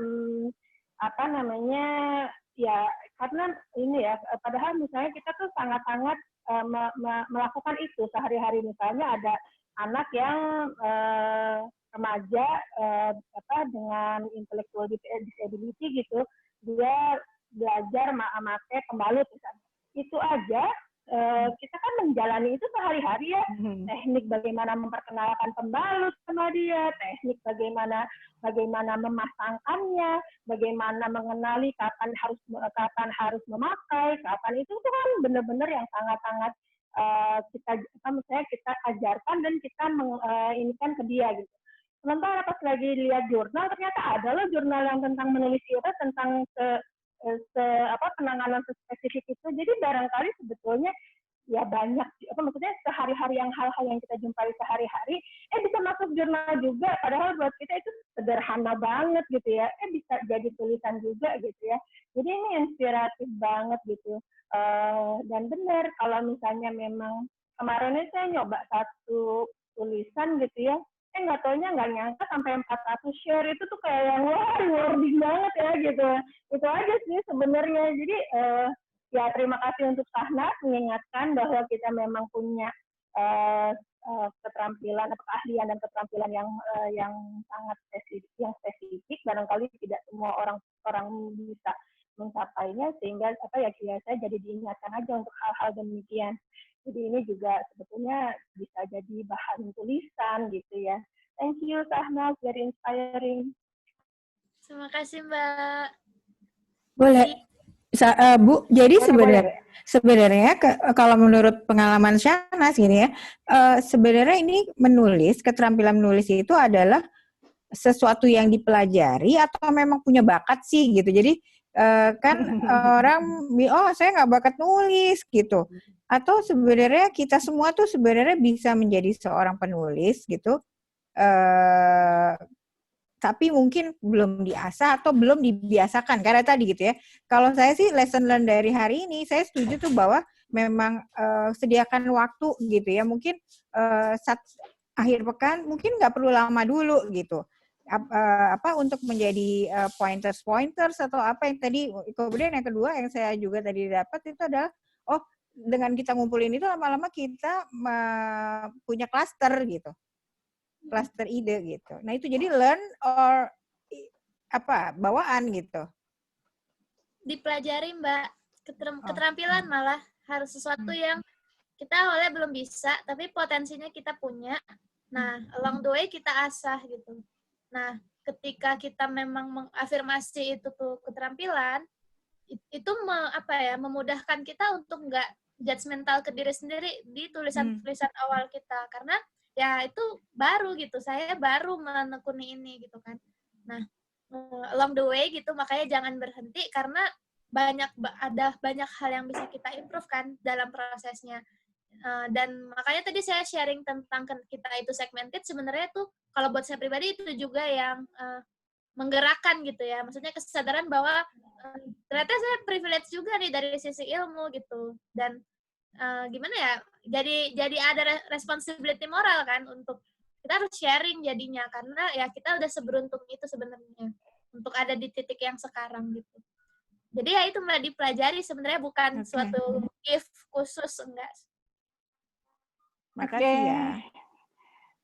ya karena ini ya, padahal misalnya kita tuh sangat-sangat melakukan itu sehari-hari. Misalnya ada anak yang remaja dengan intellectual disability gitu, dia belajar memakai pembalut misalnya. Itu aja kita kan menjalani itu sehari-hari ya. Teknik bagaimana memperkenalkan pembalut sama dia, teknik bagaimana memasangkannya, bagaimana mengenali kapan harus memakai, kapan itu tuh kan benar-benar yang sangat-sangat kita ajarkan dan kita inikan ke dia gitu. Sementara pas lagi lihat jurnal, ternyata ada loh jurnal yang tentang menulis itu, tentang penanganan spesifik itu. Jadi barangkali sebetulnya ya banyak, apa maksudnya sehari-hari yang hal-hal yang kita jumpai sehari-hari, bisa masuk jurnal juga, padahal buat kita itu sederhana banget gitu ya, bisa jadi tulisan juga gitu ya. Jadi ini inspiratif banget gitu. Dan benar, kalau misalnya memang kemarin ini saya nyoba satu tulisan gitu ya, nggak taunya nggak nyangka sampai 400 share, itu tuh kayak yang wah rewarding banget ya gitu. Itu aja sih sebenarnya. Jadi ya terima kasih untuk Sahnas mengingatkan bahwa kita memang punya keterampilan, keahlian dan keterampilan yang sangat spesifik, barangkali tidak semua orang bisa mencapainya, sehingga saya jadi diingatkan aja untuk hal-hal demikian. Jadi ini juga sebetulnya bisa jadi bahan tulisan gitu ya. Thank you Sahnas, very inspiring. Terima kasih Mbak. Boleh. Bu, jadi sebenarnya kalau menurut pengalaman Syahnas gini ya, sebenarnya ini menulis, keterampilan menulis itu adalah sesuatu yang dipelajari atau memang punya bakat sih gitu. Jadi kan orang, saya nggak bakat nulis gitu. Atau sebenarnya kita semua tuh sebenarnya bisa menjadi seorang penulis gitu. Tapi mungkin belum diasah atau belum dibiasakan karena tadi gitu ya. Kalau saya sih lesson learn dari hari ini, saya setuju tuh bahwa memang sediakan waktu gitu ya. Mungkin akhir pekan mungkin nggak perlu lama dulu gitu. Untuk menjadi pointers atau apa yang tadi. Kemudian yang kedua yang saya juga tadi dapat itu adalah dengan kita ngumpulin itu lama-lama kita punya cluster gitu. Cluster ide gitu. Nah itu jadi learn or bawaan gitu. Dipelajari Mbak, keterampilan malah harus sesuatu yang kita awalnya belum bisa, tapi potensinya kita punya. Nah, along the way kita asah gitu. Nah, ketika kita memang mengafirmasi itu tuh keterampilan, itu memudahkan kita untuk nggak judgmental ke diri sendiri di tulisan-tulisan awal kita, karena ya itu baru gitu, saya baru menekuni ini gitu kan. Nah, along the way gitu, makanya jangan berhenti karena ada banyak hal yang bisa kita improve kan dalam prosesnya. Dan makanya tadi saya sharing tentang kita itu segmented, sebenarnya tuh kalau buat saya pribadi itu juga yang menggerakkan gitu ya, maksudnya kesadaran bahwa ternyata saya privilege juga nih dari sisi ilmu gitu, dan gimana ya, jadi ada responsibility moral kan untuk kita harus sharing jadinya, karena ya kita udah seberuntung itu sebenarnya untuk ada di titik yang sekarang gitu. Jadi ya itu Mbak, dipelajari sebenarnya, bukan suatu gift khusus, enggak. Makasih ya.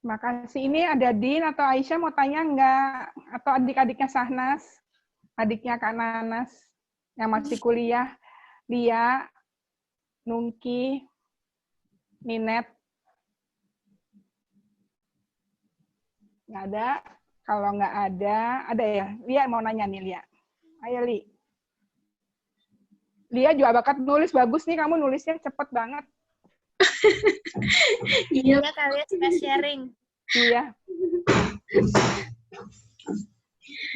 Makasih. Ini ada Din atau Aisyah mau tanya nggak? Atau adik-adiknya Sahnas? Adiknya Kak Nanas yang masih kuliah? Lia, Nungki, Ninet? Nggak ada? Kalau nggak ada ya? Lia mau nanya nih, Lia. Ayo, Li. Lia juga bakat nulis, bagus nih kamu nulisnya cepet banget. Iya, kalian suka sharing. Iya.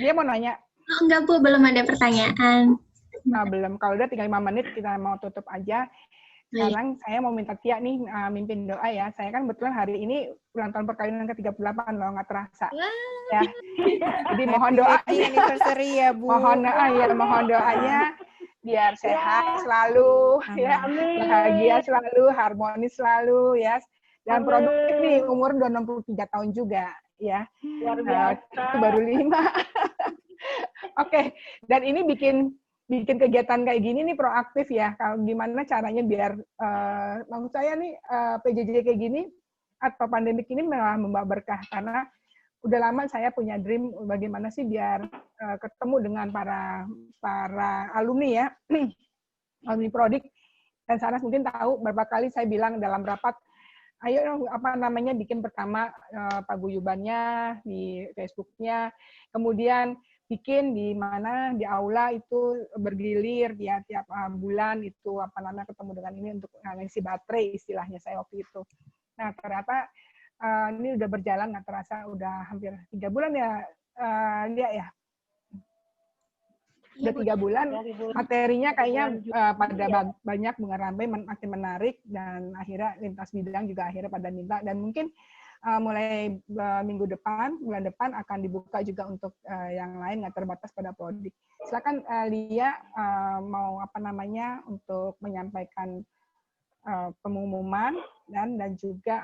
Dia mau nanya. Oh, enggak Bu, belum ada pertanyaan. Belum. Kalau udah tinggal 5 menit kita mau tutup aja. Sekarang saya mau minta Tia nih mimpin doa ya. Saya kan kebetulan hari ini ulang tahun perkawinan ke-38 loh, nggak terasa. Ya. Jadi mohon doa. Anniversary ya Bu. Mohon doanya biar sehat selalu, ya, bahagia selalu, harmonis selalu, ya, dan produktif nih, umur udah 63 tahun juga, ya. Luar biasa. Itu baru 5. Oke, dan ini bikin kegiatan kayak gini nih proaktif ya. Kalau gimana caranya biar, maksud saya nih PJJ kayak gini atau pandemik ini malah membawa berkah, karena udah lama saya punya dream bagaimana sih biar ketemu dengan para alumni ya, alumni Prodik. Dan Sanas mungkin tahu berapa kali saya bilang dalam rapat, ayo bikin pertama paguyubannya di Facebook-nya, kemudian bikin di mana di aula itu bergilir ya tiap bulan itu ketemu dengan ini untuk ngisi baterai istilahnya saya waktu itu. Nah ternyata ini udah berjalan nggak terasa udah hampir 3 bulan ya, Lia ya. Udah 3 bulan, materinya kayaknya pada banyak mengeramai, makin menarik, dan akhirnya lintas bidang juga akhirnya pada minta. Dan mungkin mulai bulan depan akan dibuka juga untuk yang lain, nggak terbatas pada prodi. Silakan Lia mau untuk menyampaikan pengumuman dan juga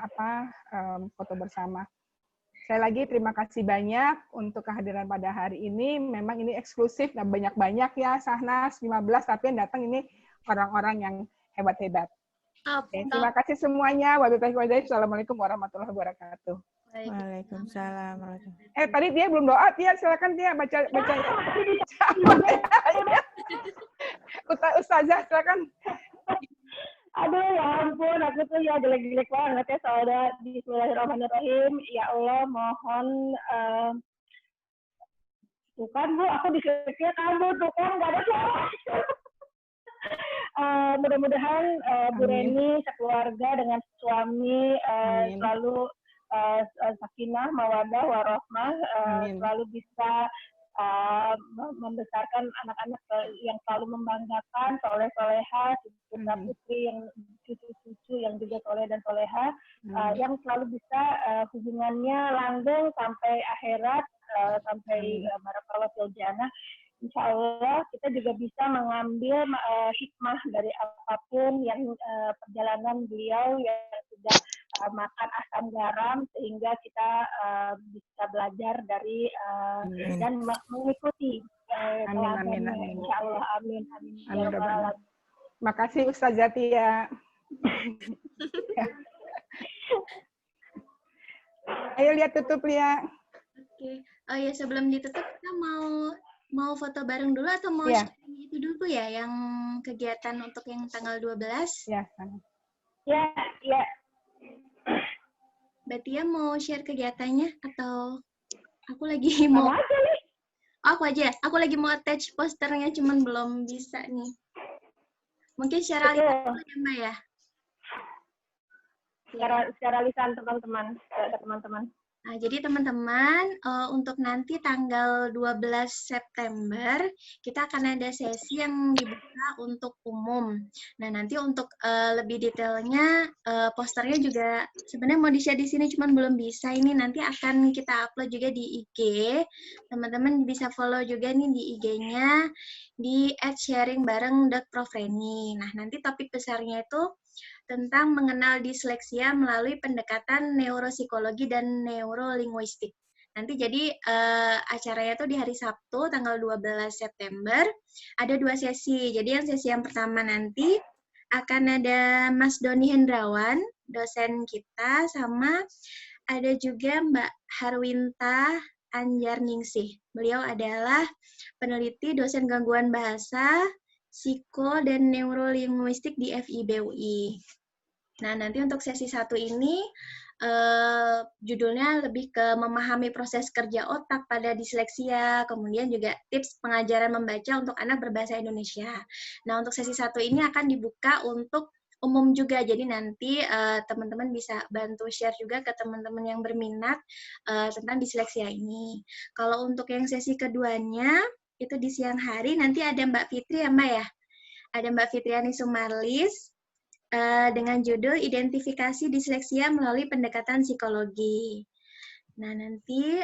foto bersama. Sekali lagi terima kasih banyak untuk kehadiran pada hari ini. Memang ini eksklusif dan banyak-banyak ya, Sahnas 15, tapi yang datang ini orang-orang yang hebat-hebat. Oke, terima kasih semuanya. Wassalamualaikum warahmatullahi wabarakatuh. Waalaikumsalam. Tadi dia belum doa, Tia, silakan Tia baca. Ustazah, silakan. Aduh, ya ampun, aku tuh ya jelek-jelek banget ya, saudara. Bismillahirrahmanirrahim. Ya Allah, mohon tuh kan Bu, aku disekir kamu tuh kan, gak ada suara. Mudah-mudahan Bu Reni sekeluarga dengan suami selalu sakinah, mawadah, warohmah, selalu bisa membesarkan anak-anak yang selalu membanggakan, soleh-soleha, putra-putri yang cucu-cucu yang juga soleh dan soleha, yang selalu bisa hubungannya langgeng sampai akhirat, sampai barakallahu fil jannah. Insya Allah kita juga bisa mengambil hikmah dari apapun yang perjalanan beliau yang sudah makan asam garam, sehingga kita bisa belajar dari dan mengikuti Amin. Insya Allah, amin. Terima kasih Ustazah Tia. Ayo lihat tutup Lia. Oke. Oh ya, sebelum ditutup kita mau foto bareng dulu atau mau share itu dulu ya, yang kegiatan untuk yang tanggal 12? Ya. Ya. Mbak Tia mau share kegiatannya atau aku lagi mau? Apa aja nih? Oh, aku aja. Aku lagi mau attach posternya, cuman belum bisa nih. Mungkin secara lisan dulu ya, Mbak ya? Secara lisan teman-teman. Nah, jadi teman-teman, untuk nanti tanggal 12 September, kita akan ada sesi yang dibuka untuk umum. Nah, nanti untuk lebih detailnya, posternya juga sebenarnya mau di-share di sini, cuman belum bisa. Ini nanti akan kita upload juga di IG. Teman-teman bisa follow juga nih di IG-nya, di @sharingbareng.profreni. Nah, nanti topik besarnya itu tentang mengenal disleksia melalui pendekatan neuropsikologi dan neurolinguistik. Nanti jadi acaranya tuh di hari Sabtu tanggal 12 September, ada 2 sesi. Jadi yang sesi yang pertama nanti akan ada Mas Doni Hendrawan, dosen kita, sama ada juga Mbak Harwinta Anjarningsih. Beliau adalah peneliti dosen gangguan bahasa, psiko, dan neurolinguistik di FIB UI. Nah, nanti untuk sesi 1 ini, judulnya lebih ke memahami proses kerja otak pada disleksia, kemudian juga tips pengajaran membaca untuk anak berbahasa Indonesia. Nah, untuk sesi 1 ini akan dibuka untuk umum juga, jadi nanti teman-teman bisa bantu share juga ke teman-teman yang berminat tentang disleksia ini. Kalau untuk yang sesi keduanya, itu di siang hari, nanti ada Mbak Fitri ya Mbak ya? Ada Mbak Fitriani Sumarlis dengan judul Identifikasi Disleksia Melalui Pendekatan Psikologi. Nah, nanti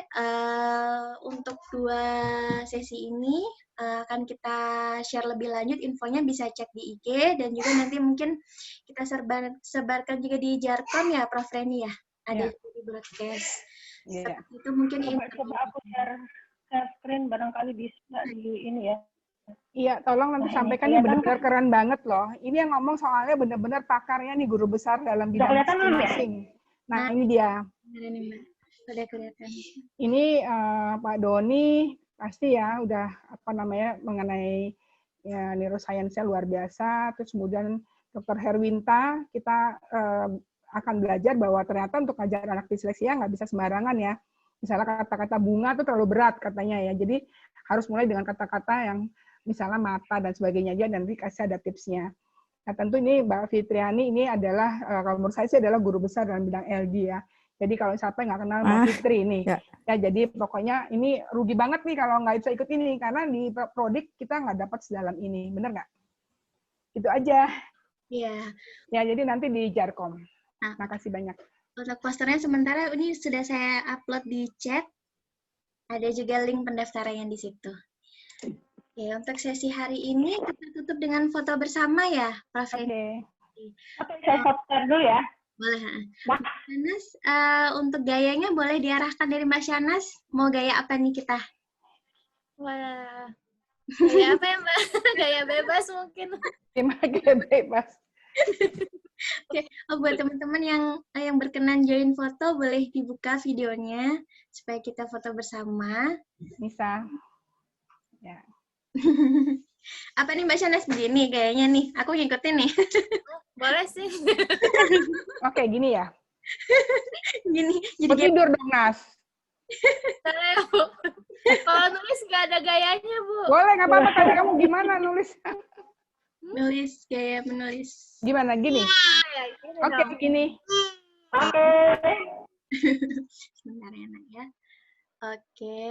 untuk 2 sesi ini akan kita share lebih lanjut, infonya bisa cek di IG, dan juga nanti mungkin kita sebarkan juga di Jarkom ya, Prof. Reni ya? Ada di broadcast. Seperti itu mungkin coba aku share screen, barangkali bisa di ini ya. Iya, tolong nanti sampaikan, ini benar-benar keren banget loh. Ini yang ngomong soalnya benar-benar pakarnya nih, guru besar dalam bidang masing-masing. Nah, ini dia. Sudah kelihatan. Ini Pak Doni pasti ya udah mengenai neuroscience-nya luar biasa. Terus kemudian Dr. Herwinta, kita akan belajar bahwa ternyata untuk ngajar anak disleksia nggak bisa sembarangan ya. Misalnya kata-kata bunga itu terlalu berat katanya ya. Jadi harus mulai dengan kata-kata yang misalnya mata dan sebagainya aja, dan nanti kasih ada tipsnya. Nah, tentu ini Mbak Fitriani ini adalah, kalau menurut saya sih adalah guru besar dalam bidang LD ya, Jadi kalau siapa nggak kenal Mbak Fitri nih, ya. ya jadi pokoknya ini rugi banget nih kalau nggak bisa ikut ini, karena di Prodik kita nggak dapat sedalam ini, bener nggak? Itu aja. Iya. Ya, jadi nanti di Jarkom. Nah, Makasih banyak. untuk posternya sementara ini sudah saya upload di chat. Ada juga link pendaftarannya di situ. Oke, untuk sesi hari ini kita tutup dengan foto bersama ya, Prof. Oke. Oke, saya stop share dulu ya. Boleh. Mbak Shanas, untuk gayanya boleh diarahkan dari Mbak Shanas. Mau gaya apa nih kita? Wah, gaya apa ya Mbak? Gaya bebas mungkin. Gimana bebas? Oke, buat teman-teman yang berkenan join foto, boleh dibuka videonya supaya kita foto bersama. Bisa. Ya. Apa nih Mbak Shanas begini gayanya nih? Aku ngikutin nih. Boleh sih. Oke, gini ya. Gini, Mau jadi tidur dong, Nas. Boleh, Bu. Kalau nulis nggak ada gayanya, Bu. Boleh, nggak apa-apa. Tadi kamu gimana nulis? nulis gaya menulis. Gimana? Gini? Ya, gini Oke, dong. gini. Oke. Sebentar ya, Nak ya. Oke.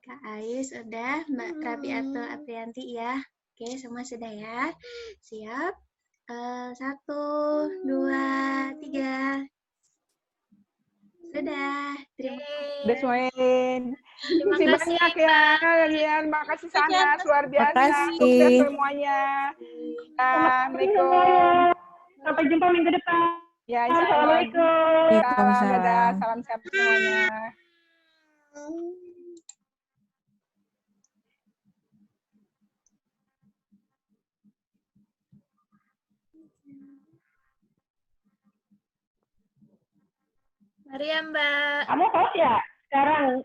Kak Ais udah, Mbak Rabiatul Aprianti ya. Oke, semua sudah ya. Siap. 1, 2, 3. Sudah. Terima kasih. Udah semuanya. Terima Makasih kasih, banyak ya, kalian. Makasih Sanas, luar biasa. Makasih. Sukses semuanya. Assalamualaikum. Sampai jumpa minggu depan. Ya, insya Allah. Assalamualaikum. Salam, dadah. Waalaikumsalam. Salam sehat semuanya. Mari ya, Mbak. Kamu host ya sekarang?